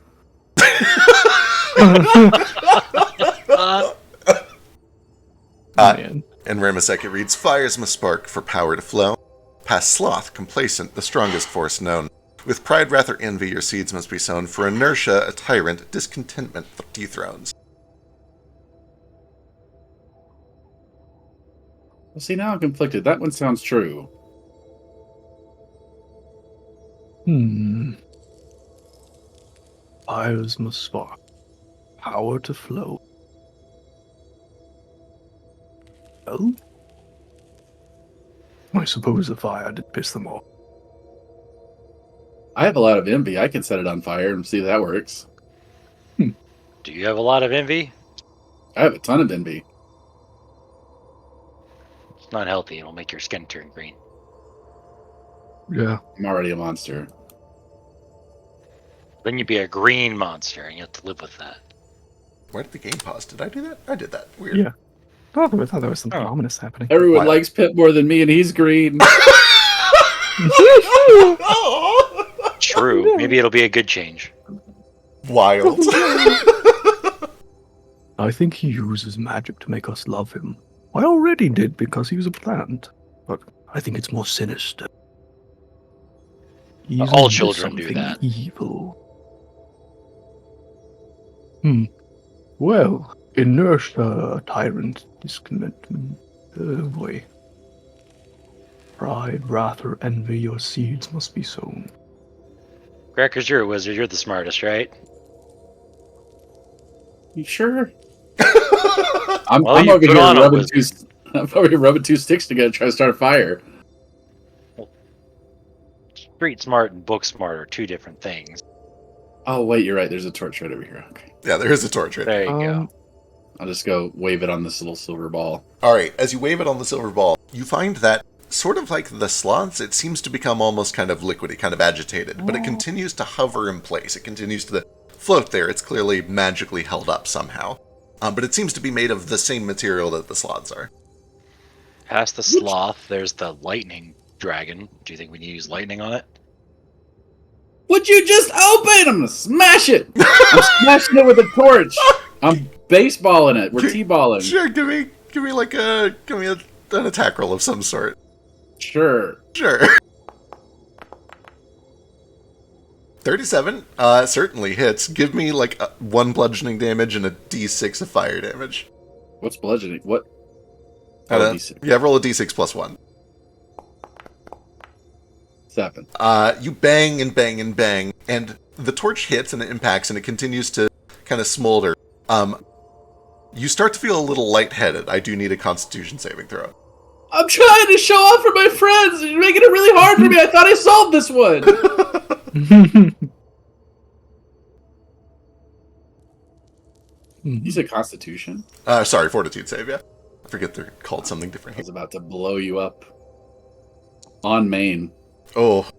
Man. In Ramesek, it reads, Fires must spark for power to flow. Past sloth, complacent, the strongest force known. With pride, wrath, or envy, your seeds must be sown. For inertia, a tyrant, discontentment dethrones. Well, see, now I'm conflicted. That one sounds true. Fires must spark. Power to flow. Well, I suppose the fire did piss them off. I have a lot of envy. I can set it on fire and see if that works. Do you have a lot of envy? I have a ton of envy. It's not healthy. It'll make your skin turn green. Yeah. I'm already a monster. Then you'd be a green monster, and you have to live with that. Why did the game pause? Did I do that? I did that. Weird. Yeah. I thought there was something ominous happening. Everyone Wow. likes Pip more than me, and he's green. True. Maybe it'll be a good change. Wild. I think he uses magic to make us love him. I already did because he was a plant, but I think it's more sinister. He's All into children do something that. Evil. Well, inertia, tyrant, discontentment. Boy. Pride, wrath, or envy, your seeds must be sown. Crackers, you're a wizard. You're the smartest, right? You sure? I'm Well, I'm you over put here on a rubbing wizard. I'm over here rubbing two sticks together trying to start a fire. Street smart and book smart are two different things. Oh wait, you're right. There's a torch right over here. Okay, Yeah, there is a torch right there. There you go. I'll just go wave it on this little silver ball. All right, as you wave it on the silver ball, you find that, sort of like the sloths, it seems to become almost kind of liquidy, kind of agitated, but it continues to hover in place. It continues to float there. It's clearly magically held up somehow. But it seems to be made of the same material that the sloths are. Past the sloth, there's the lightning dragon. Do you think we need to use lightning on it? Would you just open? I'm gonna smash it. I'm smashing it with a torch. I'm baseballing it. We're t-balling. Sure, give me an attack roll of some sort. Sure. Sure. 37 certainly hits. Give me like 1 bludgeoning damage and a d6 of fire damage. What's bludgeoning? What? Oh, D6. Yeah, roll a d6 plus 1. 7. You bang and bang and bang, and the torch hits and it impacts and it continues to kind of smolder. You start to feel a little lightheaded. I do need a constitution saving throw. I'm trying to show off for my friends. You're making it really hard for me. I thought I solved this one. You said Constitution? Sorry, fortitude save, yeah. I forget they're called something different I here. was about to blow you up. On main. Oh,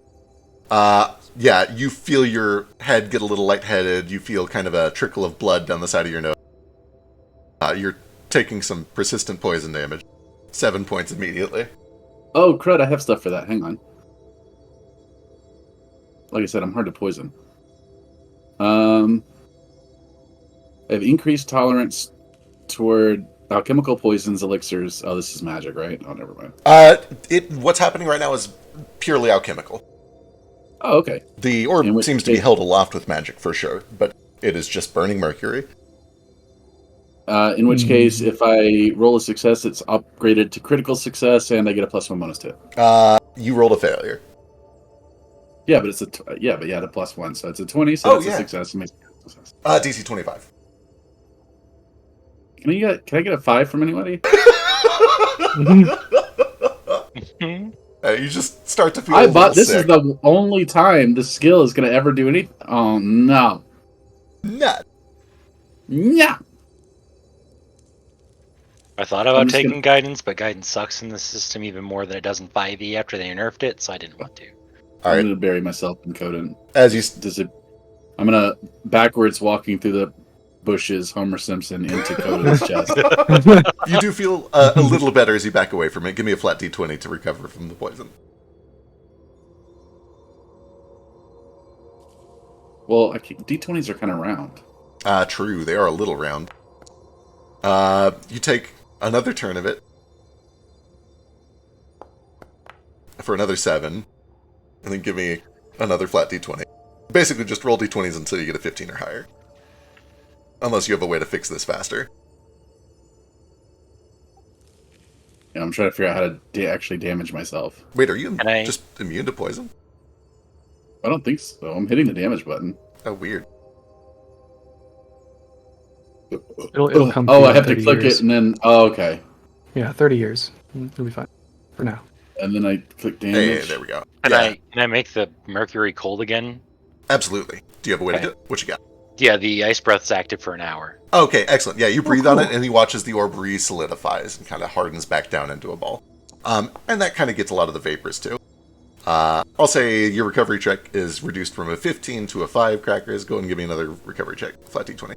Yeah, you feel your head get a little lightheaded. You feel kind of a trickle of blood down the side of your nose. You're taking some persistent poison damage. 7 points immediately. Oh, crud, I have stuff for that. Hang on. Like I said, I'm hard to poison. I have increased tolerance toward alchemical poisons, elixirs. Oh, this is magic, right? Oh, never mind. What's happening right now is purely alchemical. Oh, okay. The orb In which seems to be case- held aloft with magic for sure, but it is just burning mercury. In which case, if I roll a success, it's upgraded to critical success, and I get a +1 bonus to it. You rolled a failure. Yeah, but it's a the +1, so it's a 20. So that's yeah. a success. It makes it a success. DC 25. Can I get a 5 from anybody? You just start to feel. I a little bought. This sick. is the only time the skill is going to ever do anything. Oh no! Nut. No! I thought I'm about just taking guidance, but guidance sucks in the system even more than it does in 5e after they nerfed it, so I didn't want to. All I'm right. going to bury myself in Coden. As you I'm going to backwards walking through the bushes, Homer Simpson into Coden's chest. you do feel a little better as you back away from it. Give me a flat D20 to recover from the poison. Well, D20s are kind of round. True. They are a little round. You take another turn of it for another 7, and then give me another flat D20. Basically, just roll D20s until you get a 15 or higher. Unless you have a way to fix this faster. Yeah, I'm trying to figure out how to actually damage myself. Wait, are you I- just immune to poison? I don't think so. I'm hitting the damage button. Oh, weird. It'll come. Oh, through I in have to 30 click years. it and then. Oh, okay. Yeah, 30 years. It'll be fine for now. And then I click Hey, damage. there we go. Can Yeah, I make the mercury cold again? absolutely. Do you have a way to Okay. do it? What you got? Yeah, the ice breath's active for an hour. Okay, excellent. Yeah, you breathe cool. on it, and he watches the orb re-solidifies and kind of hardens back down into a ball. And that kind of gets a lot of the vapors, too. I'll say your recovery check is reduced from a 15 to a 5, Crackers. Go and give me another recovery check. Flat D20.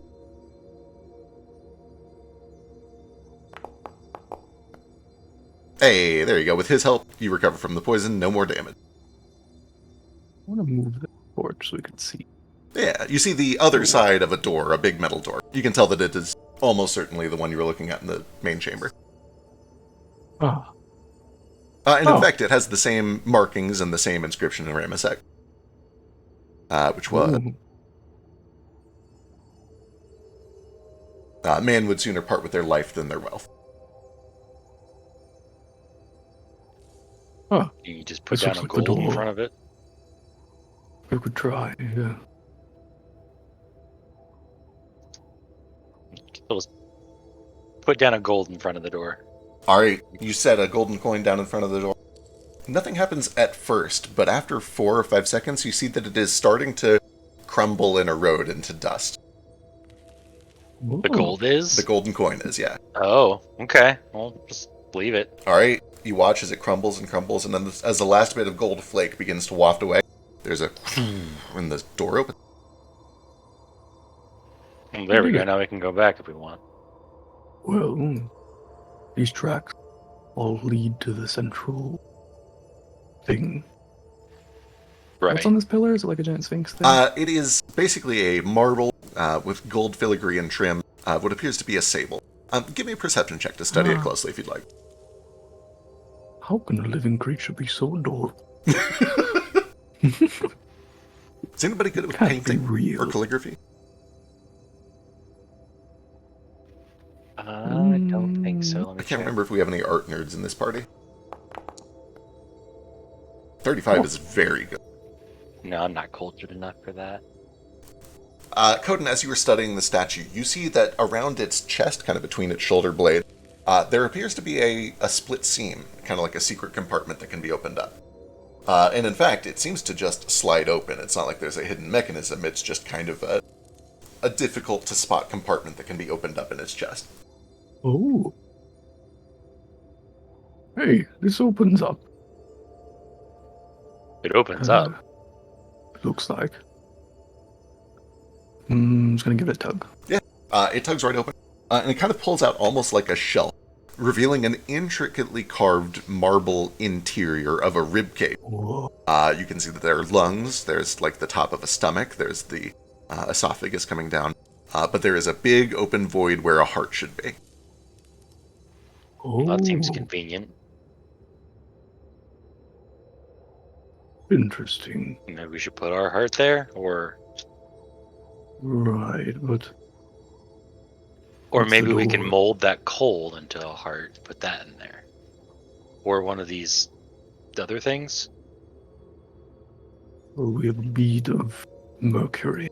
Hey, there you go. With his help, you recover from the poison. No more damage. I want to move the board so we can see. Yeah, you see the other side of a door, a big metal door. You can tell that it is almost certainly the one you were looking at in the main chamber. Ah, And Oh. in fact, it has the same markings and the same inscription in Ramesek. Which was, ooh. man would sooner part with their life than their wealth. You just put This down looks a like the gold in door. front of it. We could try. Yeah. Just put down a gold in front of the door. Alright, you set a golden coin down in front of the door. Nothing happens at first, but after 4 or 5 seconds, you see that it is starting to crumble and erode into dust. The gold is? The golden coin is, yeah. Oh, okay. Well, just leave it. Alright, you watch as it crumbles, and then as the last bit of gold flake begins to waft away, there's a and the door opens. Well, there we go. Yeah. Now we can go back if we want. Well, these tracks all lead to the central thing. Right. What's on this pillar? Is it like a giant sphinx thing? It is basically a marble with gold filigree and trim, what appears to be a sable. Give me a perception check to study it Ah. closely if you'd like. How can a living creature be so adorable? Is anybody good at Can't be painting real. or calligraphy? I don't think so. Let me I can't check. remember if we have any art nerds in this party. 35 is very good. No, I'm not cultured enough for that. Coden, as you were studying the statue, you see that around its chest, kind of between its shoulder blade, there appears to be a split seam, kind of like a secret compartment that can be opened up. And in fact, it seems to just slide open. It's not like there's a hidden mechanism, it's just kind of a difficult to spot compartment that can be opened up in its chest. Oh. Hey, this opens up. It opens up. looks like. Just gonna give it a tug. It tugs right open, and it kind of pulls out almost like a shelf, revealing an intricately carved marble interior of a rib cage. Whoa. You can see that there are lungs, there's like the top of a stomach, there's the esophagus coming down, but there is a big open void where a heart should be. Oh, That seems convenient. interesting. Maybe we should put our heart there, or Right, but What's the maybe we can door? mold that coal into a heart, put that in there, or one of these other things. we have a bead of mercury.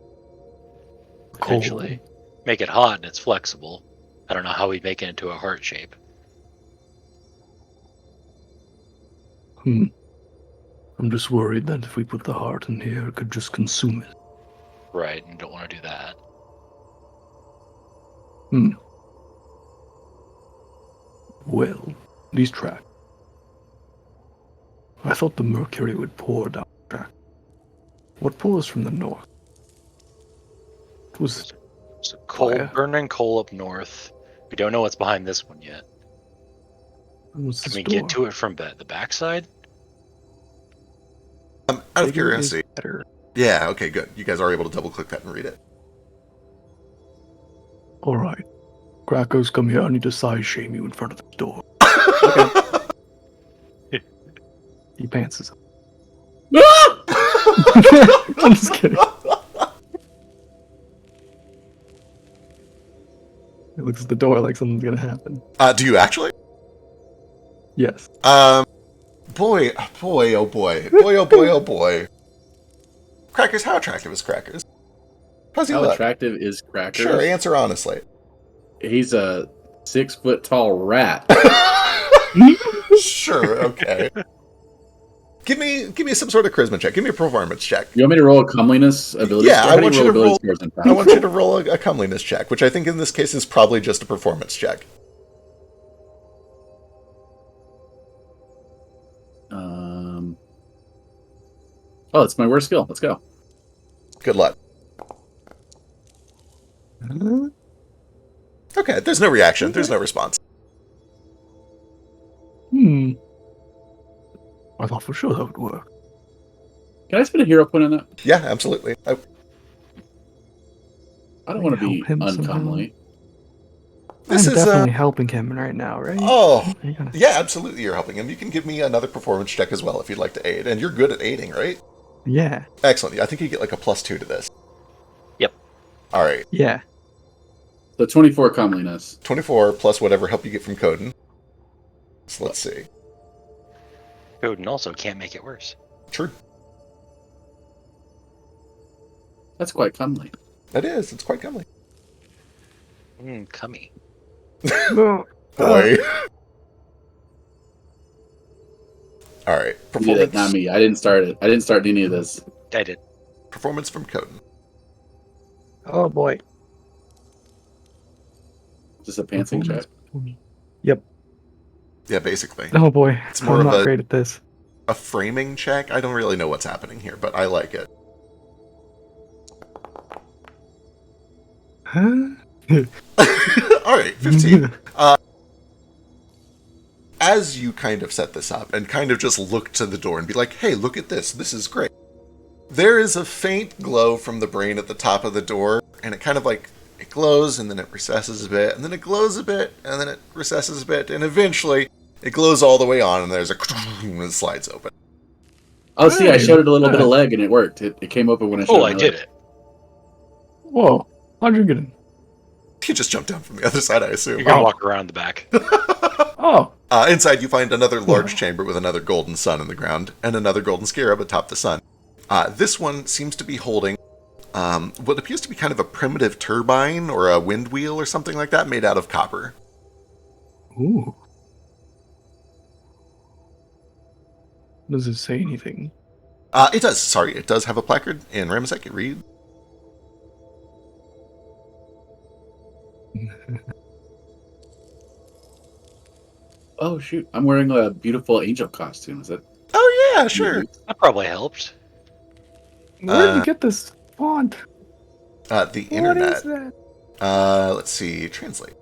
Potentially, make it hot and it's flexible. I don't know how we'd make it into a heart shape. I'm just worried that if we put the heart in here, it could just consume it. Right, and don't want to do that. Well, these tracks. I thought the mercury would pour down the track. What pours from the north? It was So coal, Fire. burning coal up north. We don't know what's behind this one yet. What's Can this we door? get to it from the backside? Out of Bigger curiosity. is better. Yeah, okay, good. You guys are able to double click that and read it. All right, Crackers, come here. I need to size shame you in front of the door. He pantses up. I'm just kidding. He looks at the door like something's gonna happen. Do you actually? Yes. Boy, oh boy, oh boy. Boy, oh boy, oh boy. Crackers, how attractive is Crackers? How's he How look? attractive is Crackers? Sure, answer honestly. He's a 6 foot tall rat. Sure, okay. Give me some sort of charisma check. Give me a performance check. You want me to roll a comeliness ability Yeah, score? I How do want you to ability roll- scores in I Pathfinder? want you to roll a comeliness check, which I think in this case is probably just a performance check. Oh, it's my worst skill. Let's go. Good luck. Okay, there's no reaction. There's no response. I thought for sure that would work. Can I spend a hero point on that? Yeah, absolutely. I don't want to be Help him somehow. uncomely. This I'm is, definitely helping him right now, right? Oh, You gotta- yeah, absolutely. You're helping him. You can give me another performance check as well if you'd like to aid. And you're good at aiding, right? Yeah. Excellent. I think you get like a +2 to this. Yep. All right. Yeah. So 24 comeliness. 24 plus whatever help you get from Coden. So let's see. Odin also can't make it worse. True. That's quite comely. That is. It's quite comely. Cummy. No. Boy. All right. Yeah, Performance. not me. I didn't start it. I didn't start any of this. I did. Performance from Coden. Oh boy. Is this a pantsing check? Yep. Yeah, basically. Oh boy. It's more I'm of not a- great at this. A framing check. I don't really know what's happening here, but I like it. Huh? All right, 15. As you kind of set this up and kind of just look to the door and be like, hey, look at this. This is great. There is a faint glow from the brain at the top of the door, and it kind of like, it glows and then it recesses a bit, and then it glows a bit, and then it recesses a bit, and eventually it glows all the way on, and there's a and it slides open. Oh, see, I Hey, showed it a little bit of yeah. leg and it worked. It came open when I showed Oh, it. I did it. Whoa. How'd you get in? You just jumped down from the other side, I assume. You're gonna Oh. walk around the back. Oh. Inside, you find another large chamber with another golden sun in the ground and another golden scarab atop the sun. This one seems to be holding what appears to be kind of a primitive turbine or a wind wheel or something like that made out of copper. Ooh. Does it say anything? It does. Sorry, it does have a placard in Ramazek. It reads, Oh, shoot. I'm wearing a beautiful angel costume. Is it? "Oh yeah, sure." That probably helped. Where did you get this font? The What internet. is that? Let's see. Translate.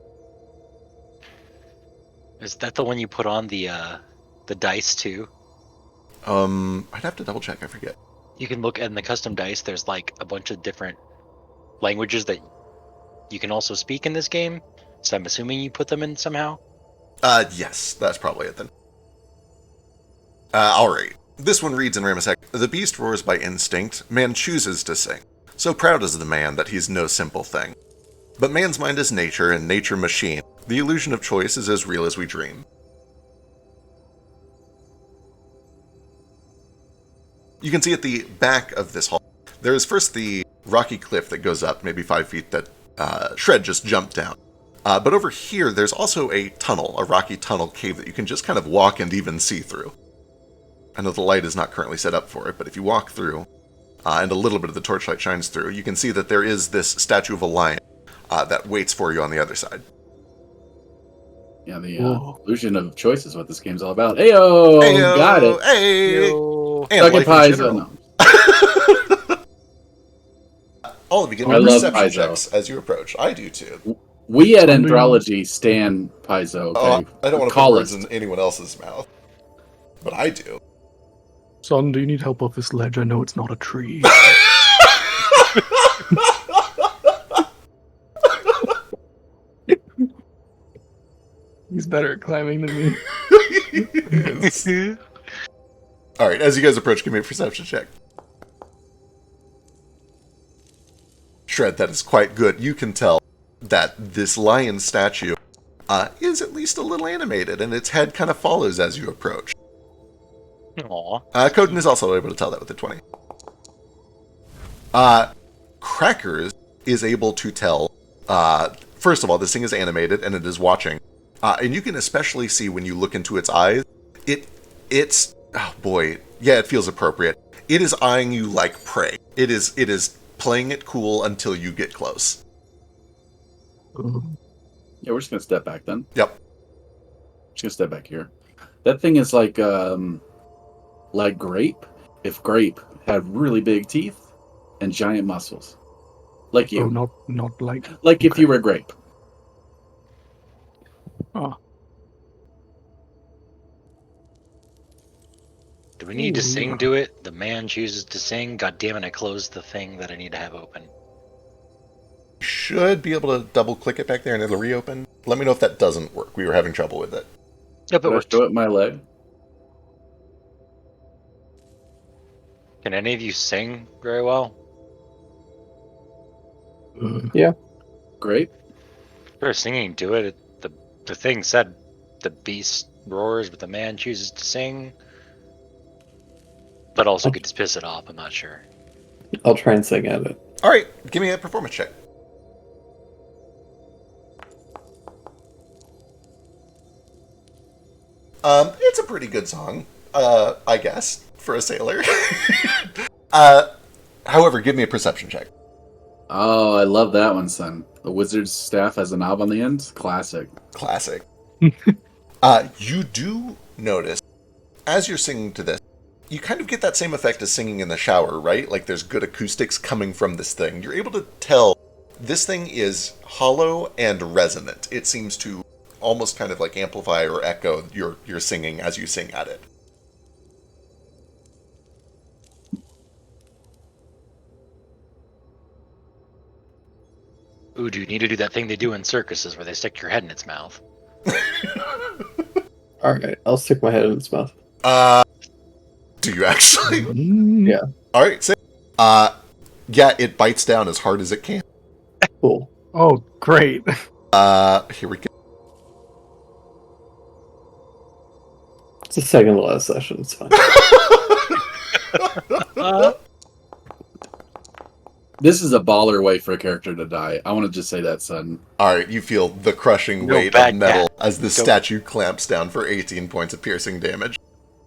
Is that the one you put on the dice too? I'd have to double check. I forget. You can look in the custom dice. There's like a bunch of different languages that you can also speak in this game. So I'm assuming you put them in somehow. Yes, that's probably it then. Alright. This one reads in Ramesek, the beast roars by instinct, man chooses to sing. So proud is the man that he's no simple thing. But man's mind is nature, and nature machine. The illusion of choice is as real as we dream. You can see at the back of this hall, there is first the rocky cliff that goes up, maybe 5 feet, that Shred just jumped down. But over here, there's also a tunnel, a rocky tunnel cave that you can just kind of walk and even see through. I know the light is not currently set up for it, but if you walk through, and a little bit of the torchlight shines through, you can see that there is this statue of a lion that waits for you on the other side. Yeah, the illusion of choice is what this game's all about. Heyo! Heyo! Got it. Hey! Yo. And Fucking life in Paizo. general. No. All of you give I me love perception Paizo. checks as you approach. I do too. We at Andrology stand Paizo. Okay? I don't want to put Call words us. in anyone else's mouth, but I do. Son, do you need help off this ledge? I know it's not a tree. He's better at climbing than me. All right, as you guys approach, give me a perception check. Shred, that is quite good. You can tell that this lion statue is at least a little animated, and its head kind of follows as you approach. Aw. Coden is also able to tell that with a 20. Crackers is able to tell, first of all, this thing is animated, and it is watching. And you can especially see when you look into its eyes, it's, oh boy, yeah, it feels appropriate. It is eyeing you like prey. It is playing it cool until you get close. Yeah, we're just gonna step back then. Yep. Just gonna step back here. That thing is like grape. If grape had really big teeth and giant muscles, like you, Oh, not like. like if okay. you were grape. Oh, Do we need to Ooh, sing yeah. to it? The man chooses to sing. God damn it! I closed the thing that I need to have open. Should be able to double click it back there and it'll reopen. Let me know if that doesn't work. We were having trouble with it. Yep, it Did I worked. show it my leg? Can any of you sing very well? Grape. Sure, singing to it. The thing said the beast roars, but the man chooses to sing. But also could just piss it off. I'm not sure. I'll try and sing at it. All right, give me a performance check. It's a pretty good song, I guess, for a sailor. However, give me a perception check. Oh, I love that one, son. The wizard's staff has a knob on the end. Classic. Classic. You do notice, as you're singing to this, you kind of get that same effect as singing in the shower, right? Like there's good acoustics coming from this thing. You're able to tell this thing is hollow and resonant. It seems to almost kind of like amplify or echo your singing as you sing at it. Ooh, do you need to do that thing they do in circuses where they stick your head in its mouth? Alright, I'll stick my head in its mouth. Do you actually? Yeah. All right, sing. Yeah, it bites down as hard as it can. Cool. Oh, great. Here we go. It's the second to last session, it's fine. This is a baller way for a character to die. I want to just say that, son. All right, you feel the crushing No weight of bad metal cat. as the statue clamps down for 18 points of piercing damage.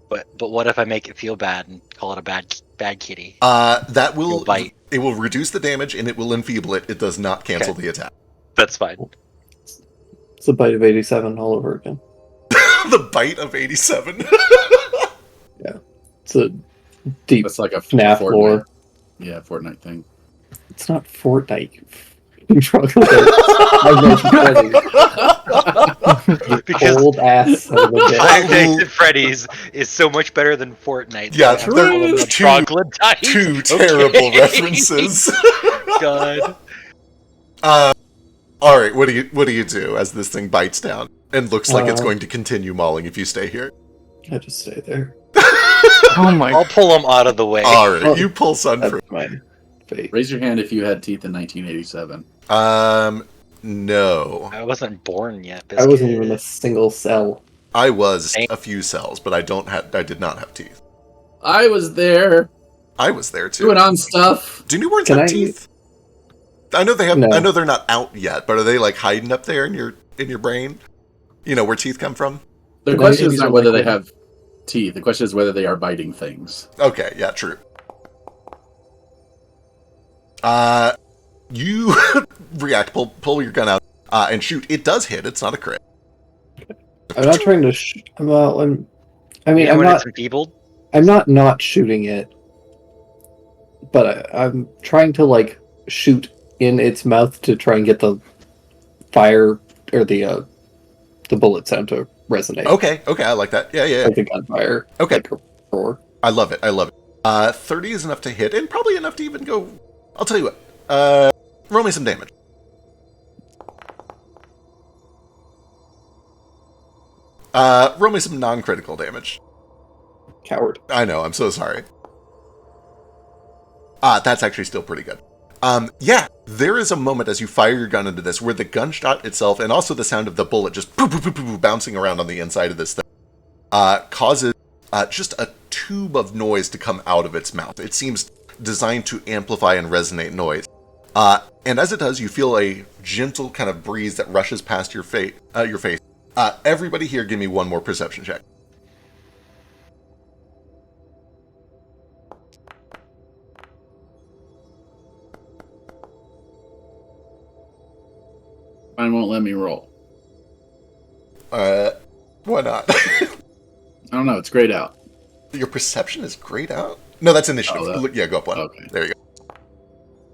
But what if I make it feel bad and call it a bad kitty? That will You'll bite. It will reduce the damage and it will enfeeble it. It does not cancel the attack. That's fine. It's a bite of 87 all over again. The bite of 87. It's a deep That's like a FNAF Fortnite. lore. Yeah, Fortnite thing. It's not Fortnite. You troglodyte. I've mentioned Freddy. Because Old ass son of a bitch. Five Nights at Freddy's is so much better than Fortnite. Yeah, so I have to they're call them a two- troglodyte. Two Okay. terrible references. God. All right, what do you do as this thing bites down and looks like it's Uh, going to continue mauling if you stay here? I just stay there. Oh my. I'll pull them out of the way. All right, Oh, you pull Sun That's through. my fate. Raise your hand if you had teeth in 1987. No, I wasn't born yet. I wasn't Biscuit. even a single cell. I was a few cells, but I did not have teeth. I was there I was there too. doing on stuff. Do newborns Can have I- teeth? I know they have. No. I know they're not out yet, but are they like hiding up there in your brain? You know where teeth come from? The The question is babies not are whether they liquid. have teeth. The question is whether they are biting things. Okay, yeah, true. You react, pull your gun out, and shoot. It does hit. It's not a crit. I'm not trying to. I mean, Yeah, I'm when not. it's enfeebled. I'm not shooting it, but I'm trying to like shoot in its mouth to try and get the fire or the bullet sound to resonate. Okay, I like that. Yeah. Like a gunfire. Okay. Like a roar. I love it. 30 is enough to hit, and probably enough to even go. I'll tell you what. Roll me some damage. Roll me some non-critical damage. Coward. I know. I'm so sorry. That's actually still pretty good. Yeah, there is a moment as you fire your gun into this where the gunshot itself and also the sound of the bullet just bouncing around on the inside of this thing causes just a tube of noise to come out of its mouth. It seems designed to amplify and resonate noise. And as it does, you feel a gentle kind of breeze that rushes past your face. Everybody here, give me one more perception check. Mine won't let me roll. Why not? I don't know. It's grayed out. Your perception is grayed out? No, that's initiative. Oh, Yeah, go up one. Okay. There you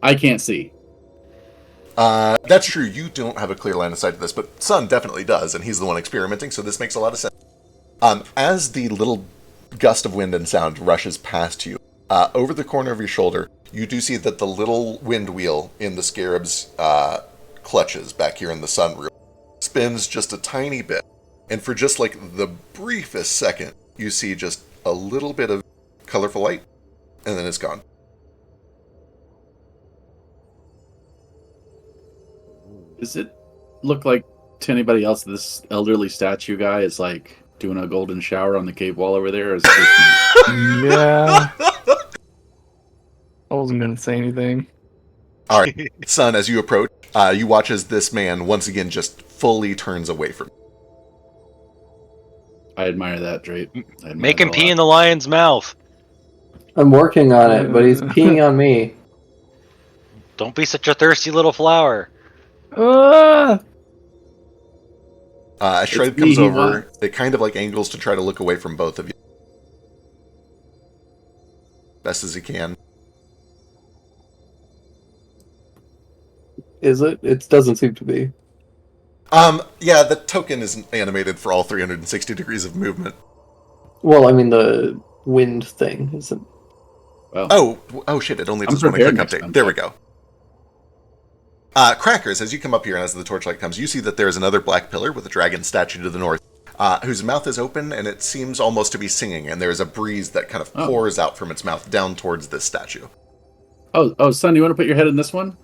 I can't see. go. That's true. You don't have a clear line of sight to this, but Sun definitely does, and he's the one experimenting, so this makes a lot of sense. As the little gust of wind and sound rushes past you, over the corner of your shoulder, you do see that the little wind wheel in the Scarab's clutches back here in the sunroof spins just a tiny bit, and for just like the briefest second, you see just a little bit of colorful light, and then it's gone. Does it look like to anybody else this elderly statue guy is like doing a golden shower on the cave wall over there? Or is it just me? Yeah. I wasn't gonna say anything. All right, Son, as you approach, you watch as this man once again just fully turns away from you. I admire that, Drape. I admire Make him that a pee lot. in the lion's mouth. I'm working on it, but he's peeing on me. Don't be such a thirsty little flower. Ah! As Shred It's comes me, over, what? it kind of like angles to try to look away from both of you. Best as he can. Is it? It doesn't seem to be. Yeah, the token isn't animated for all 360 degrees of movement. Well, I mean the wind thing isn't. Well, Oh shit, it only I'm does one quick prepared next update. time. There we go. Crackers, as you come up here and as the torchlight comes, you see that there is another black pillar with a dragon statue to the north, whose mouth is open and it seems almost to be singing, and there is a breeze that kind of Oh. pours out from its mouth down towards this statue. oh, son, you want to put your head in this one?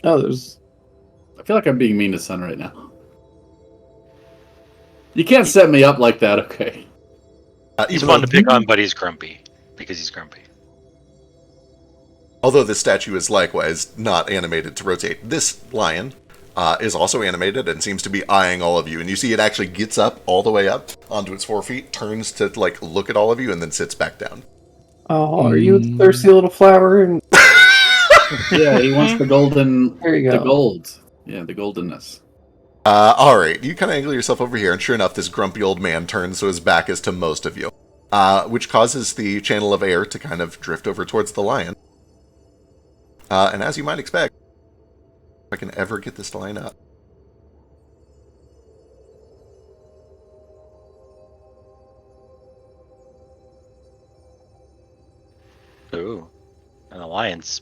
Oh, there's. I feel like I'm being mean to Son right now. You can't set me up like that, okay? He's Even fun though, to pick on, but he's grumpy. Because he's grumpy. although this statue is likewise not animated to rotate, this lion is also animated and seems to be eyeing all of you. And you see it actually gets up all the way up onto its 4 feet, turns to like look at all of you, and then sits back down. Oh, are you a thirsty little flower? And Yeah, he wants the golden. there you The go. gold. Yeah, the goldenness. Alright, you kind of angle yourself over here, and sure enough, this grumpy old man turns so his back is to most of you, which causes the channel of air to kind of drift over towards the lion. And as you might expect, if I can ever get this to line up. Ooh. And the lion's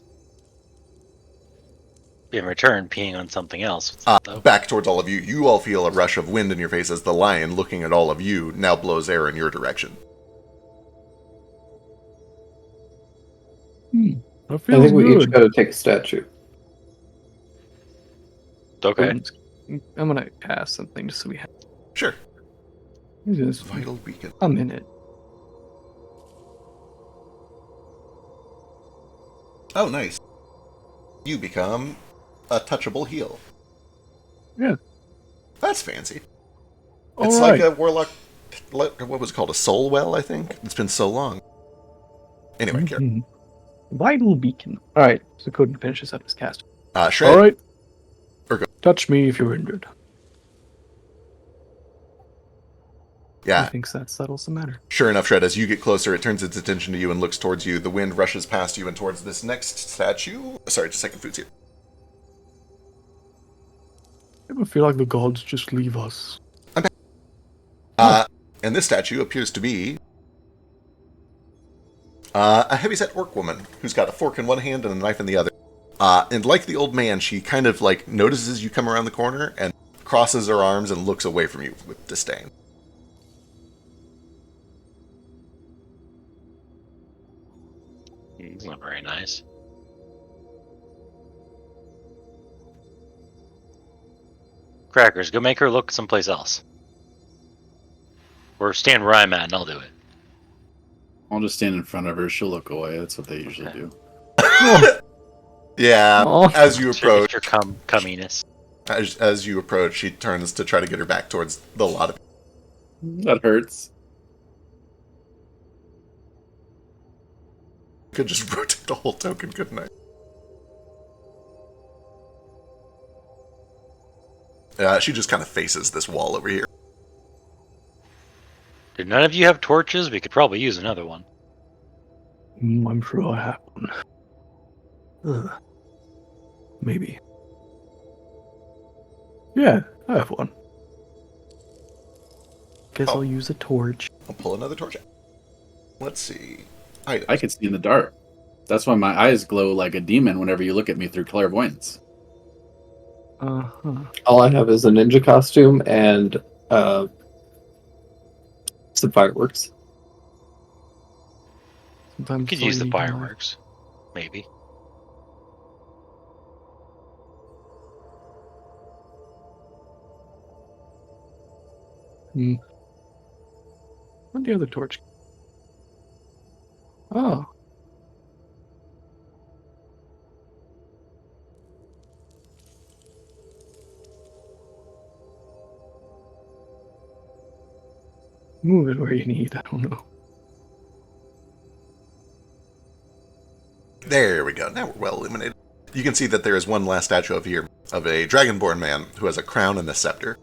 in return peeing on something else. Back towards all of you, you all feel a rush of wind in your face as the lion, looking at all of you, now blows air in your direction. That I feels think we each good. got to take a statue. Okay. I'm gonna cast something just so we have Sure. this Vital beacon. a minute. Oh, nice. You become a touchable heal. Yeah. That's fancy. All It's right. like a warlock. What was it called? A soul well, I think? It's been so long. Anyway, Kara. Mhm. Vital beacon. All right. So Coden finishes up his cast. Shred. All right. Or go. Touch me if you're injured. He Yeah. thinks that settles the matter. Sure enough, Shred, as you get closer, it turns its attention to you and looks towards you. The wind rushes past you and towards this next statue. Sorry, just a second, food's here. I ever feel like the gods just leave us. And this statue appears to be a heavyset orc woman who's got a fork in one hand and a knife in the other. And like the old man, she kind of like notices you come around the corner and crosses her arms and looks away from you with disdain. It's not very nice. Crackers, go make her look someplace else. Or stand where I'm at and I'll do it. I'll just stand in front of her. She'll look away. That's what they usually do. Yeah, Aw. as you approach, It's your cumminess. as you approach, she turns to try to get her back towards the lot of. That hurts. Could just rotate the whole token, couldn't I? She just kind of faces this wall over here. Do none of you have torches? We could probably use another one. I'm sure I have one. Ugh. Maybe. Yeah, I have one. Guess Oh. I'll use a torch. I'll pull another torch out. Let's see. Items. I can see in the dark. That's why my eyes glow like a demon whenever you look at me through clairvoyance. Uh-huh. All I have is a ninja costume and some fireworks. Sometimes We could it's all use the you need in life. fireworks. Maybe. Where'd the other torch? Oh. Move it where you need. I don't know. There we go. Now we're well illuminated. You can see that there is one last statue of here of a dragonborn man who has a crown and a scepter.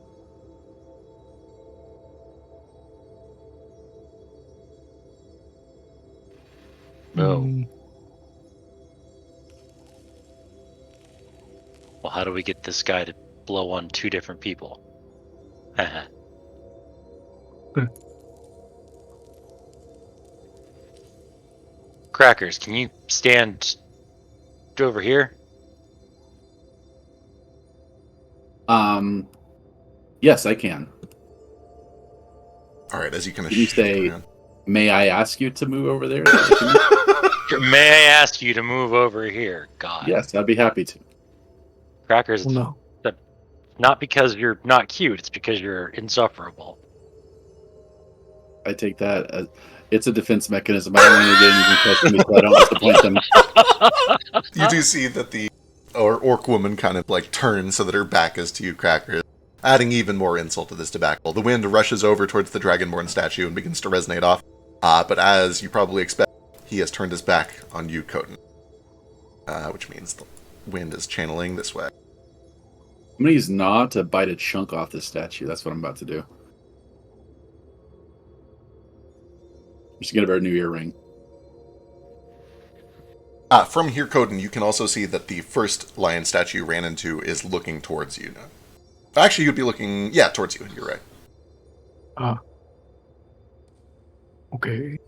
No. Mm, Well, how do we get this guy to blow on two different people? Crackers, can you stand over here? Yes, I can. All right, as you kind of Did you say- around. May I ask you to move over there? May I ask you to move over here? God. Yes, I'd be happy to. Crackers, well, no. not because you're not cute, it's because you're insufferable. I take that as it's a defense mechanism. I don't want to get anything close to me, so I don't disappoint them. You do see that the orc woman kind of like turns so that her back is to you, Crackers, adding even more insult to this debacle. The wind rushes over towards the dragonborn statue and begins to resonate off. But as you probably expect, he has turned his back on you, Coden. Which means the wind is channeling this way. I'm gonna use Gnaw to bite a chunk off this statue. That's what I'm about to do. Just get a new earring. From here, Coden, you can also see that the first lion statue you ran into is looking towards you now. Actually, you'd be looking, towards you. You're right. Okay.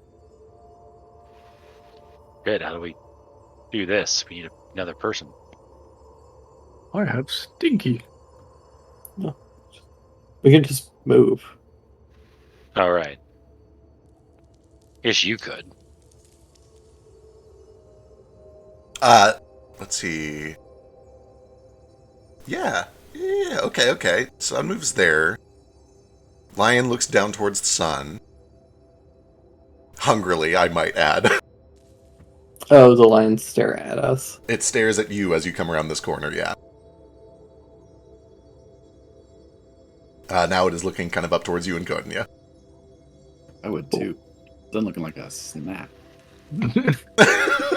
Good. How do we do this? We need another person. I have Stinky. We can just move. All right. Yes, you could. Let's see. Yeah, okay. Sun moves there. Lion looks down towards the sun. Hungrily, I might add. Oh, the lions stare at us. It stares at you as you come around this corner, yeah. Now it is looking kind of up towards you and Coden, yeah. I would too. Doesn't looking like a snap.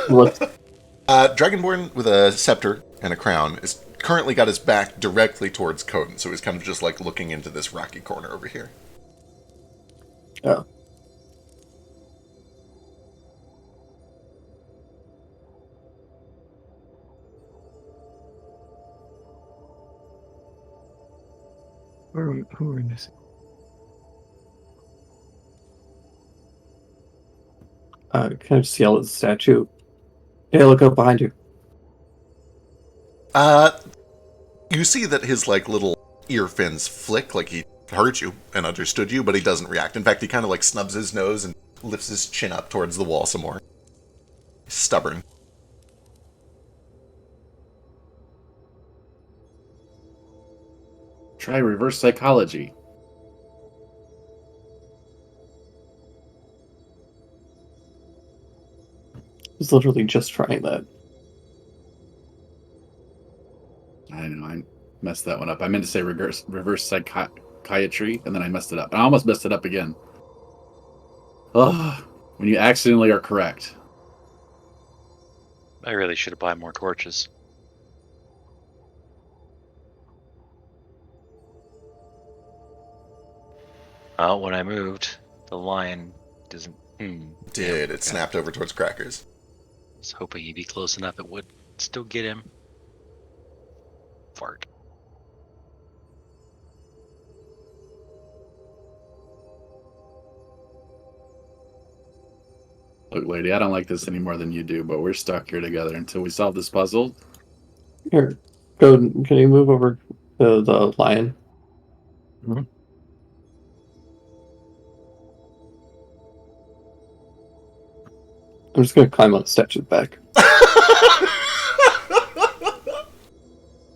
Look, Dragonborn with a scepter and a crown is currently got his back directly towards Coden, so he's kind of just like looking into this rocky corner over here. oh. Who are we missing? Can I just yell at the statue? Hey, look up behind you. You see that his like little ear fins flick, like he heard you and understood you, but he doesn't react. In fact, he kind of like snubs his nose and lifts his chin up towards the wall some more. Stubborn. Try reverse psychology. He's literally just trying that. I know, I messed that one up. I meant to say reverse psychiatry, and then I messed it up. I almost messed it up again. Ugh, when you accidentally are correct. I really should have bought more torches. Well, when I moved, the lion doesn't. It snapped over towards Crackers. I was hoping he'd be close enough it would still get him. Fart. Look, lady, I don't like this any more than you do, but we're stuck here together until we solve this puzzle. Here, go. Can you move over to the lion? Mhm. I'm just gonna climb on the statue's back.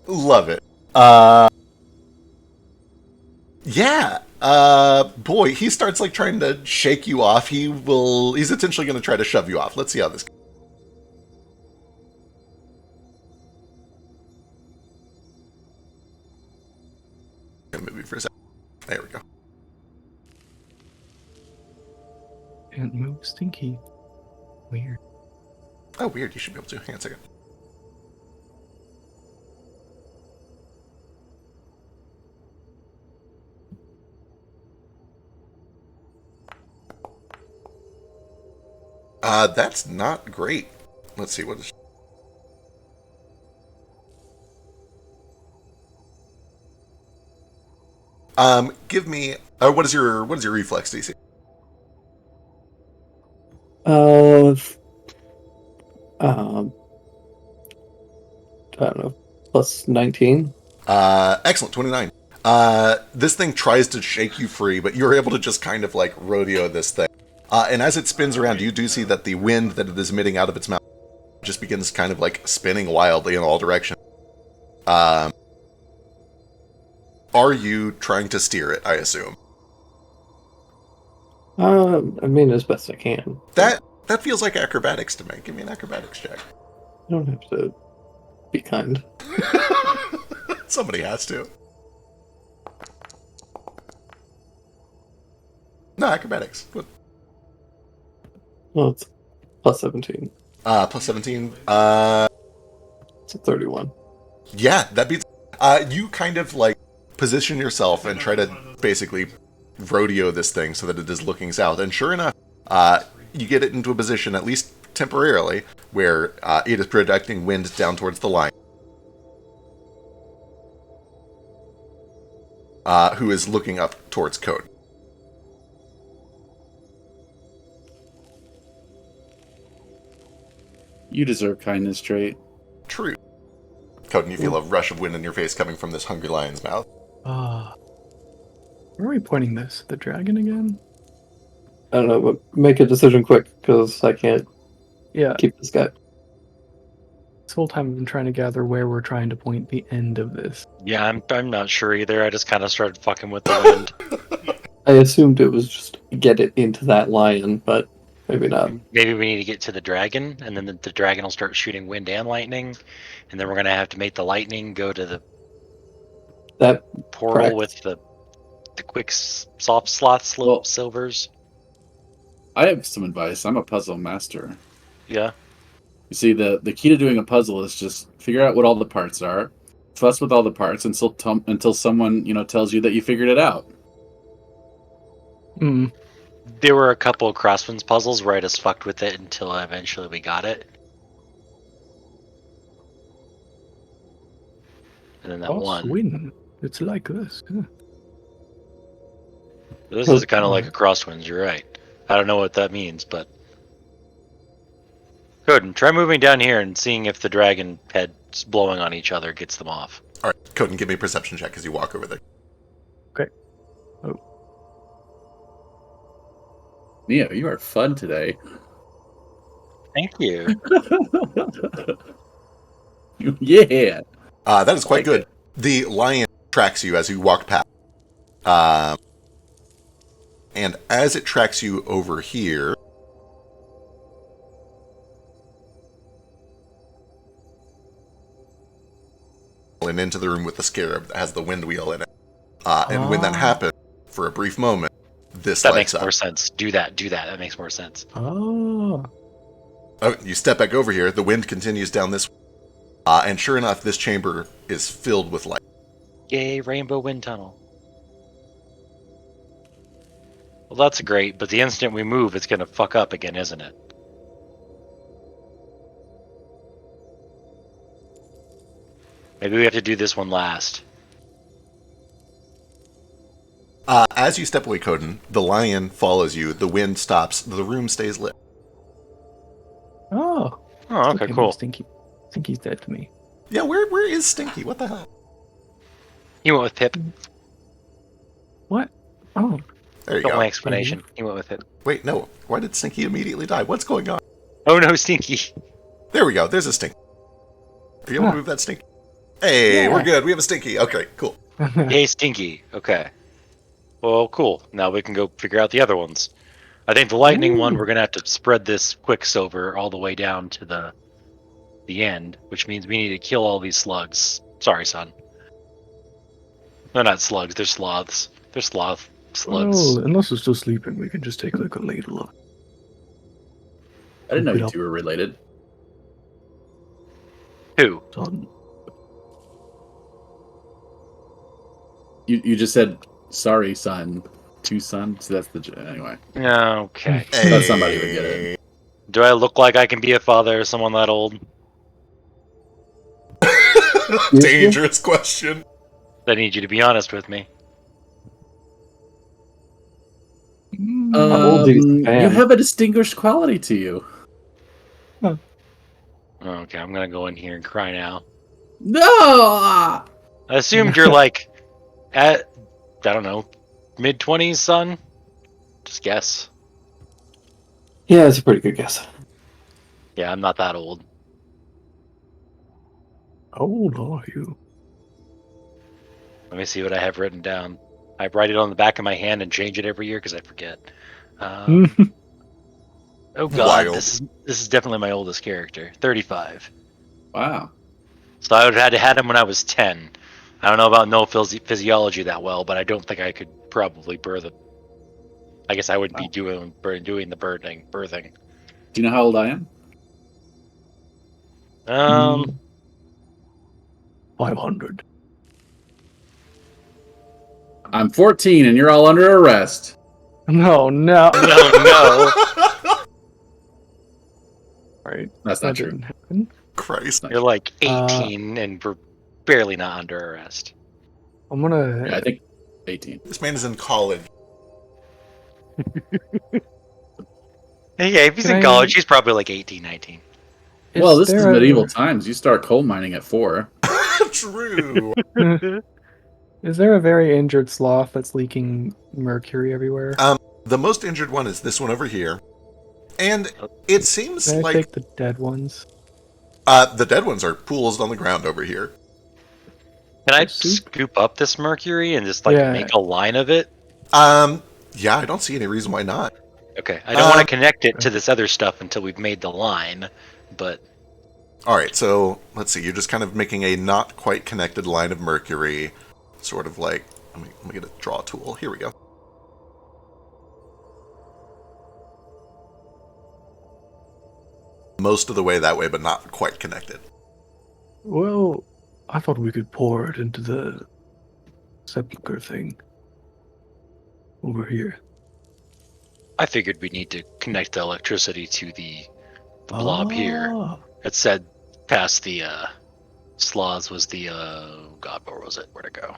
Love it. Yeah. Boy, he starts like trying to shake you off. He's essentially going to try to shove you off. Let's see how this goes. Gonna move you for a second. There we go. Can't move Stinky. Weird. Oh, weird. You should be able to. Hang on a second. That's not great. Let's see what is. Give me. What is your reflex DC? I don't know, plus 19. Excellent, 29. This thing tries to shake you free, but you're able to just kind of like rodeo this thing. And as it spins around, you do see that the wind that it is emitting out of its mouth just begins kind of like spinning wildly in all directions. Are you trying to steer it, I assume? I mean, as best I can. That feels like acrobatics to me. Give me an acrobatics check. You don't have to be kind. Somebody has to. No, acrobatics. What? Well, it's plus 17. Plus 17. It's a 31. Yeah, that beats. You kind of like position yourself and try to basically rodeo this thing so that it is looking south. And sure enough, you get it into a position, at least temporarily, where it is projecting wind down towards the line. Who is looking up towards Code. You deserve kindness, trait. True. Code, and you feel a rush of wind in your face coming from this hungry lion's mouth. Where are we pointing this? The dragon again? I don't know, but make a decision quick, because I can't Yeah. keep this guy. This whole time I've been trying to gather where we're trying to point the end of this. Yeah, I'm not sure either. I just kind of started fucking with the wind. I assumed it was just get it into that lion, but maybe not. Maybe we need to get to the dragon, and then the dragon will start shooting wind and lightning, and then we're gonna have to make the lightning go to the That portal correct. with the quick soft slots, Well- silvers. I have some advice. I'm a puzzle master. Yeah. You see, the key to doing a puzzle is just figure out what all the parts are, fuss with all the parts until someone tells you that you figured it out. Hmm. There were a couple of crosswinds puzzles where I just fucked with it until eventually we got it. And then that one. Win. It's like this. Yeah. This is kind of like a crosswinds, you're right. I don't know what that means, but... Good, and try moving down here and seeing if the dragon heads blowing on each other gets them off. Alright, Coden, give me a perception check as you walk over there. Neo, you are fun today. Thank you. Yeah. That is quite Like good. it. The lion tracks you as you walk past. And as it tracks you over here... and into the room with the scarab that has the wind wheel in it. And when that happens, for a brief moment, this That lights makes up. more sense. Do that. That makes more sense. Oh. Oh, you step back over here, the wind continues down this way. And sure enough, this chamber is filled with light. Yay, rainbow wind tunnel. Well, that's great, but the instant we move, it's gonna fuck up again, isn't it? Maybe we have to do this one last. As you step away, Coden, the lion follows you, the wind stops, the room stays lit. Oh. Oh, okay, cool. Stinky. Stinky's dead to me. Yeah, where is Stinky? What the hell? He went with Pip. What? Oh. There you Don't go. my explanation. He went with it. Wait, no. Why did Stinky immediately die? What's going on? Oh no, Stinky. There we go. There's a Stinky. Are you able to move that Stinky? Hey, Yeah. we're good. We have a Stinky. Okay, cool. Yay, Stinky. Okay. Well, cool. Now we can go figure out the other ones. I think the lightning one, we're gonna have to spread this quicksilver all the way down to the end, which means we need to kill all these slugs. Sorry, son. They're not slugs. They're sloths. They're slugs. Well, unless it's still sleeping, we can just take like a ladle of. I didn't know Keep it you up. two were related. Who? Son. You just said, sorry, son. Two sons? That's anyway. Okay. Thought somebody would get it. Do I look like I can be a father of someone that old? Dangerous question. I need you to be honest with me. How old is the You man? have a distinguished quality to you. Okay, I'm gonna go in here and cry now. No! I assumed you're like at, I don't know, mid-20s, son? Just guess. Yeah, that's a pretty good guess. Yeah, I'm not that old. How old are you? Let me see what I have written down. I write it on the back of my hand and change it every year because I forget. Oh god, Wild. this is definitely my oldest character. 35. Wow. So I would have had him when I was 10. I don't know about no physiology that well, but I don't think I could probably birth. I guess I would be doing the birthing. Do you know how old I am? 500. I'm 14 and you're all under arrest. No, no. No, Right. That's That not true. didn't happen. Christ. no. You're like 18 and we're barely not under arrest. I'm gonna. Yeah, I think 18. This man is in college. Yeah, if he's Can in I- college, he's probably like 18, 19. Well, this is there a- medieval times. You start coal mining at 4. True. Is there a very injured sloth that's leaking mercury everywhere? The most injured one is this one over here. And it seems Can I like take the dead ones? the dead ones are pools on the ground over here. Can I Soup? scoop up this mercury and just like Yeah. make a line of it? Yeah, I don't see any reason why not. Okay, I don't want to connect it to this other stuff until we've made the line, but All right, so let's see. You're just kind of making a not quite connected line of mercury, sort of like. Let me get a draw tool. Here we go. Most of the way that way, but not quite connected. Well, I thought we could pour it into the sepulcher thing over here. I figured we need to connect the electricity to the blob here. Ah, It said past the sloths was the God, where was it? Where'd it go?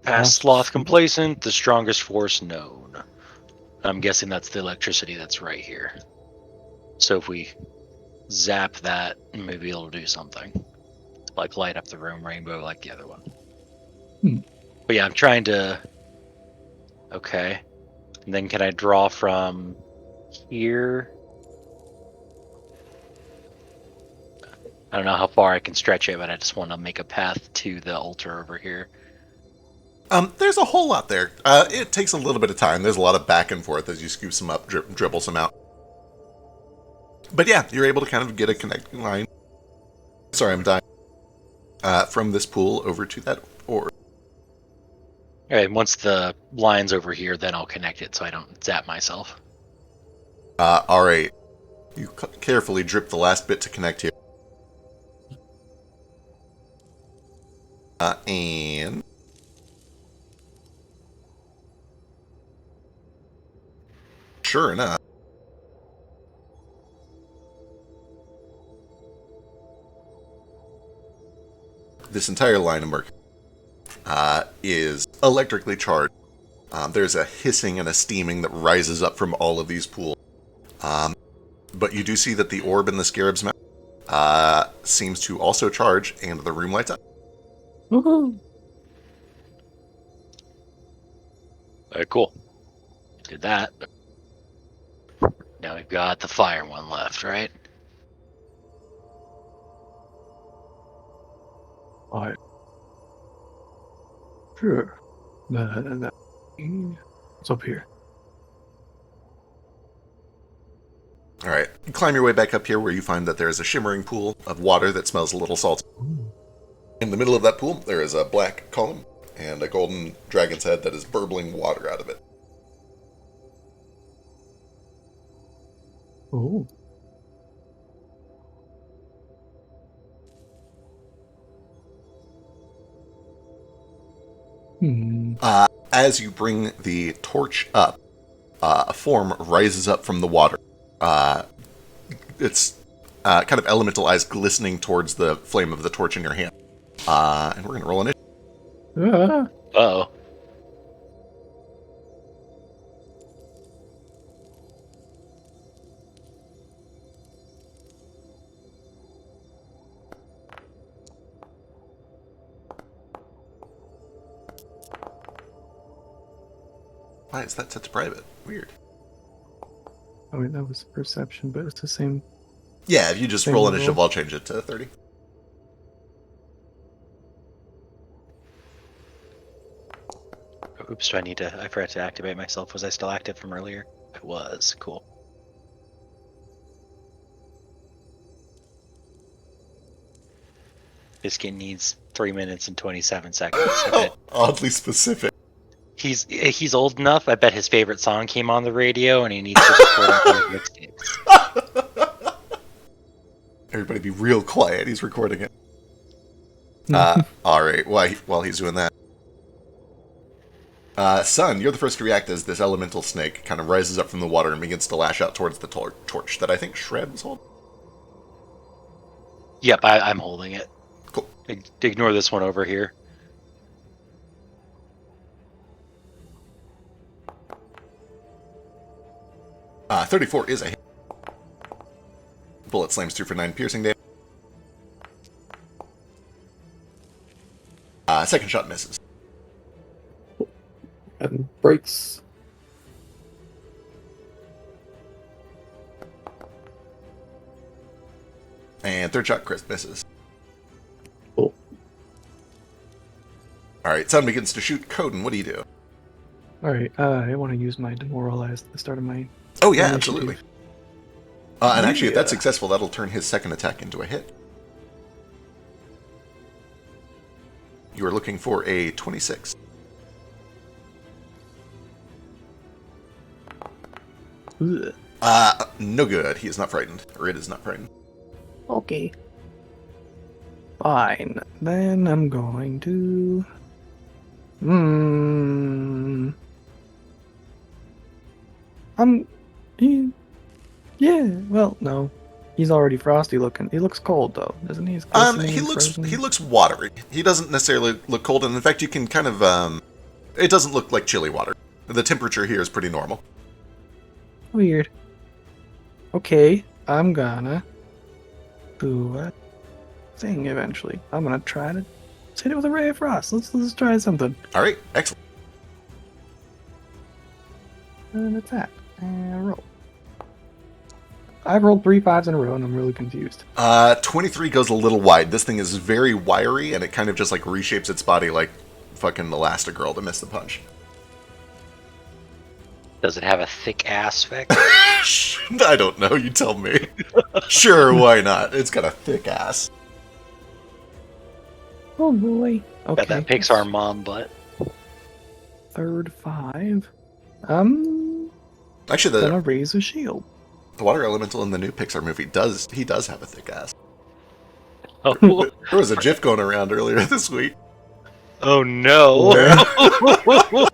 Past sloth complacent, the strongest force known. I'm guessing that's the electricity that's right here. So if we zap that, maybe it'll do something. Like light up the room rainbow like the other one. But yeah, I'm trying to... Okay. And then can I draw from here? I don't know how far I can stretch it, but I just want to make a path to the altar over here. There's a whole lot there. It takes a little bit of time. There's a lot of back and forth as you scoop some up, dribble some out. But yeah, you're able to kind of get a connecting line. Sorry, I'm dying. From this pool over to that orb. Alright, once the line's over here, then I'll connect it so I don't zap myself. Alright. You carefully drip the last bit to connect here. And... Sure enough. This entire line of mercury is electrically charged. There's a hissing and a steaming that rises up from all of these pools. But you do see that the orb in the scarab's mouth seems to also charge, and the room lights up. woohoo. Alright, cool. Did that. Now we've got the fire one left, right? Alright. Sure. It's up here. Alright, you climb your way back up here where you find that there is a shimmering pool of water that smells a little salty. In the middle of that pool, there is a black column and a golden dragon's head that is burbling water out of it. Oh. As you bring the torch up, a form rises up from the water. It's kind of elemental eyes glistening towards the flame of the torch in your hand. And we're going to roll an Ah. Uh-oh. Why is that set to private? Weird. I mean, that was perception, but it's the same. Yeah, if you just Same roll roll. initiative, I'll change it to 30. Oops, do I need to... I forgot to activate myself. Was I still active from earlier? I was. Cool. Biscuit needs 3 minutes and 27 seconds. I bet Oddly specific. he's old enough. I bet his favorite song came on the radio, and he needs to record it for his mixtapes. Everybody be real quiet. He's recording it. All right. While he's doing that, Sun, you're the first to react as this elemental snake kind of rises up from the water and begins to lash out towards the torch that I think Shred was holding. Yep, I'm holding it. Cool. Ignore this one over here. Uh, 34 is a hit. Bullet slams through for 9 piercing damage. Second shot misses. And breaks. And third shot crit misses. Cool. Alright, Sun begins to shoot. Coden, what do you do? Alright, I want to use my Demoralize at the start of my Oh yeah, initiative. absolutely. And actually, if that's Yeah. successful, that'll turn his second attack into a hit. You are looking for a 26. Ugh. No good. He is not frightened. Or it is not frightened. Okay. Fine. Then I'm going to... Yeah, well, no. He's already frosty looking. He looks cold, though, doesn't he? He's glistening He and looks frozen. watery. He doesn't necessarily look cold, and in fact, you can kind of it doesn't look like chilly water. The temperature here is pretty normal. Weird. Okay, I'm gonna do a thing eventually. I'm gonna try to hit it with a ray of frost. Let's try something. All right, excellent. And attack. And roll. I've rolled 3 5s in a row, and I'm really confused. 23 goes a little wide. This thing is very wiry, and it kind of just like reshapes its body like fucking Elastigirl to miss the punch. Does it have a thick ass effect? I don't know. You tell me. Sure, why not? It's got a thick ass. Oh boy. Got Okay. that Pixar mom butt. Third 5. Actually, Gonna raise a shield. the water elemental in the new Pixar movie does have a thick ass. Oh, There was a GIF going around earlier this week. oh no. Yeah.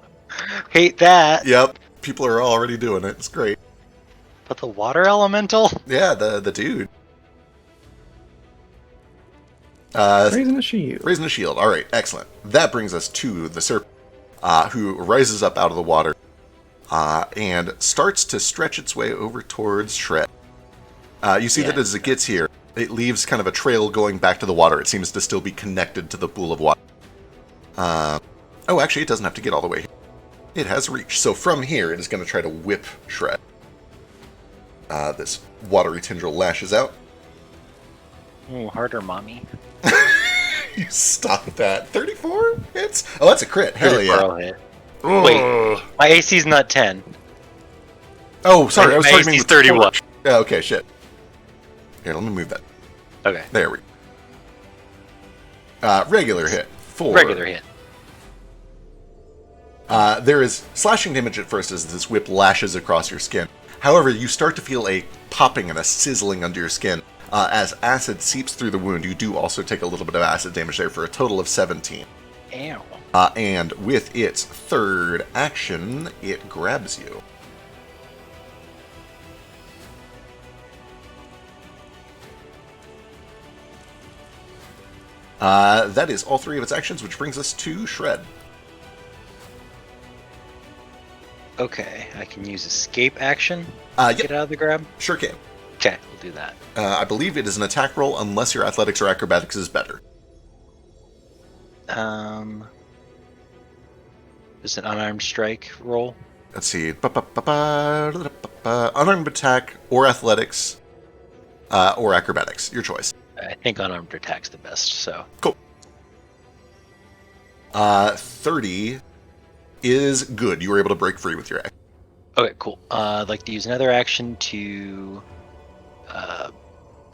Hate that. Yep, people are already doing it. It's great. But the water elemental? Yeah, the dude. Raising a shield. Raising a shield. All right, excellent. That brings us to the serpent, who rises up out of the water and starts to stretch its way over towards Shred. You see that as it gets here, it leaves kind of a trail going back to the water. It seems to still be connected to the pool of water. Oh, actually, it doesn't have to get all the way here. It has reach. So from here, it is going to try to whip Shred. This watery tendril lashes out. Oh, harder, mommy. You stop that. 34 hits? Oh, that's a crit. Hell yeah. 34 hit. Wait, my AC's not 10. Oh, sorry. I was My talking AC's with 31. torch. Yeah, okay, shit. Here, let me move that. Okay, There we go. Regular hit. 4. regular hit. There is slashing damage at first as this whip lashes across your skin. However, you start to feel a popping and a sizzling under your skin. As acid seeps through the wound, you do also take a little bit of acid damage there for a total of 17. Ow. And with its third action, it grabs you. That is all 3 of its actions, which brings us to Shred. Okay, I can use escape action. Yep, Get out of the grab. sure can. Okay, we'll do that. I believe it is an attack roll unless your athletics or acrobatics is better. Is an unarmed strike roll? Let's see. Unarmed attack or athletics or acrobatics. Your choice. I think unarmed attack's the best. So Cool. 30 is good. You were able to break free with your action. okay, cool. I'd like to use another action to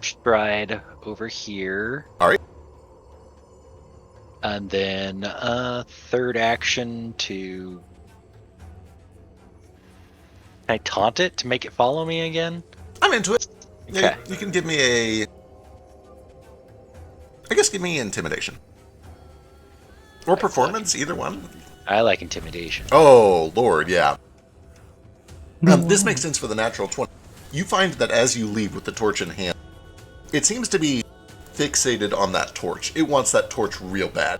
stride over here. All right. And then third action to... Can I taunt it to make it follow me again? I'm into it. Okay. Yeah, you can give me a... I guess give me intimidation. Or performance, either one. I like intimidation. Oh, Lord, yeah. This makes sense for the natural 20. You find that as you leave with the torch in hand, it seems to be fixated on that torch. It wants that torch real bad.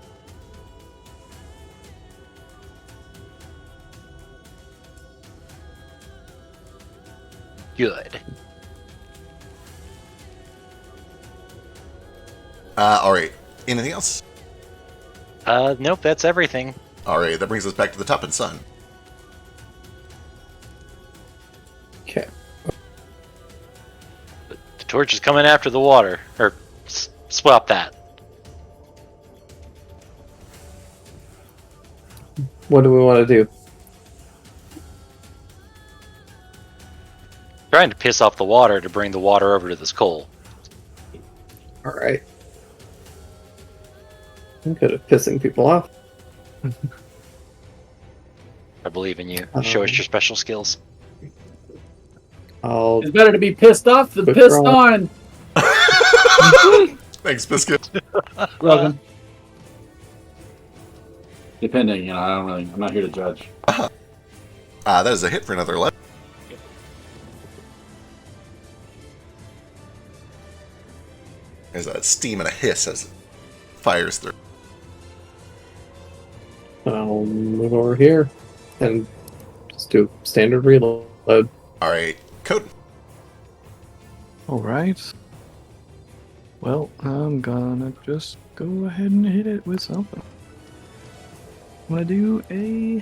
Good. Alright. Anything else? Nope, that's everything. Alright, that brings us back to the top and sun. Okay. The torch is coming after the water. Or, swap that. What do we want to do? Trying to piss off the water to bring the water over to this coal. All right. I'm good at pissing people off. I believe in you. Show us your special skills. It's better to be pissed off than Withdraw. pissed on. Thanks, Biscuit. Welcome. Depending, I don't really. I'm not here to judge. That is a hit for another 11. There's a steam and a hiss as it fires through. I'll move over here and just do standard reload. Alright, Code. Alright. Well, I'm gonna just go ahead and hit it with something. I'm gonna do a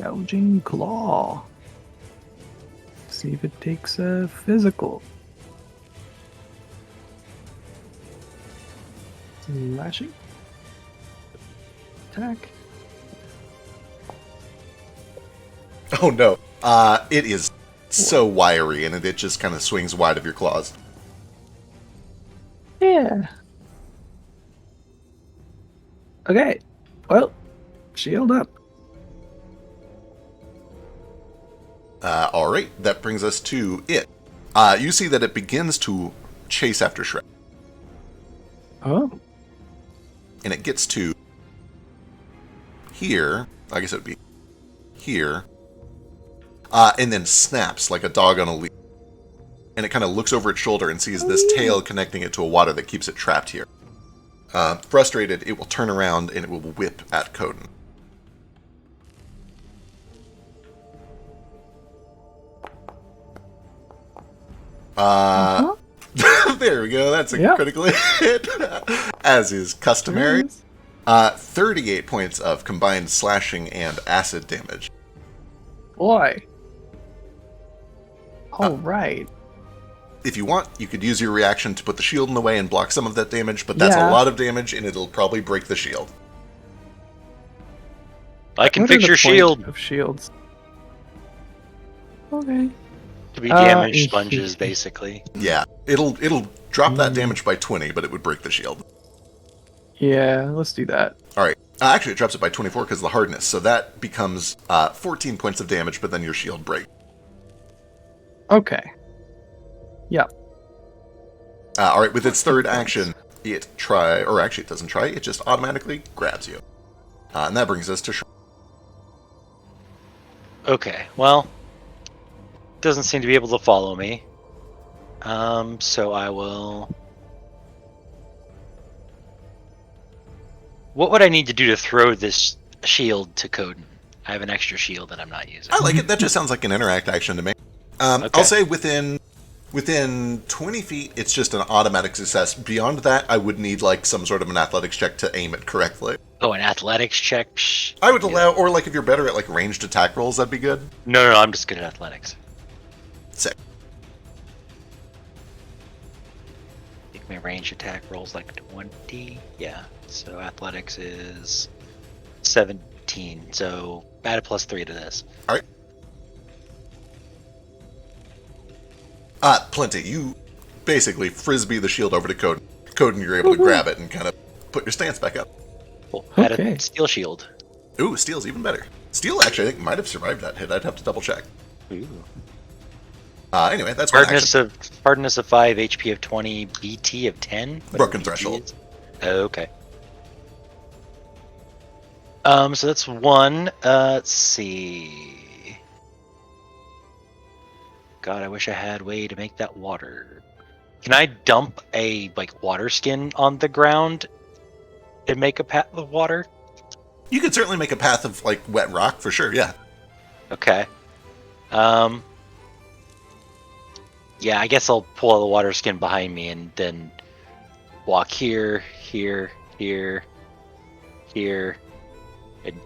gouging claw. See if it takes a physical. Slashing. Attack. Oh no. It is so wiry and it just kind of swings wide of your claws. Yeah. Okay. Well, shield up. Alright, that brings us to it. You see that it begins to chase after Shrek. Oh. And it gets to here. I guess it would be here. And then snaps like a dog on a leash. And it kind of looks over its shoulder and sees this tail connecting it to a water that keeps it trapped here. Frustrated, it will turn around and it will whip at Coden. There we go. That's a Yep. critical hit, as is customary. 38 points of combined slashing and acid damage. Boy. Alright. If you want, you could use your reaction to put the shield in the way and block some of that damage, but that's a Yeah. lot of damage and it'll probably break the shield. I can What are fix the your point shield of shields. Okay. to be damage sponges, basically. Yeah, it'll drop that damage by 20, but it would break the shield. Yeah, let's do that. Alright, actually it drops it by 24 because of the hardness, so that becomes 14 points of damage, but then your shield breaks. Okay. Yep. Alright, with its third action, it doesn't try, it just automatically grabs you. And that brings us to Shrek. Okay, well, doesn't seem to be able to follow me. So I will. What would I need to do to throw this shield to Coden? I have an extra shield that I'm not using. I like it, that just sounds like an interact action to me. Okay. I'll say within 20 feet, it's just an automatic success. Beyond that, I would need like some sort of an athletics check to aim it correctly. Oh, an athletics check? Psh, I would yeah. allow, or like if you're better at like ranged attack rolls, that'd be good. No, I'm just good at athletics. Sick. I think my range attack rolls like 20. Yeah, so athletics is 17. So add a +3 to this. Alright. Plenty. You basically frisbee the shield over to Coden. Coden, you're able to grab it and kind of put your stance back up. Cool. Add Okay. a steel shield. Ooh, steel's even better. Steel actually, I think, might have survived that hit. I'd have to double check. Ooh. Anyway, that's one action. Hardness of 5, HP of 20, BT of 10. What Broken BT threshold. is? Oh, okay. So that's one. Let's see. God, I wish I had a way to make that water. Can I dump a water skin on the ground and make a path of water? You could certainly make a path of wet rock for sure. Yeah. Okay. Yeah, I guess I'll pull the water skin behind me and then walk here, here, here, here, and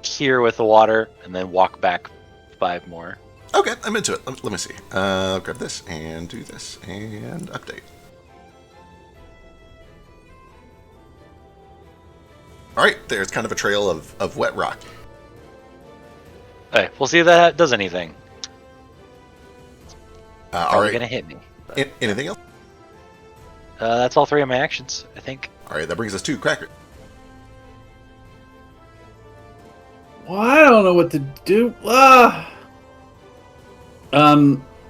here with the water, and then walk back 5 more. Okay, I'm into it. Let me see. Grab this and do this and update. All right, there's kind of a trail of wet rock. Okay, we'll see if that does anything. All Probably right. gonna hit me. Anything else? That's all 3 of my actions, I think. All right, that brings us to Cracker. Well, I don't know what to do.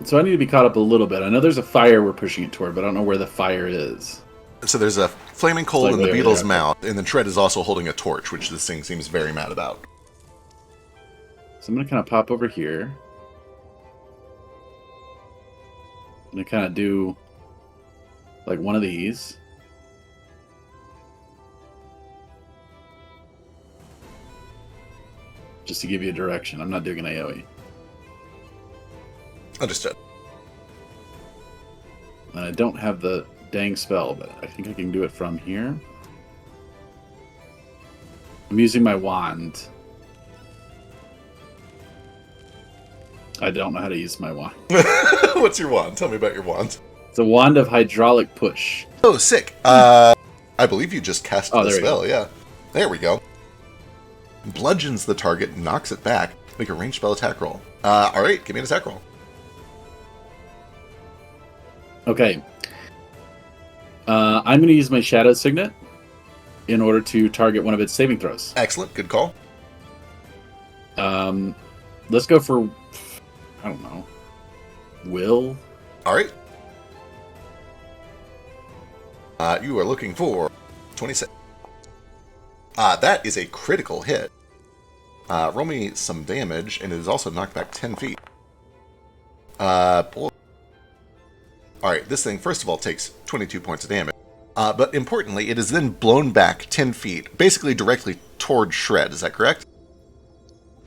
So I need to be caught up a little bit. I know there's a fire we're pushing it toward, but I don't know where the fire is. So there's a flaming coal It's in like the way over beetle's there. mouth, and then Tread is also holding a torch, which this thing seems very mad about. So I'm gonna kind of pop over here. I'm gonna kind of do like one of these. Just to give you a direction. I'm not doing an AoE. Understood. And I don't have the dang spell, but I think I can do it from here. I'm using my wand. I don't know how to use my wand. What's your wand? Tell me about your wand. It's a wand of hydraulic push. Oh, sick. I believe you just cast the there we spell, yeah. There we go. Bludgeons the target, knocks it back. Make a ranged spell attack roll. Alright, give me an attack roll. Okay. I'm going to use my Shadow Signet in order to target one of its saving throws. Excellent, good call. Let's go for, I don't know, Will? Alright. You are looking for 26. That is a critical hit. Roll me some damage, and it is also knocked back 10 feet. Alright, this thing, first of all, takes 22 points of damage. But importantly, it is then blown back 10 feet, basically directly toward Shred. Is that correct?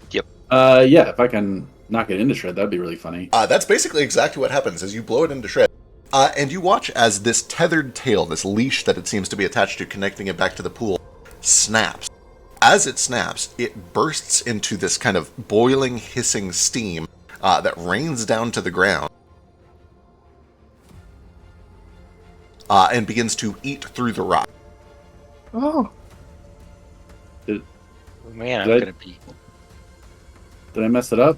Yep. Yeah, if I can knock it into shred, that'd be really funny. That's basically exactly what happens, as you blow it into shred. And you watch as this tethered tail, this leash that it seems to be attached to, connecting it back to the pool, snaps. As it snaps, it bursts into this kind of boiling, hissing steam that rains down to the ground and begins to eat through the rock. Oh, Man, I'm Did I- gonna be. Did I mess it up?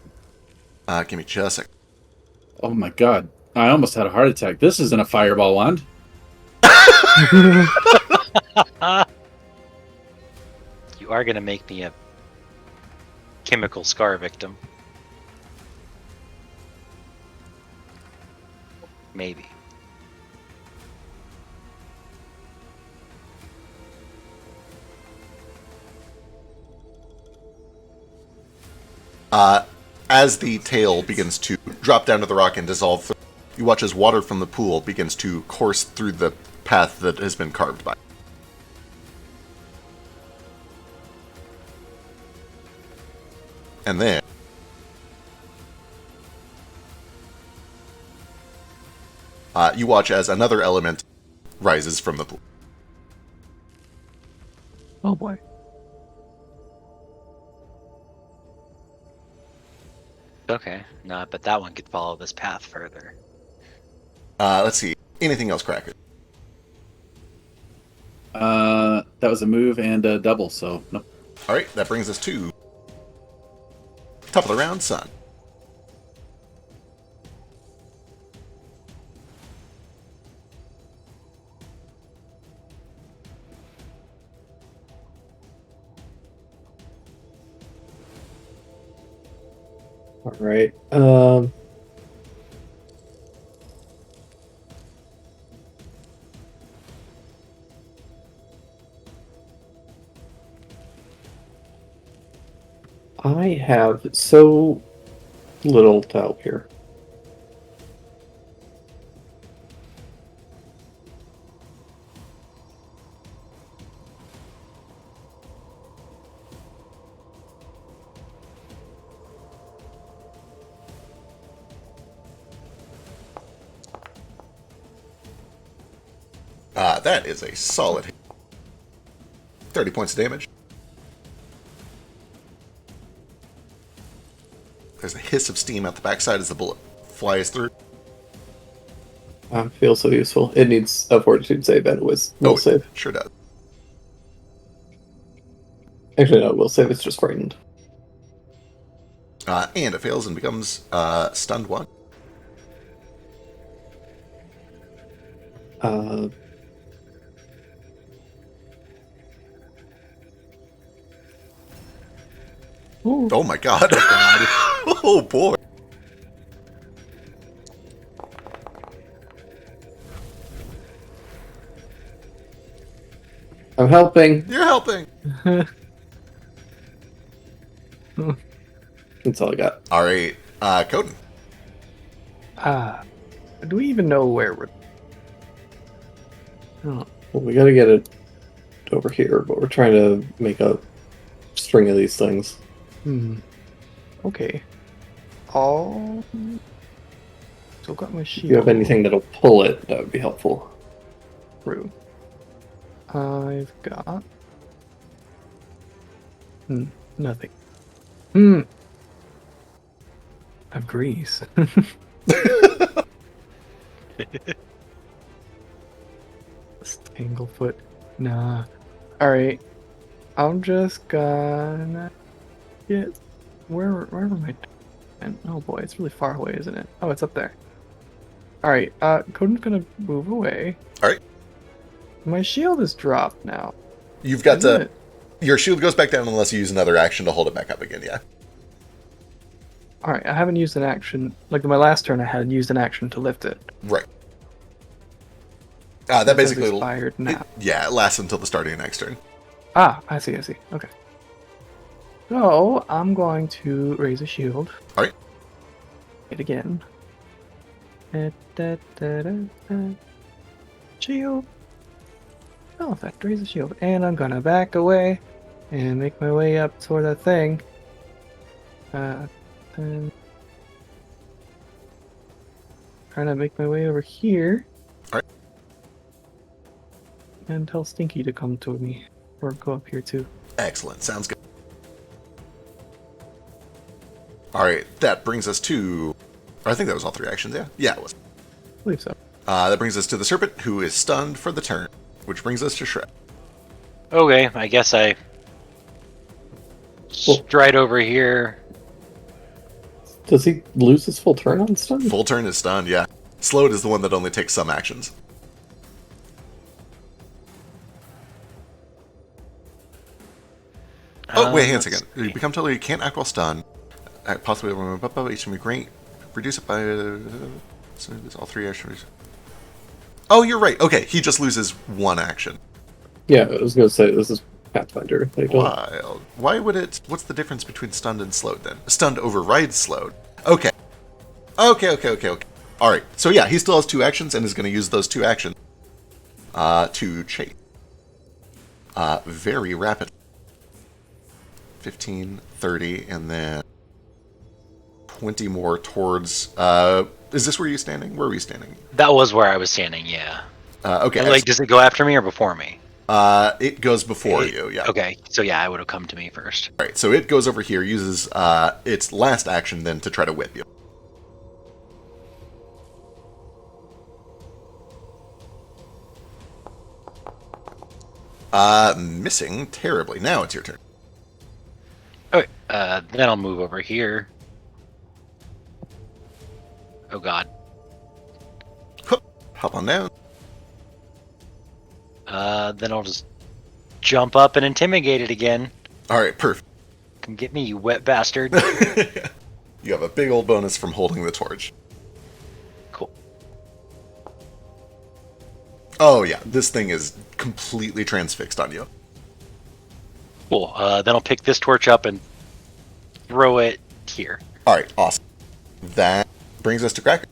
Give me just a sec. Oh my god. I almost had a heart attack. This isn't a fireball wand. You are gonna make me a chemical scar victim. Maybe. As the tail begins to drop down to the rock and dissolve, you watch as water from the pool begins to course through the path that has been carved by. And then you watch as another element rises from the pool. oh boy. Okay, no, but that one could follow this path further. Let's see. Anything else, Cracker? That was a move and a double, so no. All right, that brings us to top of the round, Sun. All right. I have so little to help here. That is a solid hit. 30 points of damage. There's a hiss of steam out the backside as the bullet flies through. Feels so useful. It needs a fortitude save and a will save. Sure does. Actually, no, will save. It's just frightened. And it fails and becomes stunned 1. Ooh. Oh my god. Oh boy. I'm helping. You're helping. That's all I got. Alright, Coden. Do we even know where we're... Oh, Well, we gotta get it over here, but we're trying to make a string of these things. okay. All... Still got my If shield. you have anything that'll pull it, that would be helpful. Through. I've got... nothing. I have grease. Tanglefoot. Nah. Alright. I'm just gonna get... Wherever my... Oh boy, it's really far away, isn't it? Oh, it's up there. Alright, Coden's gonna move away. Alright. My shield is dropped now. You've got Isn't to... it? Your shield goes back down unless you use another action to hold it back up again, yeah. Alright, I haven't used an action. Like, my last turn I had used an action to lift it. Right. That It says basically... expired now. Yeah, it lasts until the start of your next turn. Ah, I see. Okay. So, I'm going to raise a shield. Alright. Hit again. Shield. Oh, in fact, raise a shield. And I'm gonna back away and make my way up toward that thing. Then trying to make my way over here. Alright. And tell Stinky to come to me. Or go up here too. Excellent, sounds good. Alright, that brings us to... I think that was all 3 actions, yeah? Yeah, it was. I believe so. That brings us to the Serpent, who is stunned for the turn, which brings us to Shred. Okay, I guess I stride over here. Does he lose his full turn on stun? Full turn is stunned, yeah. Slowed is the one that only takes some actions. Oh, wait, hang on a second. You become totally... You can't act while stunned. Possibly each can be great. Reduce it by... so it's all 3 actions. Oh, you're right. Okay, he just loses 1 action. Yeah, I was gonna say, this is Pathfinder. They don't... Wild. Why would it... What's the difference between stunned and slowed, then? Stunned overrides slowed. Okay. Okay. Alright, so yeah, he still has 2 actions and is going to use those 2 actions to chase. Very rapid. 15, 30, and then 20 more towards... is this where you're standing? Where are you standing? That was where I was standing, yeah. Okay. And, like, does it go after me or before me? It goes before you, yeah. Okay, so yeah, I would have come to me first. Alright, so it goes over here, uses its last action then to try to whip you. Missing terribly. Now it's your turn. Okay, then I'll move over here. Oh god. Hop on down. Then I'll just jump up and intimidate it again. Alright, perfect. Come get me, you wet bastard. You have a big old bonus from holding the torch. Cool. Oh yeah, this thing is completely transfixed on you. Cool. Then I'll pick this torch up and throw it here. All right, awesome. That brings us to Cracker.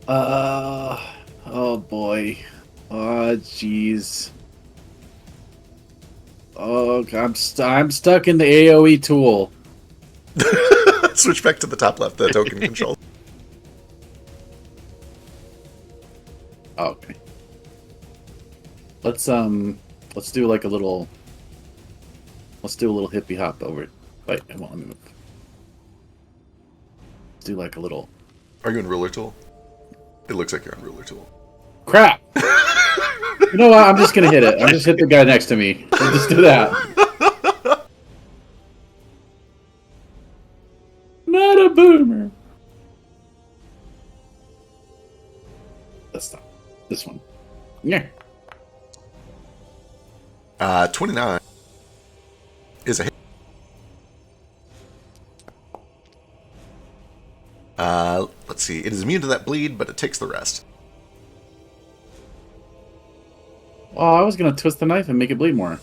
Oh boy. Oh jeez. Oh, I'm stuck in the AOE tool. Switch back to the top left, the token control. Okay. Let's do like a little. Let's do a little hippie hop over it. Wait, I won't let me move. Let's do like a little. Are you in Ruler Tool? It looks like you're on Ruler Tool. Crap! You know what? I'm just gonna hit it. I'm just hit the guy next to me. I'll just do that. Not a boomer. Let's stop. This one. Yeah. 29 is a hit. Let's see. It is immune to that bleed, but it takes the rest. Oh, I was gonna twist the knife and make it bleed more.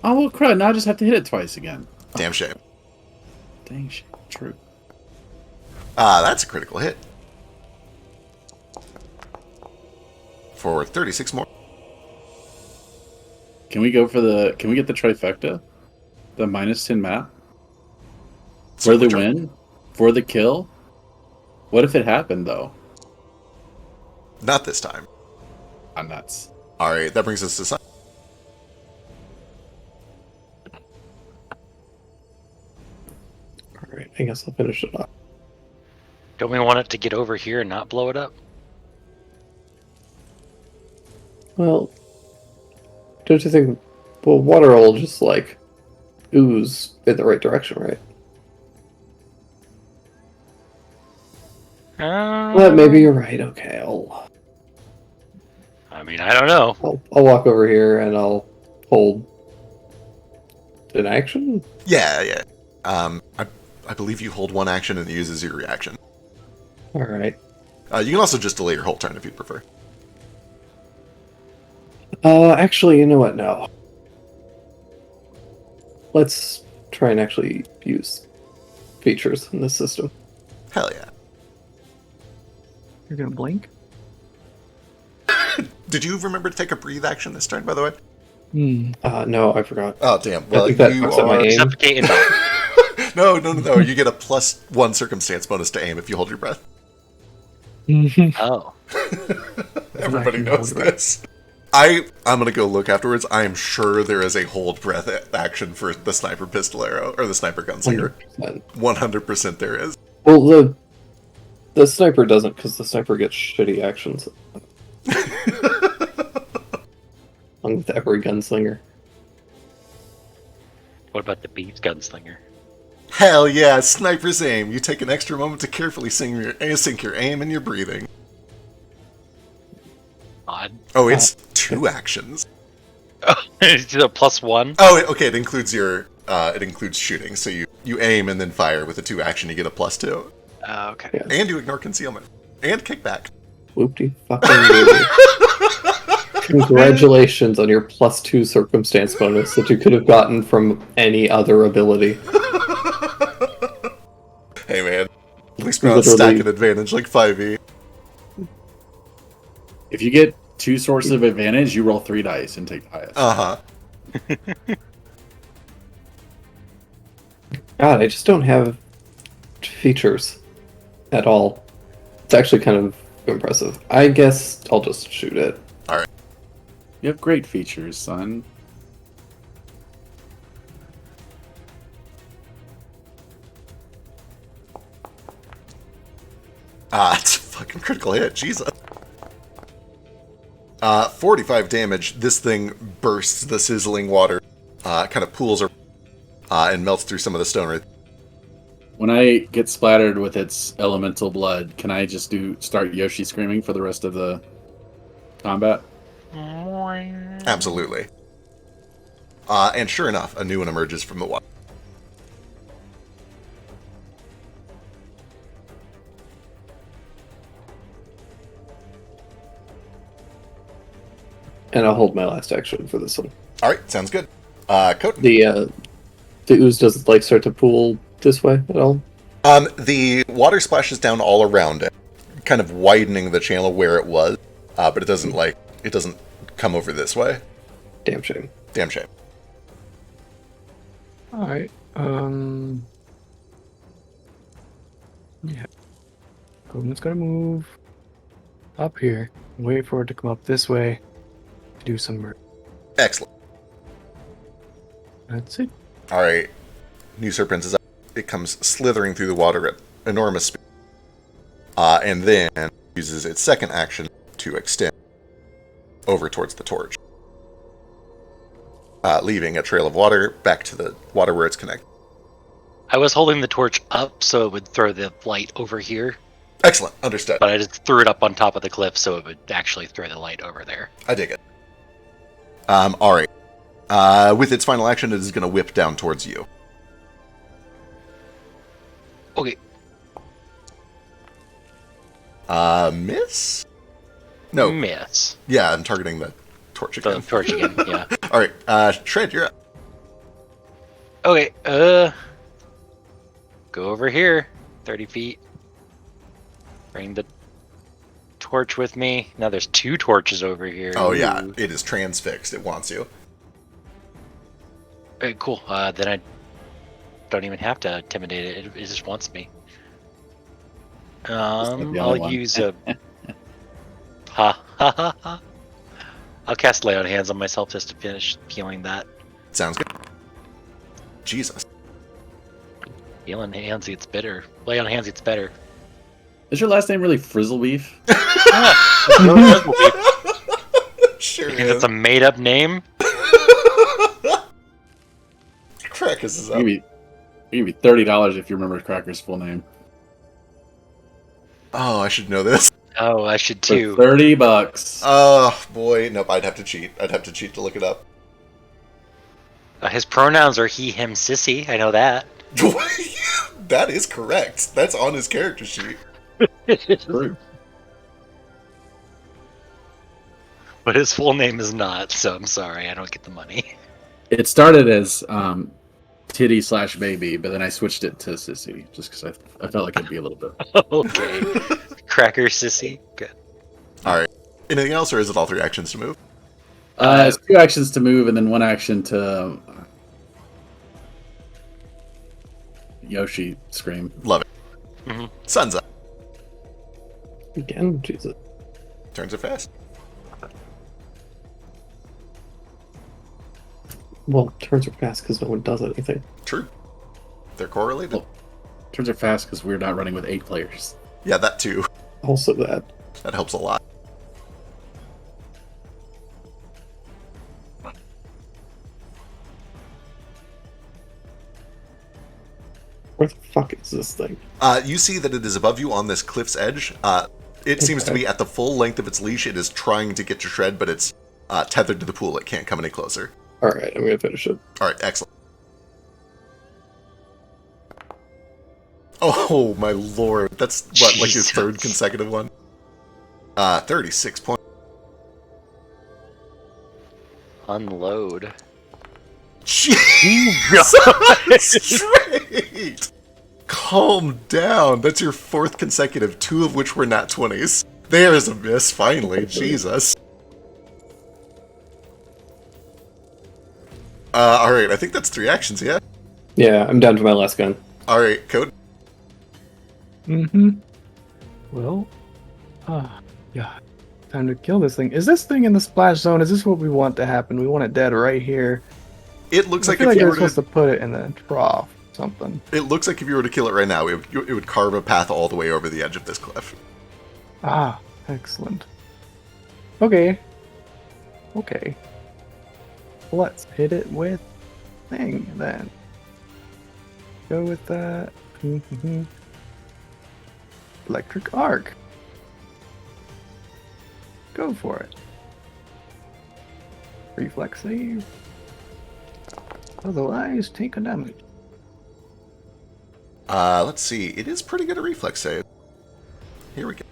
Oh well, crud! Now I just have to hit it twice again. Damn shame. Dang shit! True. That's a critical hit. For 36 more. Can we go for the? Can we get the trifecta? The -10 map for the win, for the kill. What if it happened though? Not this time. I'm nuts. All right, that brings us to Simon. Alright, I guess I'll finish it off. Don't we want it to get over here and not blow it up? Well, don't you think... Well, water will just, like, ooze in the right direction, right? Well, maybe you're right. Okay, I mean, I don't know. I'll walk over here and I'll hold an action. Yeah. I believe you hold one action and it uses your reaction. All right. You can also just delay your whole turn if you prefer. Actually, you know what? No. Let's try and actually use features in this system. Hell yeah. You're gonna blink? Did you remember to take a breathe action this turn, by the way? No, I forgot. Oh, damn. Well, think that you fucks up my are... aim. Suffocate and die. No. You get a +1 circumstance bonus to aim if you hold your breath. Oh. Everybody knows this. I'm going to go look afterwards. I am sure there is a hold breath action for the sniper pistol arrow, or the sniper gunslinger. 100% there is. Well, the sniper doesn't, because the sniper gets shitty actions. Along with every gunslinger. What about the beef gunslinger? Hell yeah, sniper's aim. You take an extra moment to carefully sync your aim and your breathing. Odd. Oh, it's 2 actions. It's a +1. Oh, okay, it includes it includes shooting. So you aim and then fire with a 2 action, you get a +2. Okay. Yeah. And you ignore concealment. And kickback. Whoopty fucking doody. Congratulations on your +2 circumstance bonus that you could have gotten from any other ability. Hey man, at least we're not stacking advantage like 5e. If you get 2 sources of advantage, you roll 3 dice and take the highest. Uh-huh. God, I just don't have features at all. It's actually kind of impressive. I guess I'll just shoot it. Alright. You have great features, son. It's a fucking critical hit, Jesus. 45 damage. This thing bursts the sizzling water, kind of pools and melts through some of the stone right. When I get splattered with its elemental blood, can I just start Yoshi screaming for the rest of the combat? Absolutely. And sure enough, a new one emerges from the water. And I'll hold my last action for this one. All right, sounds good. Code. The ooze doesn't like start to pool this way at all. The water splashes down all around it, kind of widening the channel where it was, but it doesn't come over this way. Damn shame. Damn shame. All right. Yeah. Coleman's gonna move up here. Wait for it to come up this way to do some murder. Excellent. That's it. All right. New Serpent is up. It comes slithering through the water at enormous speed. And then uses its second action to extend over towards the torch. Leaving a trail of water back to the water where it's connected. I was holding the torch up so it would throw the light over here, Excellent. Understood. but I just threw it up on top of the cliff so it would actually throw the light over there. I dig it. All right. With its final action, it is going to whip down towards you. Okay. Miss? No. Miss. Yeah, I'm targeting the torch The again. torch again, yeah. All right. Shred, you're up. Okay, go over here. 30 feet. Bring the torch with me. Now there's 2 torches over here. Oh, yeah. Ooh. It is transfixed. It wants you. Okay, cool. Then I don't even have to intimidate it. It just wants me. the other I'll one. use a... Ha ha ha ha. I'll cast Lay on Hands on myself just to finish healing that. Sounds good. Jesus. Heal on Hands gets better. Lay on Hands gets better. Is your last name really Frizzlebeef? Sure Because is. it's a made-up name. Crackus is up. I'll give you $30 if you remember Cracker's full name. Oh, I should know this. Oh, I should For too. $30. Oh, boy. Nope, I'd have to cheat. I'd have to cheat to look it up. His pronouns are he, him, sissy. I know that. That is correct. That's on his character sheet. True. But his full name is not, so I'm sorry, I don't get the money. It started as titty/baby, but then I switched it to sissy just because I felt like it'd be a little bit. Okay. Cracker sissy. Good. All right. Anything else, or is it all 3 actions to move? It's 2 actions to move and then 1 action to Yoshi scream. Love it. Mhm. Sun's up. Again, Jesus. Turns are fast. Well, turns are fast because no one does anything. True. They're correlated. Oh. Turns are fast because we're not running with 8 players. Yeah, that too. Also that. That helps a lot. Where the fuck is this thing? You see that it is above you on this cliff's edge. It seems to be at the full length of its leash. It is trying to get to Shred, but it's tethered to the pool. It can't come any closer. Alright, I'm gonna finish it. All right, excellent. Oh, my lord. That's, what, like your Jesus. 3rd consecutive one? 36 points. Unload. Jesus! Straight! Calm down. That's your 4th consecutive, 2 of which were nat 20s. There's a miss, finally. Jesus. Alright, I think that's 3 actions, yeah? Yeah, I'm down to my last gun. Alright, Code. Mm-hmm. Well, yeah. Time to kill this thing. Is this thing in the splash zone? Is this what we want to happen? We want it dead right here. It looks I like feel if like you you're were supposed to... to put it in the trough or something. It looks like if you were to kill it right now, it would carve a path all the way over the edge of this cliff. Ah, excellent. Okay. Okay. Let's hit it with thing then. Go with that. Mm-hmm. Electric arc. Go for it. Reflex save. Otherwise, take a damage. Let's see. It is pretty good at reflex save. Here we go.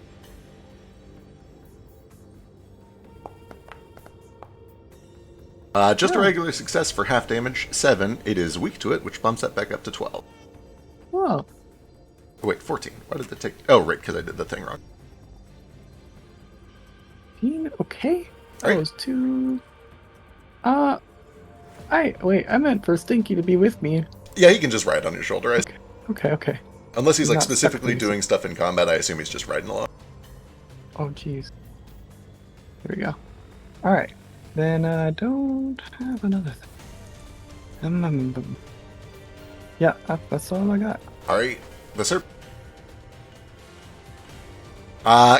Just a regular success for half damage. 7. It is weak to it, which bumps that back up to 12. Whoa. Oh, wait, 14. Why did that take... Oh, right, because I did the thing wrong. Okay. That Alright. was 2. I meant for Stinky to be with me. Yeah, he can just ride on your shoulder. Okay. Unless he's like Not specifically stuck doing stuff in combat, I assume he's just riding along. Oh, jeez. Here we go. Alright. Then I don't have another thing. Yeah, that's all I got. Alright, the Serp.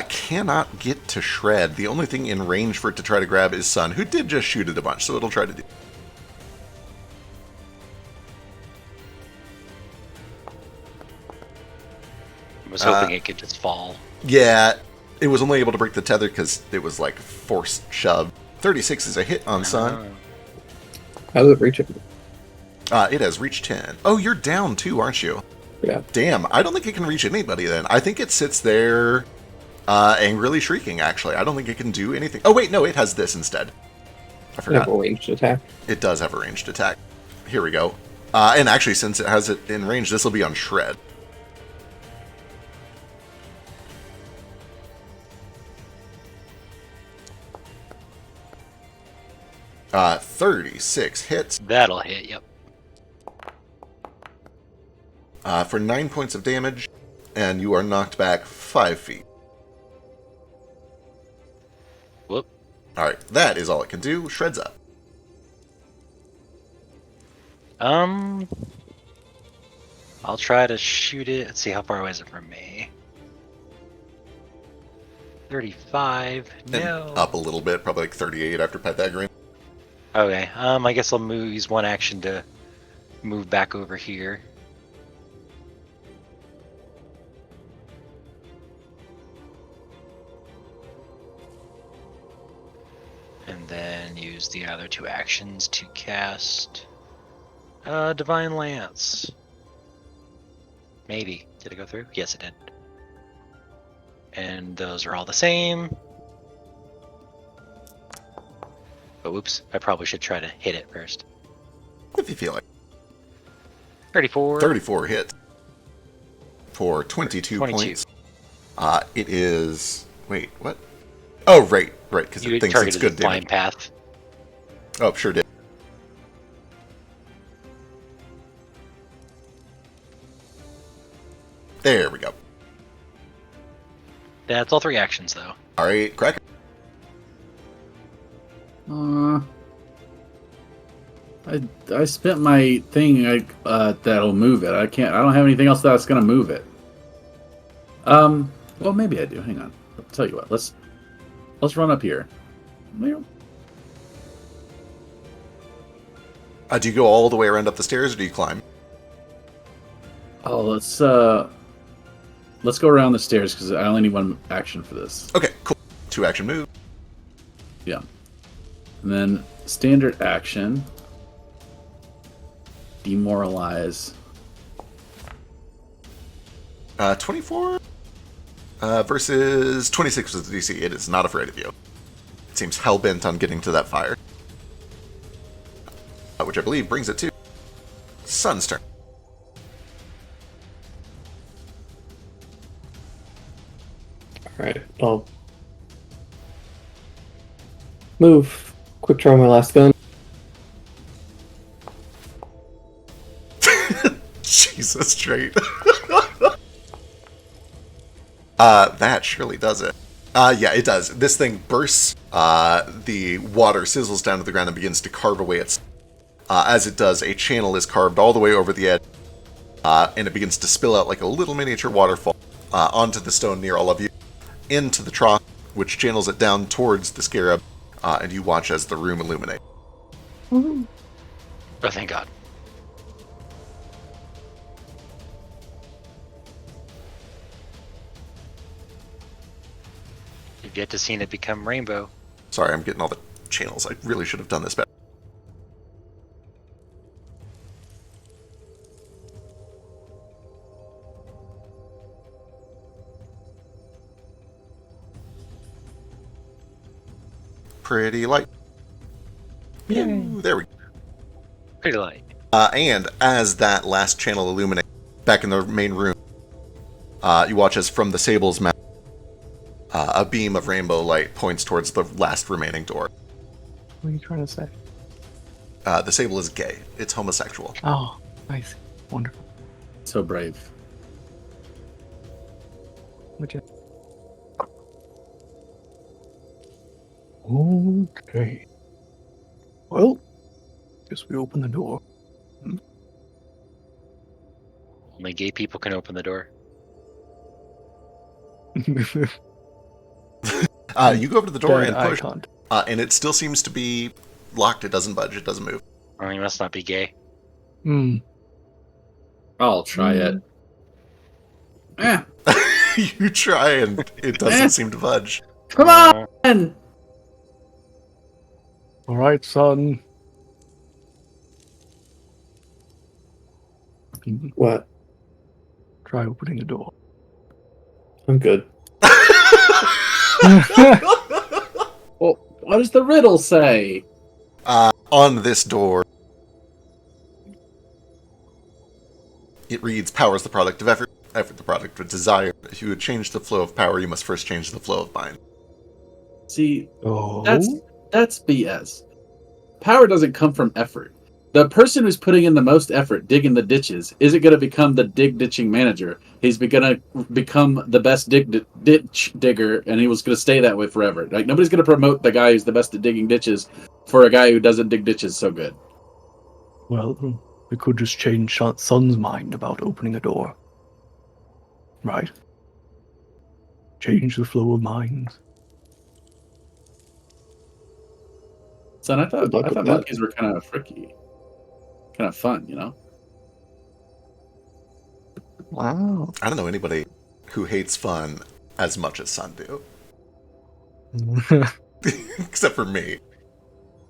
Cannot get to Shred. The only thing in range for it to try to grab is Sun, who did just shoot it a bunch, so it'll try to do. I was hoping it could just fall. Yeah, it was only able to break the tether because it was like forced shove. 36 is a hit on Sun. How does it reach it? It has reached 10. Oh, you're down too, aren't you? Yeah. Damn, I don't think it can reach anybody then. I think it sits there angrily shrieking, actually. I don't think it can do anything. Oh, wait, no, it has this instead. I forgot. Have a ranged attack. It does have a ranged attack. Here we go. And actually, since it has it in range, this will be on Shred. Uh, 36 hits. That'll hit, yep. For 9 points of damage, and you are knocked back 5 feet. Whoop. Alright, that is all it can do. Shred's up. I'll try to shoot it. Let's see, how far away is it from me? 35. And No. up a little bit, probably like 38 after Pythagorean. Okay, I guess I'll use one action to move back over here. And then use the other 2 actions to cast Divine Lance. Maybe. Did it go through? Yes, it did. And those are all the same. But whoops, I probably should try to hit it first. If you feel like. 34. 34 hits. For 22 points. It is... Wait, what? Oh, right, because it thinks it's good damage. Blind path. Oh, sure did. There we go. That's all 3 actions, though. Alright, Cracker. I spent my thing that'll move it. I don't have anything else that's gonna move it. Well, maybe I do. Hang on. I'll tell you what. Let's run up here. Do you go all the way around up the stairs, or do you climb? Oh, let's go around the stairs because I only need one action for this. Okay, cool. 2 action move. Yeah. And then standard action. Demoralize. 24 versus 26 with the DC. It is not afraid of you. It seems hell-bent on getting to that fire. Which I believe brings it to Sun's turn. Alright, I'll move. Quick draw my last gun. Jesus, straight. That surely does it. Yeah, it does. This thing bursts. The water sizzles down to the ground and begins to carve away its... as it does, a channel is carved all the way over the edge, and it begins to spill out like a little miniature waterfall onto the stone near all of you, into the trough, which channels it down towards the scarab, and you watch as the room illuminates. Oh, thank God. You've yet to seen it become rainbow. Sorry, I'm getting all the channels. I really should have done this better. Pretty light. Yay. There we go. Pretty light. And as that last channel illuminates, back in the main room, you watch as from the sable's mouth, a beam of rainbow light points towards the last remaining door. What are you trying to say? The sable is gay. It's homosexual. Oh, nice. Wonderful. So brave. Would you? Okay. Well, guess we open the door. Only gay people can open the door. You go up to the door Dead and eye push, contact. and it still seems to be locked. It doesn't budge. It doesn't move. Oh, he must not be gay. Hmm. I'll try it. Eh, You try, and it doesn't seem to budge. come Oh, on! All right, son. What? Try opening the door. I'm good. Well, what does the riddle say? On this door, it reads, "Power is the product of effort. Effort the product of desire. If you would change the flow of power, you must first change the flow of mind." See, Oh. that's BS. Power doesn't come from effort. The person who's putting in the most effort digging the ditches isn't going to become the ditching manager. He's going to become the best ditch digger, and he was going to stay that way forever. Like, nobody's going to promote the guy who's the best at digging ditches for a guy who doesn't dig ditches so good. Well, we could just change Son's mind about opening the door. Right? Change the flow of minds. Son, I Good luck thought with that. monkeys were kind of freaky, kind of fun, you know. Wow. I don't know anybody who hates fun as much as Sun do, except for me.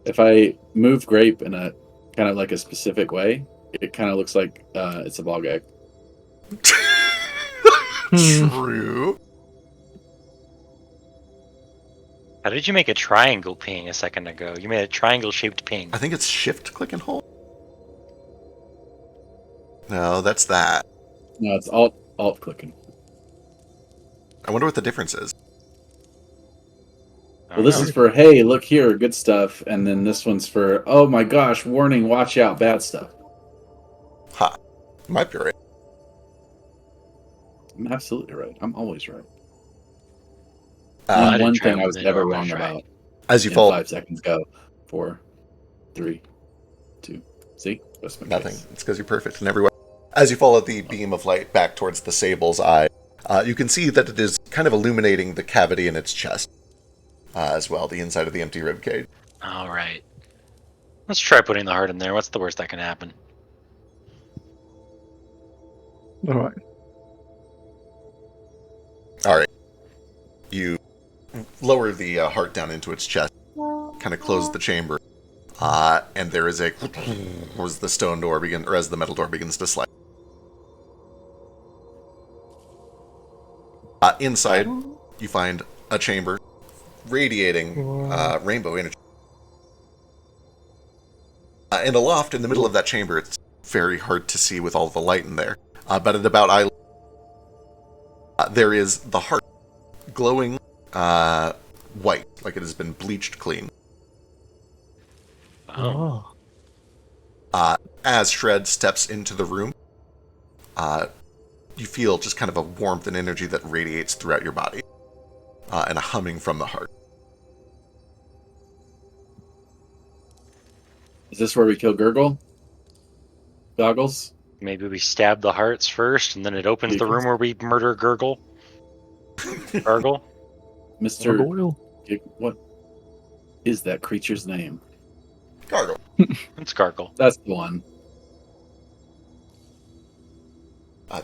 If I move grape in a kind of like a specific way, it kind of looks like it's a ball gag. True. how did you make a triangle ping a second ago? You made a triangle-shaped ping. I think it's shift, click, and hold. No, that's that. No, it's alt clicking. I wonder what the difference is. Well, this is for, hey, look here, good stuff, and then this one's for, oh my gosh, warning, watch out, bad stuff. Ha. You might be right. I'm absolutely right. I'm always right. I didn't One try thing I was opening the never door, but wrong try. about. As you In fall, 5 seconds go. 4, 3, 2. See? That's my nothing. case. It's because you're perfect in every way. As you follow the beam of light back towards the sable's eye, you can see that it is kind of illuminating the cavity in its chest, as well, the inside of the empty ribcage. All right. Let's try putting the heart in there. What's the worst that can happen? All right. All right. You lower the heart down into its chest, kind of close the chamber, and there is a as the stone door begins, or as the metal door begins to slide. Inside, you find a chamber radiating rainbow energy. And aloft, in the middle of that chamber, it's very hard to see with all the light in there. But at about eye there is the heart, glowing white, like it has been bleached clean. Oh. As Shred steps into the room, you feel just kind of a warmth and energy that radiates throughout your body, and a humming from the heart. Is this where we kill Gurgle? Goggles? Maybe we stab the hearts first, and then it opens the room where we murder Gurgle. Gargle? Mr. Gargoyle. What is that creature's name? Gargle. It's Gargle. That's the one.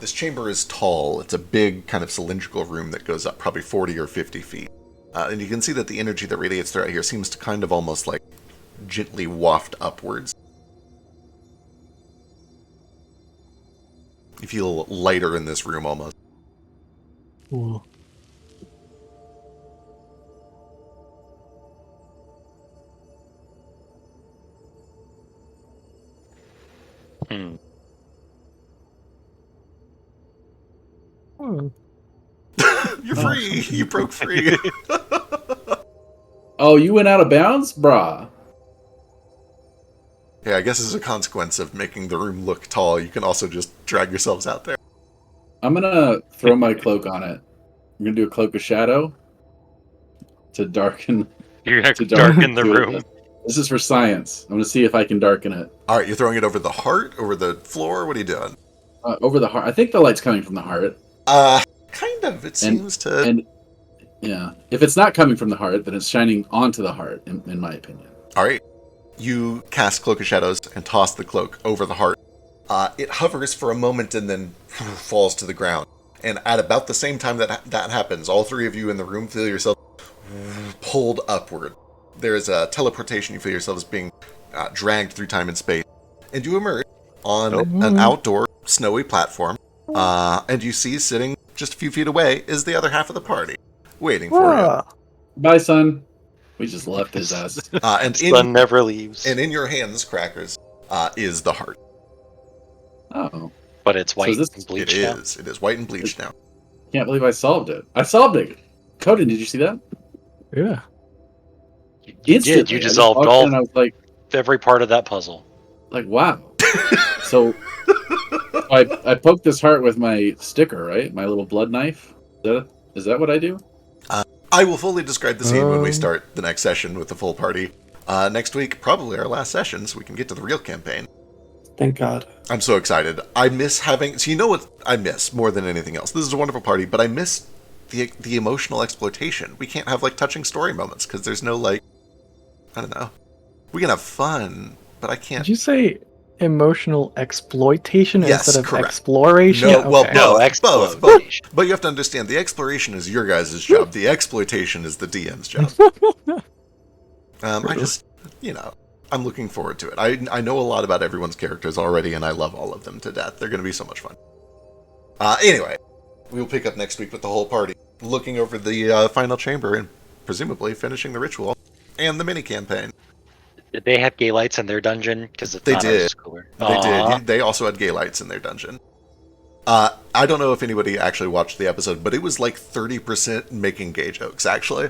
This chamber is tall. It's a big, kind of cylindrical room that goes up probably 40 or 50 feet. And you can see that the energy that radiates throughout here seems to kind of almost like gently waft upwards. You feel lighter in this room almost. Cool. Hmm. Hmm. You're free. You broke free. Oh, you went out of bounds, brah. Yeah, I guess as a consequence of making the room look tall, you can also just drag yourselves out there. I'm gonna throw my cloak on it. I'm gonna do a cloak of shadow to darken. You're gonna To darken the do it. room. This is for science. I'm gonna see if I can darken it All right, you're throwing it over the heart, over the floor. What are you doing? over the heart. I think the light's coming from the heart, Kind of. It seems to. and yeah, if it's not coming from the heart, then it's shining onto the heart, in my opinion. All right, you cast Cloak of Shadows and toss the cloak over the heart. It hovers for a moment and then falls to the ground. And at about the same time that happens, all three of you in the room feel yourself pulled upward. There is a teleportation. You feel yourselves being dragged through time and space. And you emerge on an outdoor snowy platform. And you see sitting just a few feet away is the other half of the party, waiting for Ah, Bye, son. We just left his ass. you. And Sun never leaves. and in your hands, Crackers, is the heart. Oh, But it's white this- and It bleached now. is. It is white and bleached now. can't believe I solved it. I solved it. Coden, did you see that? yeah. You did. Instantly. You I just dissolved walked all in and I was every part of that puzzle. like, wow. So I poked this heart with my sticker, right? My little blood knife. Is that what I do? I will fully describe the scene when we Um. start the next session with the full party. Next week, probably our last session, so we can get to the real campaign. Thank God. I'm so excited. I miss having... So you know what I miss more than anything else? This is a wonderful party, but I miss the emotional exploitation. We can't have, like, touching story moments, because there's no, like... I don't know. We can have fun, but I can't... Did you say emotional exploitation Yes, instead of correct. exploration? No, well, Okay. No, both. exploitation. But you have to understand, the exploration is your guys' job. The exploitation is the DM's job. I just, I'm looking forward to it. I know a lot about everyone's characters already, and I love all of them to death. They're going to be so much fun. Anyway, we will pick up next week with the whole party, looking over the final chamber and presumably finishing the ritual and the mini campaign. Did they have gay lights in their dungeon? Because They did. Cooler. They did. They also had gay lights in their dungeon. I don't know if anybody actually watched the episode, but it was like 30% making gay jokes, actually.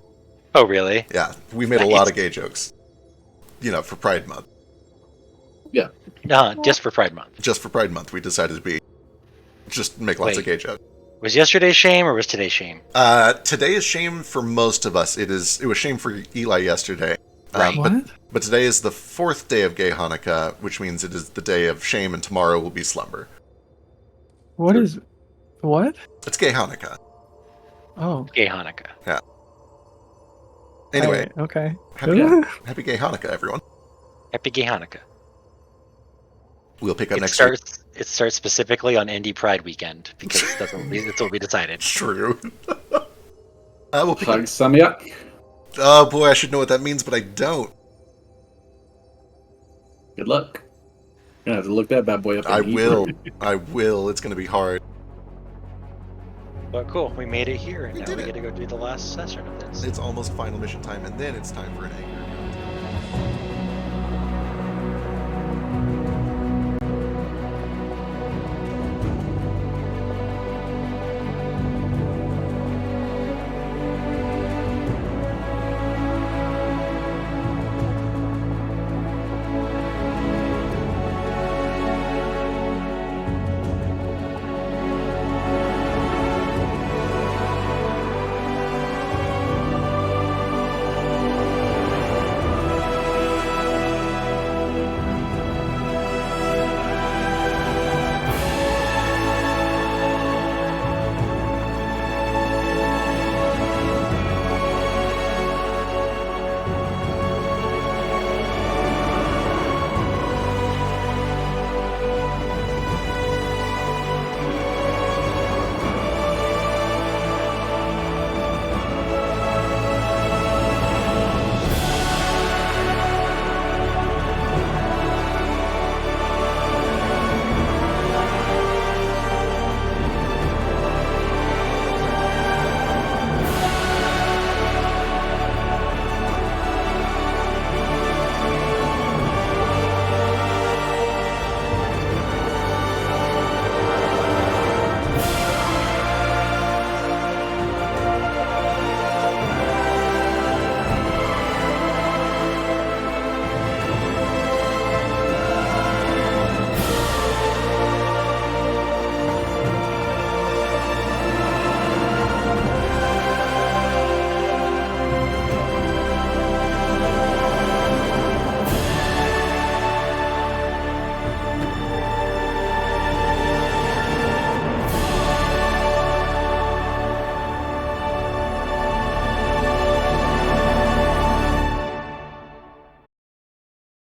Oh, really? Yeah, we made a lot of gay jokes. For Pride Month. Just for Pride Month. Just for Pride Month, we decided to just make lots of gay jokes. Was yesterday's shame or was today's shame? Today is shame for most of us. It was shame for Eli yesterday. Right. What? But today is the 4th day of Gay Hanukkah, which means it is the day of shame, and tomorrow will be slumber. What is... What? It's Gay Hanukkah. Oh. Gay Hanukkah. Anyway, Okay. happy Gay Hanukkah, everyone. Happy Gay Hanukkah. We'll pick up It next week. starts specifically on Indie Pride weekend because that's what we decided. True. We'll pick up... Chag Samyak. Oh boy, I should know what that means, but I don't. Good luck. You're gonna have to look that bad boy up. in I Hebrew. will. I will. It's going to be hard. But cool, we made it here, and We now did we it. get to go do the last session of this. It's almost final mission time, and then it's time for an anger.